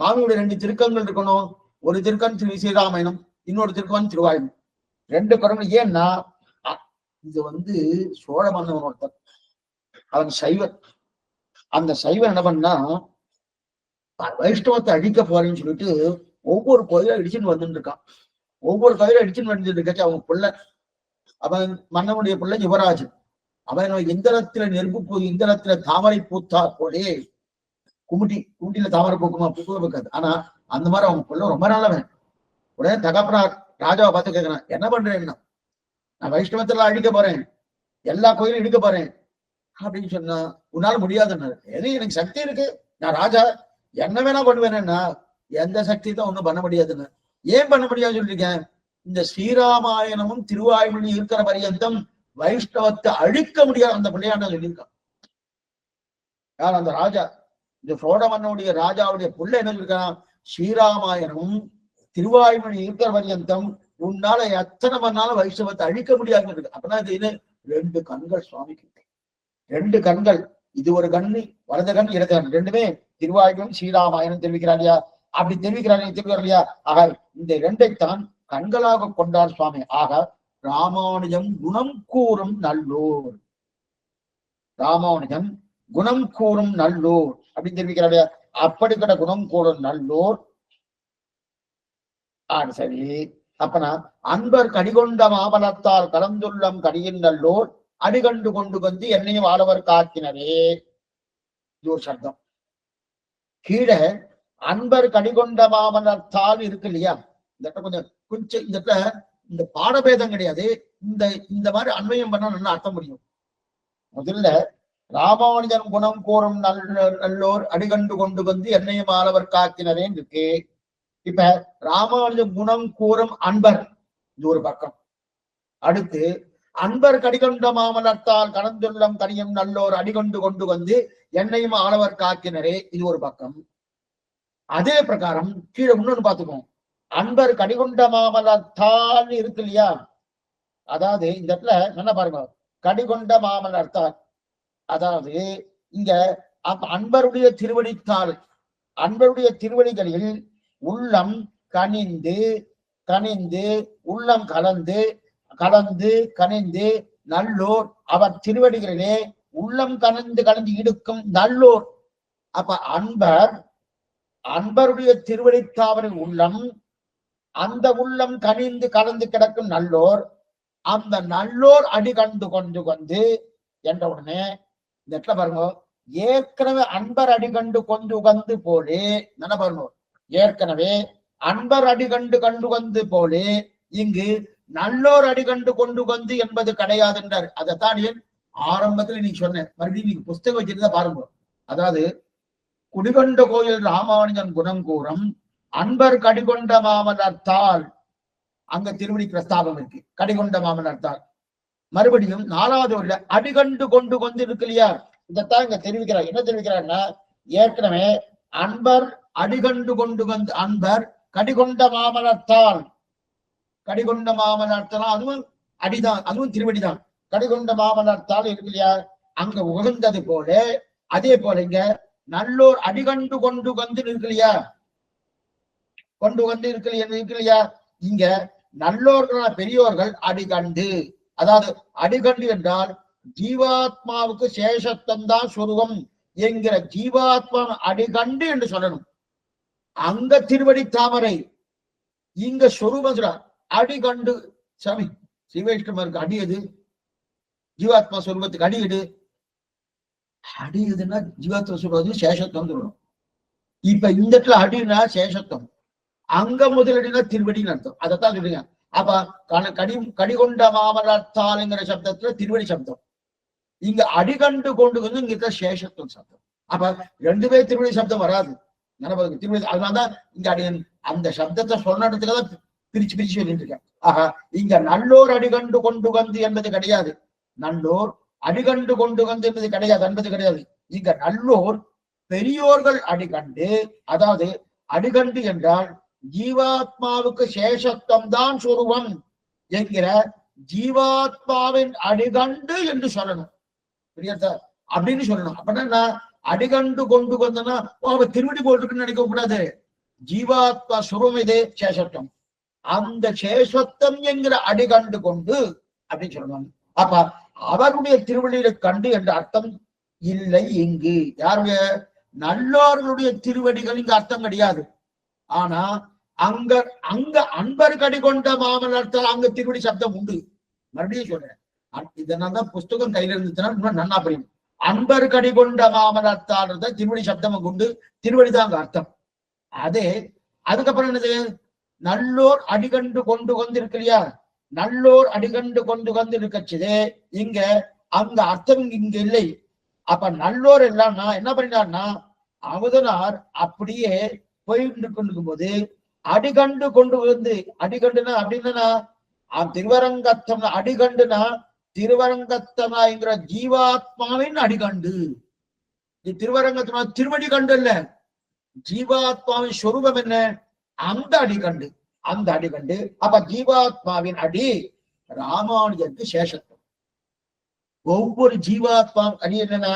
Speaker 1: சுவாமியுடைய 2 திருக்கங்கள் இருக்கணும். ஒரு திருக்கன் ஸ்ரீராமாயணம், இன்னொரு திருக்கன் திருவாய்மொழி. 2 கருங்கள். ஏன்னா இது சோழ மன்னவன் ஒருத்தர், அவன் சைவன். அந்த சைவன் என்ன பண்ணா வைஷ்ணவத்தை அழிக்க போறேன்னு சொல்லிட்டு ஒவ்வொரு கோயிலும் இடிச்சுன்னு வந்துட்டு இருக்கான். ஒவ்வொரு கோயிலும் இடிச்சுன்னு வந்துட்டு இருக்காச்சு. அவங்க பிள்ளை, அவன் மன்னனுடைய பிள்ளை யுவராஜன். அவன் இந்திரத்துல நெருப்பு இந்திரத்துல தாமரை பூத்தா போலே, குமுட்டில தாமரை பூக்குமா? பூக்க வைக்காது. ஆனா அந்த மாதிரி அவங்க பிள்ளை ரொம்ப நல்லவன். உடனே தகப்பனா ராஜாவை பார்த்து கேட்கிறான், என்ன பண்றேன்னா, நான் வைஷ்ணவத்துல அழிக்க போறேன், எல்லா கோயிலும் இடிக்க போறேன் அப்படின்னு சொன்னா, உன்னால முடியாதுன்னாரு. எனக்கு சக்தி இருக்கு, நான் ராஜா, என்ன வேணா பண்ணுவேன்னா, எந்த சக்தி தான் ஒண்ணும் பண்ண முடியாதுன்னு. ஏன் பண்ண முடியாது சொல்லிருக்கேன்? இந்த ஸ்ரீராமாயணமும் திருவாய்மொழி இருக்கிற பரியந்தம் வைஷ்ணவத்தை அழிக்க முடியாது அந்த பிள்ளையாண்ட சொல்லியிருக்கான். யார்? அந்த ராஜா. இந்த சோழ மன்னனுடைய ராஜாவுடைய பிள்ளை என்ன சொல்லியிருக்கான்? ஸ்ரீராமாயணமும் திருவாய்மொழி இருக்கிற பரியந்தம் உன்னால எத்தனை மணி வைஷ்ணவத்தை அழிக்க முடியாதுன்னு இருக்கு. அப்பனா இது 2 கண்கள் சுவாமிக்கு, 2 கண்கள். இது ஒரு கண்ணு, வலது கண், இடது கண், ரெண்டுமே திருவாய்மொழி ஸ்ரீராமாயணம் தெரிவிக்கிறார் இல்லையா? அப்படி தெரிவிக்கிறார் இல்லையா? ஆக இந்த 2ஐத்தான் கண்களாக கொண்டார் சுவாமி. ஆக ராமானுஜம் குணம் கூறும் நல்லோர், ராமானுஜம் குணம் கூறும் நல்லோர் அப்படின்னு தெரிவிக்கிறார். அப்படிப்பட்ட குணம் கூறும் நல்லோர். சரி, அப்பனா அன்பர் கடிகொண்ட மாமலத்தால் கலந்துள்ளம் கடியின் நல்லோர் அடிகண்டு கொண்டு வந்து என்னையும் ஆளவர் காக்கினரே. இது ஒரு சப்தம். கீழே அன்பர் கடிகொண்ட மாமலத்தால் இருக்கு இல்லையா? இந்த கொஞ்சம் இந்த பாடபேதம் கிடையாது. இந்த மாதிரி அன்வயம் பண்ண நல்லா அர்த்தம் முடியும். முதல்ல ராமானுஜன் குணம் கூறும் நல்லோர் அடிகண்டு கொண்டு வந்து என்னையும் ஆளவர் காக்கினரேன்னு இருக்கு. இப்ப ராமானுஜன் குணம் கூறும் அன்பர், இது ஒரு பக்கம். அடுத்து அன்பர் கடிகொண்ட மாமலத்தால் கலந்துள்ளம் கனியும் நல்லோர் அடிகொண்டு கொண்டு வந்து என்னையும் ஆளவர் காக்கினரே, இது ஒரு பக்கம். அதே பிரகாரம் கீழே இன்னொன்னு பார்த்துக்கோம். அன்பர் கடிகொண்ட மாமலத்தால் இருக்கு இல்லையா? அதாவது இந்த இடத்துல என்ன பாருங்க, கடிகொண்ட மாமலத்தால், அதாவது இங்க அன்பருடைய திருவடித்தால், அன்பருடைய திருவடிகளில் உள்ளம் கனிந்து கனிந்து உள்ளம் கலந்து கலந்து கனிந்து நல்லோர் அவர் திருவடிகளிலே உள்ளம் கலந்து கலந்து இடுக்கும் நல்லோர். அப்ப அன்பருடைய திருவடித்தாவரின் உள்ளம், அந்த உள்ளம் கனிந்து கலந்து கிடக்கும் நல்லோர், அந்த நல்லோர் அடி கண்டு கொண்டு வந்து என்ற உடனே இந்த இடத்துல பாருங்க, ஏற்கனவே அன்பர் அடிகண்டு கொண்டு வந்து போலே, என்ன பாருங்க, ஏற்கனவே அன்பர் அடிகண்டு கண்டு வந்து போலே இங்கு நல்லோர் அடிகண்டு கொண்டு வந்து என்பது கிடையாது என்றார். அதைத்தான் ஏன் ஆரம்பத்துல நீ சொன்ன, மறுபடியும் நீங்க புஸ்தகம் வச்சிருந்தா பாருங்க. அதாவது குடிகொண்ட கோயில் ராமானுஜன் குணம் கூறும் அன்பர் கடிகொண்ட மாமலர்த்தால், அங்க திருவடி பிரஸ்தாபம் இருக்கு, கடிகொண்ட மாமலர்த்தால். மறுபடியும் 4வது வரியில அடிகண்டு கொண்டு வந்து இருக்கு இல்லையா? இதைத்தான் இங்க தெரிவிக்கிறார். என்ன தெரிவிக்கிறார்னா, ஏற்கனவே அன்பர் அடிகண்டு கொண்டு வந்து, அன்பர் கடிகொண்ட மாமலர்த்தால், கடிகொண்ட மாமலர்த்தால் அதுவும் அடிதான், அதுவும் திருவடிதான். கடிகொண்ட மாமலர்த்தால் இருக்கு இல்லையா? அங்க உகந்தது போல, அதே போல இங்க நல்லோர் அடிகண்டு கொண்டு வந்து இருக்கலையா, கொண்டு வந்து இருக்கலையா, இங்க நல்லோர்களான பெரியோர்கள் அடிகண்டு, அதாவது அடிகண்டு என்றால் ஜீவாத்மாவுக்கு சேஷத்தம் தான் சொருவம் என்கிற ஜீவாத்மா அடிகண்டு என்று சொல்லணும். அங்க திருவடி தாமரை, இங்க சொரூபம் அடிகண்டு. சாமி சிவவைஷ்ணவருக்கு அடி எது? ஜீவாத்மா சொரூபத்துக்கு அடி எடு. அடி எதுன்னா ஜீவாத்மா சொல்றது சேஷத்துவம் சொல்லணும். இப்ப இந்த இடத்துல அடினா சேஷத்துவம், அங்க முதலடினா திருவடின்னு அர்த்தம். அதைத்தான் சொல்றீங்க. அப்ப கடிகொண்ட மாமலத்தாலுங்கிற சப்தத்துல திருவடி சப்தம், இங்க அடிகண்டு கொண்டு வந்து இங்க சேஷத்துவம் சப்தம். அப்ப ரெண்டு பேர் திருவடி சப்தம் வராது திருவடி. அதனாலதான் இங்க அடிகன் அந்த சப்தத்தை சொன்ன இடத்துலதான் பிரிச்சு பிரிச்சு சொல்லிட்டு இருக்கேன். ஆஹா, இங்க நல்லோர் அடிகண்டு கொண்டு வந்து என்பது கிடையாது, நல்லோர் அடிகண்டு கொண்டு வந்து என்பது கிடையாது. இங்க நல்லோர் பெரியோர்கள் அடிகண்டு, அதாவது அடிகண்டு என்றால் ஜீவாத்மாவுக்கு சேஷத்துவம் தான் சொருவம் என்கிற ஜீவாத்மாவின் அடிகண்டு என்று சொல்லணும். புரியுதா? அப்படின்னு சொல்லணும். அப்படின்னா அடிகண்டு கொண்டு வந்தனா திருவடி போட்டுருக்குன்னு நினைக்க கூடாது. ஜீவாத்மா சுரம் இதே சேஷத்துவம், அந்த சேஷத்துவம் என்கிற அடிகண்டு கொண்டு அப்படின்னு சொல்லணும். அப்ப அவருடைய திருவடியை கண்டு என்ற அர்த்தம் இல்லை. இங்கு யாருடைய? நல்லோர்களுடைய திருவடிகள் இங்கு அர்த்தம் கிடையாது. ஆனா அங்க அன்பர் கடி கொண்ட மாமலர்த்தால் அங்க திருவடி சப்தம் உண்டு. மறுபடியும் சொல்றேன், இதனால்தான் புஸ்தகம் கையில இருந்துச்சுன்னா நன்னா புரியும். அன்பர் கடி கொண்ட மாமலர்த்தால் திருவடி சப்தம் உண்டு, திருவடிதான் அங்க அர்த்தம். அதே அதுக்கப்புறம் என்னது? நல்லோர் அடிகண்டு கொண்டு வந்து இருக்கு இல்லையா, நல்லோர் அடிகண்டு கொண்டு வந்து இருக்கச்சுதே, இங்க அங்க அர்த்தம் இங்க இல்லை. அப்ப நல்லோர் எல்லாம்னா என்ன பண்ணினார்னா, அமுதனார் அப்படியே போயிட்டு கொண்டிருக்கும் போது அடிகண்டு கொண்டு வந்து, அடிகண்டுனா அப்படின்னா திருவரங்கத்தம், அடிகண்டுனா திருவரங்கத்தமாங்கிற ஜீவாத்மாவின் அடிகண்டு. திருவரங்கத்தமா திருவடி கண்டு இல்ல, ஜீவாத்மாவின் சொரூபம் என்ன? அந்த அடிகண்டு, அந்த அடிகண்டு. அப்ப ஜீவாத்மாவின் அடி ராமானுஜருக்கு சேஷத்துவம். ஒவ்வொரு ஜீவாத்மா அடி என்னன்னா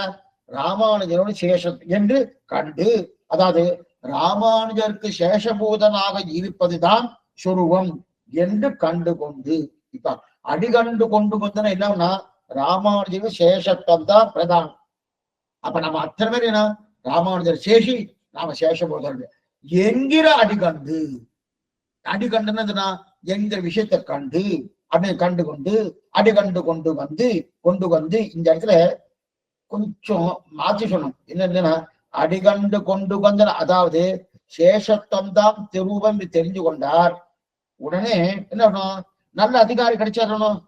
Speaker 1: ராமானுஜரோட சேஷம் என்று கண்டு, அதாவது ராமானுஜருக்கு சேஷபூதனாக இருப்பதுதான் சொருவம் என்று கண்டு கொண்டு, இப்ப அடிகண்டு கொண்டு வந்தனா என்னன்னா ராமானுஜருக்கு சேஷத்துவம் தான் பிரதானம். அப்ப நம்ம அத்தனை பேர் என்ன, ராமானுஜர் சேஷி, நாம சேஷபூதன் என்கிற அடிகண்டு. அடிகண்டுன்னா என்கிற விஷயத்தை கண்டு அப்படின்னு கண்டு கொண்டு அடிகண்டு கொண்டு வந்து இந்த இடத்துல கொஞ்சம் மாற்றி சொல்லணும். என்னன்னா அடிகண்டு கொண்டு வந்த, அதாவது சேஷத்துவம் தான் திருவம் தெரிஞ்சு கொண்டார். உடனே என்ன நல்ல அதிகாரி கிடைச்சிடணும்.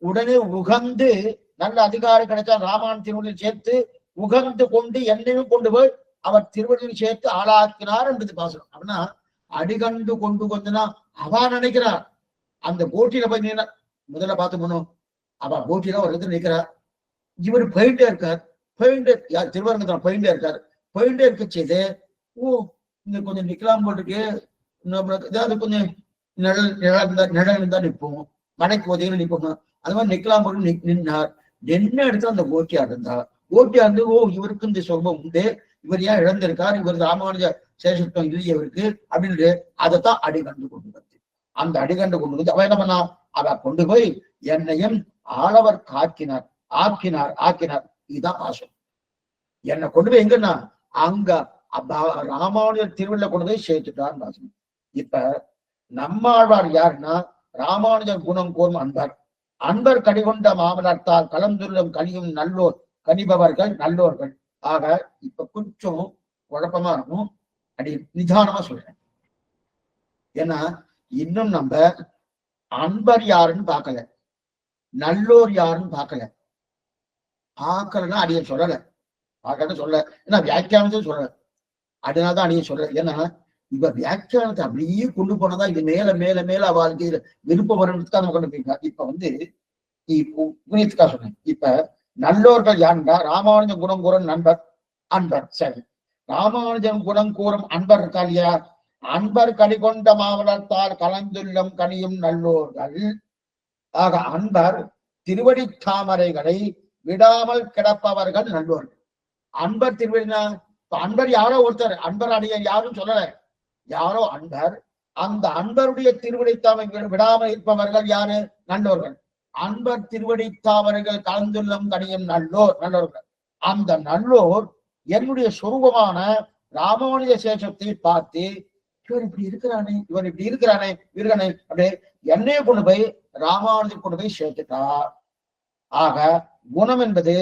Speaker 1: உடனே உகந்து நல்ல அதிகாரி கிடைச்சா ராமான் திருவள்ளில் சேர்த்து உகந்து கொண்டு என்னையும் கொண்டு போய் அவர் திருவள்ளியில் சேர்த்து ஆளாக்கினார் என்பது பாசனம். அப்படின்னா அடிகண்டு கொண்டு வந்தனா அவ நினைக்கிறார் அந்த போட்டியில போய் நீ முதல்ல பார்த்து போனோம், அவ போட்டியில ஒரு இடத்துல நிற்கிறார். இவர் போயிட்டே இருக்கார், யார் திருவரங்கத்தில் போயிட்டே இருக்காரு. போயிட்டே இருக்க செய்து இங்க கொஞ்சம் நிக்கலாம் போட்டுக்கு, ஏதாவது கொஞ்சம் நிழல் இருந்தா நிற்போம், மனைக்கு உதவியில நிற்போம். அது மாதிரி நிக்கலாம் போட்டு நின்னார். என்ன இடத்துல அந்த கோட்டியா இருந்தா, கோட்டியா இருந்து இவருக்கு இந்த சொர்பம் உண்டு, இவர் ஏன் இழந்திருக்கார், இவர் ராமானுஜ சேஷத்துவம் இல்லையே இவருக்கு அப்படின்னு அதைத்தான் அடிகண்டு கொண்டு வந்து, அந்த அடிகண்டு கொண்டு வந்து அவ என்ன பண்ணா, அவ கொண்டு போய் என்னையும் ஆளவர் ஆக்கினார். இதுதான் பாசம். என்னை கொண்டு போய் எங்கன்னா அங்க ராமானுஜர் திருவிழா கொண்டு போய் சேர்த்துட்டார் பாசம். இப்ப நம்மாழ்வார் யாருன்னா ராமானுஜர் குணம் கூறும் அன்பர் கடிகொண்ட மாமலர்த்தால் கலந்துள்ளம் கனியும் நல்லோர் கனிபவர்கள் நல்லோர்கள். ஆக இப்ப கொஞ்சம் குழப்பமா இருக்கும், அப்படி நிதானமா சொல்றேன். ஏன்னா இன்னும் நம்ம அன்பர் யாருன்னு பார்க்கல, நல்லோர் யாருன்னு பார்க்கலன்னா அடிய சொல்லல, பார்க்கல சொல்ல, ஏன்னா வியாக்கியானத்தையும் சொல்லல, அதனாலதான் அடிய சொல்ல. ஏன்னா இப்ப வியாக்கியானத்தை அப்படியே கொண்டு போனதா இது மேல மேல மேல வாழ்க்கையில விருப்பம் வரணுக்காக நம்ம கொண்டு போயிருக்கா. இப்ப புனியத்துக்காக சொன்னேன். இப்ப நல்லோர்கள் யாருண்டா ராமானுஜன் குணம் கூறும் அன்பர். சரி, ராமானுஜன் குணம் கூறும் அன்பர் இருக்கா இல்லையா, அன்பர் கடிகொண்ட மாவளத்தால் கலந்துள்ளம் கனியும் நல்லோர்கள். ஆக அன்பர் திருவடி தாமரைகளை விடாமல் கிடப்பவர்கள் நல்லோர்கள். அன்பர் திருவடினா அன்பர் யாரோ ஒருத்தர், அன்பர் அடியர் யாரும் சொல்லல, யாரோ அன்பர். அந்த அன்பருடைய திருவடித்தாமை விடாமல் இருப்பவர்கள் யாரு? நல்லோர்கள். அன்பர் திருவடித்தாவர்கள் கலந்துள்ளம் கனியும் நல்லோர்கள். அந்த நல்லோர் என்னுடைய சொரூபமான ராமானுஜ சேஷத்தை பார்த்து, இவர் இப்படி இருக்கிறானே, இவர் இப்படி இருக்கிறானே, அப்படியே என்னைய கொண்டு போய் ராமானுஜர் கொண்டு போய் சேர்த்துட்டார். ஆக குணம் என்பது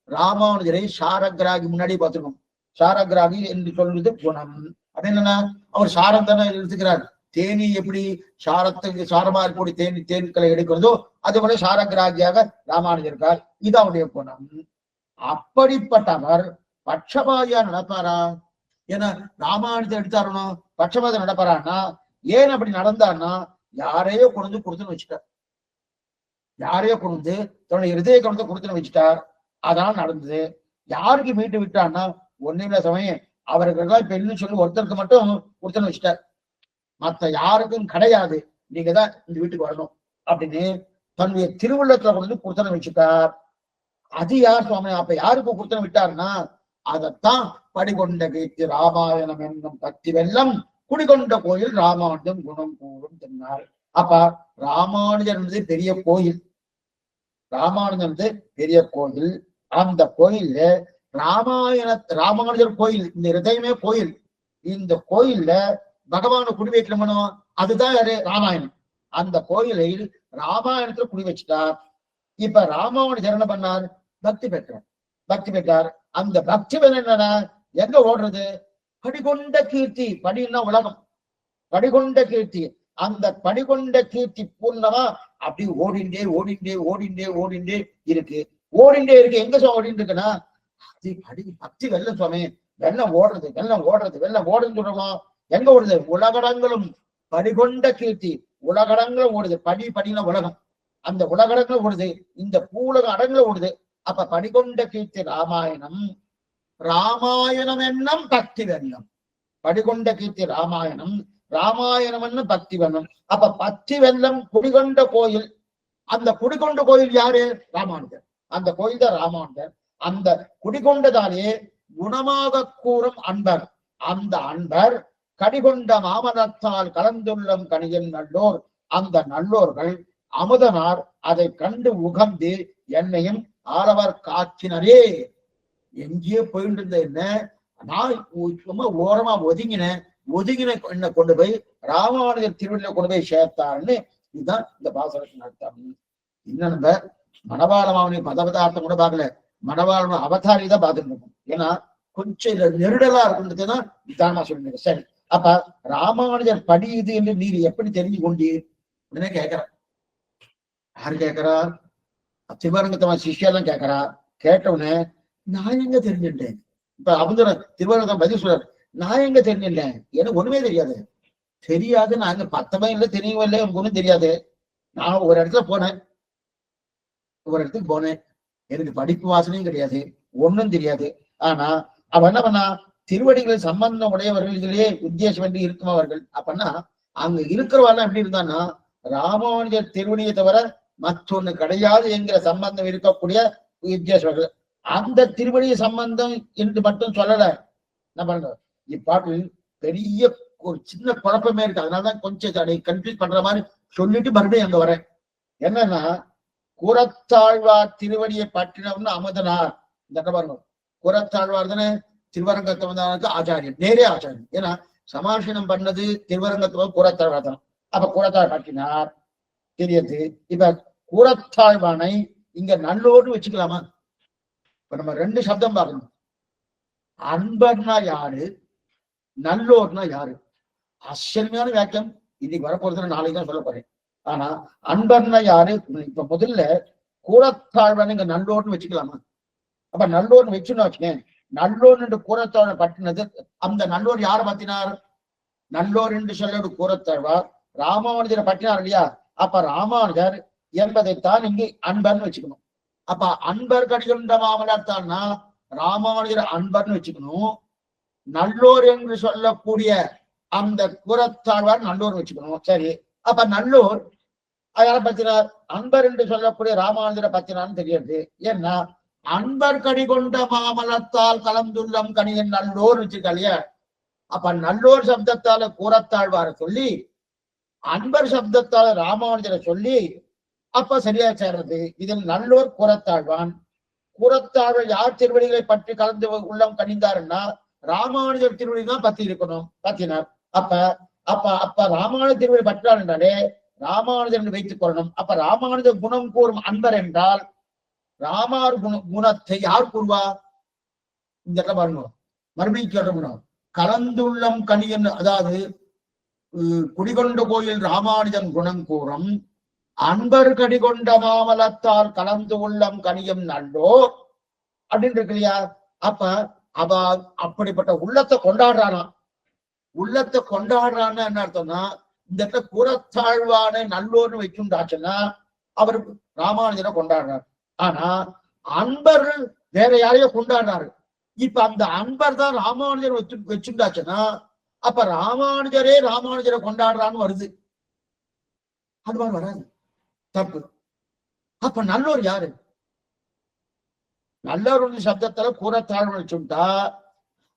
Speaker 1: ராமானுஜரை சாரகிராகி முன்னாடி பார்த்துக்கணும். சாரகிராகி என்று சொல்வது குணம். அது என்னன்னா, அவர் சாரம் தானே எடுத்துக்கிறார். தேனி எப்படி சாரத்துக்கு சாரமா இருக்கக்கூடிய தேன்களை எடுக்கிறதோ அது போல சாரகிராகியாக ராமானுஜர் இருக்கார். இது அவருடைய குணம். அப்படிப்பட்டவர் பட்சபாதியா நடப்பாரா? ஏன்னா ராமானுஜர் எடுத்தாரணும் பட்சபாதம் நடப்பாரான்னா, ஏன் அப்படி நடந்தார்னா, யாரையோ கொண்டு கொடுத்துன்னு வச்சுட்டார். யாரையோ கொண்டு தன்னுடைய ஹிருதய கொண்டு கொடுத்துன்னு வச்சுட்டார். அதான் நடந்தது. யாருக்கு மீட்டு விட்டான்னா, ஒண்ணுமில்ல சமயம் அவர்கள் இப்ப என்ன சொல்லி ஒருத்தருக்கு மட்டும் கொடுத்துன்னு வச்சுட்டார். மத்த யாருக்கும் கிடையாது, நீங்க தான் இந்த வீட்டுக்கு வரணும் அப்படின்னு தன்னுடைய திருவுள்ளத்துல கொண்டு கொடுத்துன்னு வச்சுட்டார். அது யார் சுவாமி? அப்ப யாருக்கு கொடுத்துன்னு விட்டாருன்னா, அதைத்தான் படிகொண்ட கீர்த்தி ராமாயணம் என்னும் பக்தி வெள்ளம் குடிகொண்ட கோயில் ராமானுஜம் குணம் கூறும் சொன்னார். அப்ப ராமானுஜன் வந்து பெரிய கோயில், ராமானுஜன் வந்து பெரிய கோயில். அந்த கோயில்ல ராமானுஜர் கோயில், இந்த ஹிருதயமே கோயில். இந்த கோயில்ல பகவான குடி வைக்கணுமோ, அதுதான் யாரு? ராமாயணம். அந்த கோயிலில் ராமாயணத்துல குடி வச்சுட்டார். இப்ப ராமானுஜர் என்ன பண்ணார்? பக்தி பெற்றார். அந்த பக்தி என்னன்னா, எங்க ஓடுறது? படிகொண்ட கீர்த்தி. படின்னா உலகம். படிகொண்ட கீர்த்தி. அந்த படிகொண்ட கீர்த்தி பூர்ணமா அப்படி ஓடிண்டே இருக்கு. எங்க ஓடிட்டு இருக்குன்னா, அது பக்தி வெள்ளம் சுவாமி. வெள்ளம் ஓடுதுன்னு சொல்றோம். எங்க ஓடுது? உலகடங்களும் படிகொண்ட கீர்த்தி. உலகடங்களும் ஓடுது. படினா உலகம். அந்த உலகடங்களும் ஓடுது. இந்த பூலக அடங்குல ஓடுது. அப்ப படிகொண்ட கீர்த்தி ராமாயணம். ராமாயணம் என்னும் பக்தி வெள்ளம். படிகொண்ட கீர்த்தி ராமாயணம். ராமாயணம் என்னும் பக்தி வெள்ளம். அப்ப பக்தி வெள்ளம் குடிகொண்ட கோயில். அந்த குடிகொண்ட கோயில் யாரு? ராமானுஜர். அந்த கோயில் தான் ராமானுஜர். அந்த குடிகொண்டதாலே குணமாக கூறும் அன்பர். அந்த அன்பர் கடிகொண்ட மாமனத்தால் கலந்துள்ளம் கனியில் நல்லோர். அந்த நல்லோர்கள் அமுதனார் அதை கண்டு உகந்து என்னையும் ஆரவர் காக்கினரே. எங்கேயோ போயிட்டு இருந்த என்ன, நான் சும்மா ஓரமா ஒதுங்கின என்ன கொண்டு போய் ராமானுஜர் திருவள்ளுவ கொண்டு போய் சேர்த்தாருன்னு இதுதான் இந்த பாசனத்தின் அர்த்தம். இன்னும் நம்ம மணவாள மாவனி பதார்த்தம் கூட பார்க்கல, மணவாள அவதாரி தான் பார்த்துட்டு இருக்கோம். ஏன்னா கொஞ்சம் இதுல நெருடலா இருக்குன்றதுதான் நிதானமா சொல்லுங்க. சரி, அப்ப ராமானுஜர் படி இது என்று நீர் எப்படி தெரிஞ்சு கொண்டீர் உடனே கேட்கிறா. யாரு கேட்கிறா? திருவரங்கத்தவன் சிஷ்யாதான் கேட்கிறா. கேட்டவுடனே நான் எங்க தெரிஞ்சுட்டேன். இப்ப அவங்க திருவரங்கம் பதில் சொல்றாரு, நான் எங்க தெரிஞ்சிட்டேன், எனக்கு ஒண்ணுமே தெரியாது. நான் அங்க பத்தமே இல்லை, தெரியவும் இல்லை, எனக்கு ஒண்ணும் தெரியாது. நான் ஒரு இடத்துக்கு போனேன், எனக்கு படிப்பு வாசனையும் கிடையாது, ஒண்ணும் தெரியாது. ஆனா அவன் என்ன பண்ணா, திருவடிகளில் சம்பந்தம் உடையவர்கள் இதிலேயே உத்தேசம் வேண்டி இருக்கும் அவர்கள். அப்பன்னா அங்க இருக்கிறவாள் எப்படி இருந்தான்னா, ராமானுஜர் திருவடியை தவிர மற்றொன்னு கிடையாது என்கிற சம்பந்தம் இருக்கக்கூடிய உத்தேசவர்கள். அந்த திருவடிய சம்பந்தம் என்று மட்டும் சொல்லல. என்ன பண்ற, இப்பாட்டில் பெரிய ஒரு சின்ன குழப்பமே இருக்கு. அதனாலதான் கொஞ்சம் அதை கன்ஃபியூஸ் பண்ற மாதிரி சொல்லிட்டு மறுபடியும் அங்க வரேன். என்னன்னா, கூரத்தாழ்வார் திருவடியை பற்றினவர்னு அமுதனார். இந்த பாருங்க, கூரத்தாழ்வார் தானே திருவரங்கத்தை வந்தாருக்கு ஆச்சாரியன், நேரே ஆச்சாரியன். ஏன்னா சமாசனம் பண்ணது திருவரங்கத்தை கூரத்தாழ்வார் தான். அப்ப கூரத்தாழ் பற்றினார் தெரியுது. இப்ப கூரத்தாழ்வானை இங்க நல்லோர்னு வச்சுக்கலாமா? இப்ப நம்ம ரெண்டு சப்தம் பார்க்கணும். அன்பர்னா யாரு, நல்லோர்னா யாரு? ஆச்சரியமான வியாக்கியம் இன்னைக்கு வரப்போறது, நாளைக்கு தான் சொல்ல போறேன். ஆனா அன்பர்னா யாரு? இப்ப முதல்ல கூரத்தாழ்வான் இங்க நல்லோர்னு வச்சுக்கலாமா? அப்ப நல்லோர்னு வச்சுன்னு வச்சுக்கேன். நல்லோர் என்று கூரத்தாழ்வான் பற்றினது, அந்த நல்லோர் யாரை பத்தினார்? நல்லோர் என்று சொல்ல கூரத்தாழ்வார் ராமானுஜரை பற்றினார் இல்லையா? அப்ப ராமானுஜர் என்பதைத்தான் இங்கு அன்பர்னு வச்சுக்கணும். அப்ப அன்பர் கடிகொண்ட மாமனத்தான்னா ராமானுஜர் அன்பர்னு வச்சுக்கணும். நல்லோர் என்று சொல்லக்கூடிய அந்த கூரத்தாழ்வார் நல்லோர் வச்சுக்கணும். சரி, அப்ப நல்லோர் யாரை பத்தினார்? அன்பர் என்று சொல்லக்கூடிய ராமானுஜரை பத்தினான்னு தெரியாது. ஏன்னா அன்பர் கடி கொண்ட மாமலத்தால் கலந்துள்ளம் கனியன் நல்லோர் வச்சிருக்காளிய. அப்ப நல்லோர் சப்தத்தால கூறத்தாழ்வார சொல்லி அன்பர் சப்தத்தால ராமானுஜரை சொல்லி அப்ப சரியா சேர்றது. இதில் நல்லோர் கூறத்தாழ்வான். கூறத்தாழ்வார் யார் திருவடிகளை பற்றி கலந்து உள்ளம் கனிந்தாருன்னா ராமானுஜர் திருவடி தான் பத்தி இருக்கணும், பத்தினார். அப்ப அப்ப அப்ப ராமானுஜர் திருவடி பற்றார் என்றாலே ராமானுஜர் வைத்துக் கொள்ளணும். அப்ப ராமானுஜர் குணம் கூறும் அன்பர் என்றால் ராமார் குணத்தை யார் கூறுவா? இந்த இடத்துல பாருங்க, மறுபடியும் சொல்லணும். கலந்துள்ளம் கனியன், அதாவது குடிகொண்ட கோயில் ராமானுஜன் குணம் கூறும் அன்பர் கடிகொண்ட மாமலத்தால் கலந்து உள்ளம் கனியம் நல்லோ அப்படின்னு இருக்கு இல்லையா? அப்ப அவ அப்படிப்பட்ட உள்ளத்தை கொண்டாடுறானா. உள்ளத்தை கொண்டாடுறான்னு என்ன அர்த்தம்னா, இந்த இடத்துல கூறத்தாழ்வான நல்லோர்னு வைக்குண்டாச்சுன்னா அவர் ராமானுஜரை கொண்டாடுறாரு. ஆனா அன்பர் வேற யாரையோ கொண்டாடுறாரு. இப்ப அந்த அன்பர் தான் ராமானுஜர் வச்சுட்டாச்சுன்னா அப்ப ராமானுஜரே ராமானுஜரை கொண்டாடுறான்னு வருது. அது மாதிரி வராது, தப்பு. அப்ப நல்லோர் யாரு? நல்லோர் சப்தத்துல கூறத்தாழ்வு வச்சுட்டா,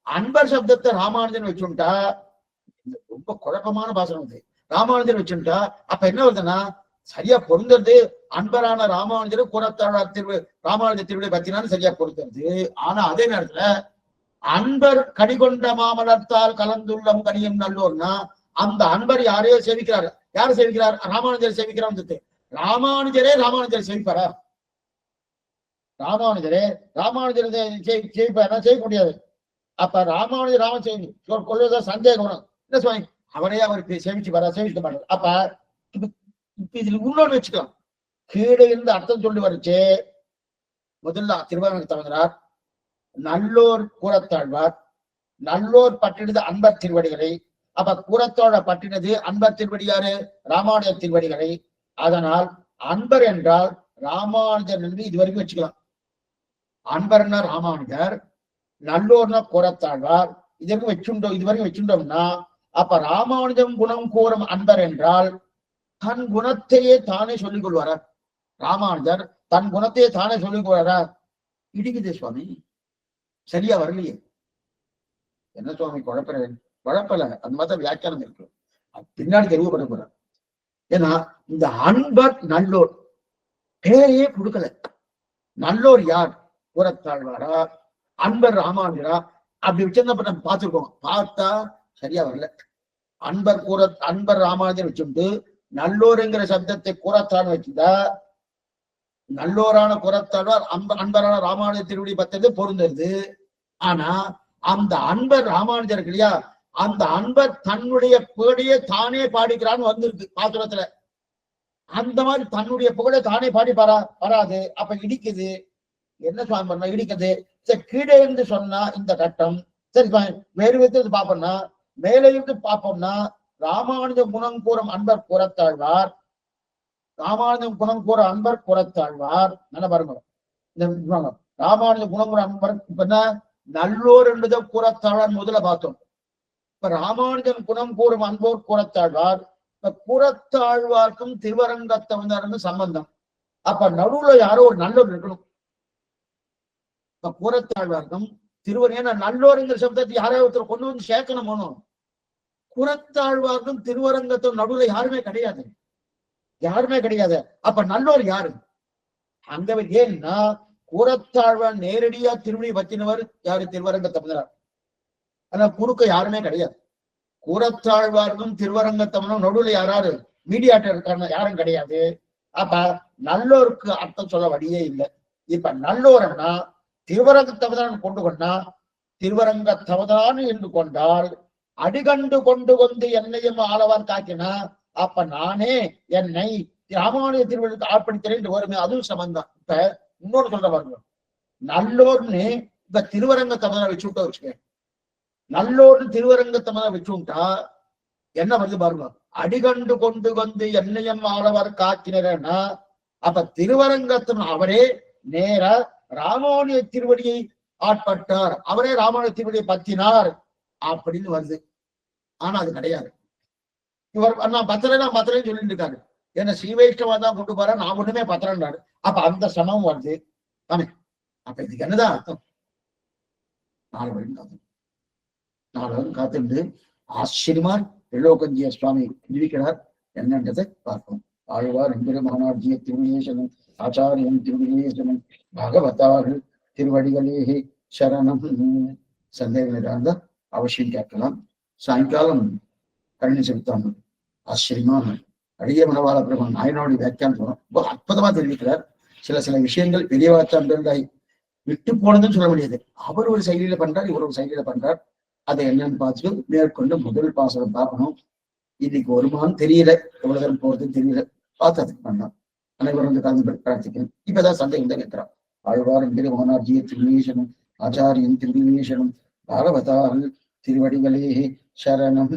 Speaker 1: அன்பர் சப்தத்தை ராமானுஜன் வச்சுட்டா ரொம்ப குழப்பமான பாசனம் இது. ராமானுஜர் வச்சுட்டா அப்ப என்ன வருதுன்னா சரியா பொருந்தது. அன்பரான ராமானுஜர் கூறத்தாழ்வார் ராமானுஜர் திருவிழை பத்தினாலும் சரியா பொருந்தது. ஆனா அதே நேரத்துல அன்பர் கடிகொண்ட மாமலத்தால் கலந்துள்ளம் கனியும் நல்லோர்னா அந்த அன்பர் யாரையோ சேவிக்கிறார். யாரை சேவிக்கிறார்? ராமானுஜர் சேவிக்கிறார். ராமானுஜரே ராமானுஜர் சேவிப்பாரா? ராமானுஜரே ராமானுஜர் சேவிப்பாரா? செய்ய முடியாது. அப்ப ராமானுஜர் கொள்வதா சந்தேகம். என்ன சுவாமி, அவரே அவருக்கு சேவிச்சு வரா? சேவிக்க மாட்டார். அப்ப இப்ப இதுல இன்னொன்னு வச்சுக்கலாம். கீழே இருந்து அர்த்தம் சொல்லி வரைச்சு முதல்ல திருவாரூர் தவங்கிறார். நல்லோர் கூறத்தாழ்வார், நல்லோர் பற்றினது அன்பர் திருவடிகளை. அப்ப கூறத்தோட பற்றினது அன்பர் திருவடியாரு? ராமானுஜர் திருவடிகளை. அதனால் அன்பர் என்றால் ராமானுஜர் என்று இதுவரைக்கும் வச்சுக்கலாம். அன்பர்னா ராமானுஜர், நல்லோர்னா கூறத்தாழ்வார். இதற்கு இதுவரைக்கும் வச்சுட்டோம்னா அப்ப ராமானுஜம் குணம் கூறும் அன்பர் என்றால் தன் குணத்தையே தானே சொல்லிக் கொள்வாரா? ராமானுஜர் தன் குணத்தையே தானே சொல்லிக் கொள்வாரா? இடிக்குது சுவாமி, சரியா வரலையே. என்ன சுவாமி குழப்பல, அந்த மாதிரி வியாக்கியானம் இருக்கு, பின்னாடி தெளிவுபட போற. ஏன்னா இந்த அன்பர் நல்லோர் பேரையே கொடுக்கல. நல்லோர் யார்? கூறத்தாழ்வாரா, அன்பர் ராமானுஜரா? அப்படி வச்சிருந்தப்ப நம்ம பார்த்துருக்கோம். பார்த்தா சரியா வரல. அன்பர் ராமானுஜர் வச்சுட்டு நல்லோருங்கிற சப்தத்தை கூறத்தான் வச்சுட்டா நல்லோரான கூறத்தாழ்வார் அன்பரான ராமானுஜர் திருவடி பத்தது பொருந்தது. ஆனா அந்த அன்பர் ராமானுஜர் இல்லையா, அந்த அன்பர் தன்னுடைய புகழையே தானே பாடிக்கிறான்னு வந்திருக்கு பாத்திரத்துல. அந்த மாதிரி தன்னுடைய புகழை தானே பாடி வராது. அப்ப இடிக்குது. என்ன சுவாமி பண்ண இடிக்குது? சரி, கீழே இருந்து சொன்னா இந்த கட்டம் சரி. வேறு விதத்தை பார்ப்போம்னா, மேலே இருந்து பார்ப்போம்னா ராமானுஜ குணம் கூறும் அன்பர் கூறத்தாழ்வார், ராமானுஜம் குணம் கூற அன்பர் கூறத்தாழ்வார். நல்லா பாருங்க, இந்த ராமானுஜ குணம் கூற அன்பர் இப்ப என்ன நல்லோர் என்றுதான் கூறத்தாழ்வார் முதல்ல பார்த்தோம். இப்ப ராமானுஜன் குணம் கூறும் அன்போர் கூறத்தாழ்வார். இப்ப கூறத்தாழ்வார்க்கும் திருவரங்கத்தவனாருன்னு சம்பந்தம். அப்ப நடுவுல யாரோ ஒரு நல்லோர் இருக்கணும். இப்ப கூறத்தாழ்வார்க்கும் ஏன்னா நல்லோருங்கிற சப்தத்தை யாரையோ ஒருத்தர் கொண்டு வந்து சேர்க்கணும் போனோம். கூறத்தாழ்வார்க்கும் திருவரங்கத்தும் நடுவுல யாருமே கிடையாது, யாருமே கிடையாது. அப்ப நல்லோர் யாரு அங்க? ஏன்னா கூறத்தாழ்வார் நேரடியா திருவடி பத்தினவர் யாரு? திருவரங்கத்தமிழர். ஆனா குறுக்க யாருமே கிடையாது. கூறத்தாழ்வார்க்கும் திருவரங்கத்தமிழும் நடுவுல யாராரு மீடியாட்டர் இருக்காங்க? யாரும் கிடையாது. அப்ப நல்லோருக்கு அர்த்தம் சொல்ல வழியே இல்லை. இப்ப நல்லோர்னா திருவரங்கத்தவதான் கொண்டு கொண்டா திருவரங்கத்தவதான் என்று கொண்டால் அடிகண்டு கொண்டு வந்து என்னையும் ஆளவான் காக்கினா அப்ப நானே என்னை ராமானுஜ திருவள்ளுக்கு ஆட்படுத்துறேன் வருமே, அதுவும் சம்பந்தம். இப்ப இன்னொரு சொல்ற பாருங்க, நல்லோர்னு இப்ப திருவரங்கத்தவனை வச்சுட்டா வச்சுக்க, நல்லோர்னு திருவரங்கத்தவனை வச்சுட்டா என்ன வருது பாருங்க, அடிகண்டு கொண்டு வந்து என்னையும் ஆளவார் காக்கினா அப்ப திருவரங்கத்தவன் அவரே நேர ராமானுஜ திருவடியை ஆட்பட்டார், அவரே ராமானுஜ திருவடியை பத்தினார் அப்படின்னு வருது. ஆனா அது கிடையாது. இவர் நான் பத்திரன்னு சொல்லிட்டு இருக்காரு. ஏன்னா ஸ்ரீவைஷ்ணவா தான் கொண்டு போற, நான் ஒண்ணுமே பத்திரன்றாரு. அப்ப அந்த சமம் வருது தானே. அப்ப இதுக்கு என்னதான் அர்த்தம்? 4 வருடம் காத்து 4 வருடம் காத்துட்டு ஆச்சரியமா திரிலோகஞ்சிய சுவாமி தெரிவிக்கிறார். என்னன்றதை பார்ப்போம். ஆழ்வார் எம்பெருமானார்ஜிய திருவிழேசனம் ஆச்சாரியம் திருவிழேசனம் பகவதார்கள் திருவடிகளே சரணம். சந்தேகம் இருந்தா அவசியம் கேட்கலாம். சாயங்காலம் கருணை செலுத்தாமல் ஆச்சரியமா அடிய மனவாள பிரபன் நாயனோட வியாக்கியானம் ரொம்ப அற்புதமா தெரிவிக்கிறார். சில விஷயங்கள் பெரியவாச்சாண்டை விட்டு போனதுன்னு சொல்ல முடியாது. அவர் ஒரு செயலியில பண்றார், இவர் ஒரு செயலியில பண்றார். அதை என்னன்னு பார்த்துட்டு மேற்கொண்டு முதல் பாசனம் பார்க்கணும். இன்னைக்கு வருமானம் தெரியல, எவ்வளவு தூரம் போறதுன்னு தெரியல, பார்த்து அதுக்கு பண்ணலாம். அனைவரும் வந்து கலந்து பிரார்த்திக்கணும். இப்பதான் சந்தேகம் தான் கேட்கிறான். ஆழ்வார் எம்பெருமானார்ஜிய திருவிழேசனம் ஆச்சாரியன் திருவிழேசனம் பாகவதார்கள் திருவடிகளே சரணம்.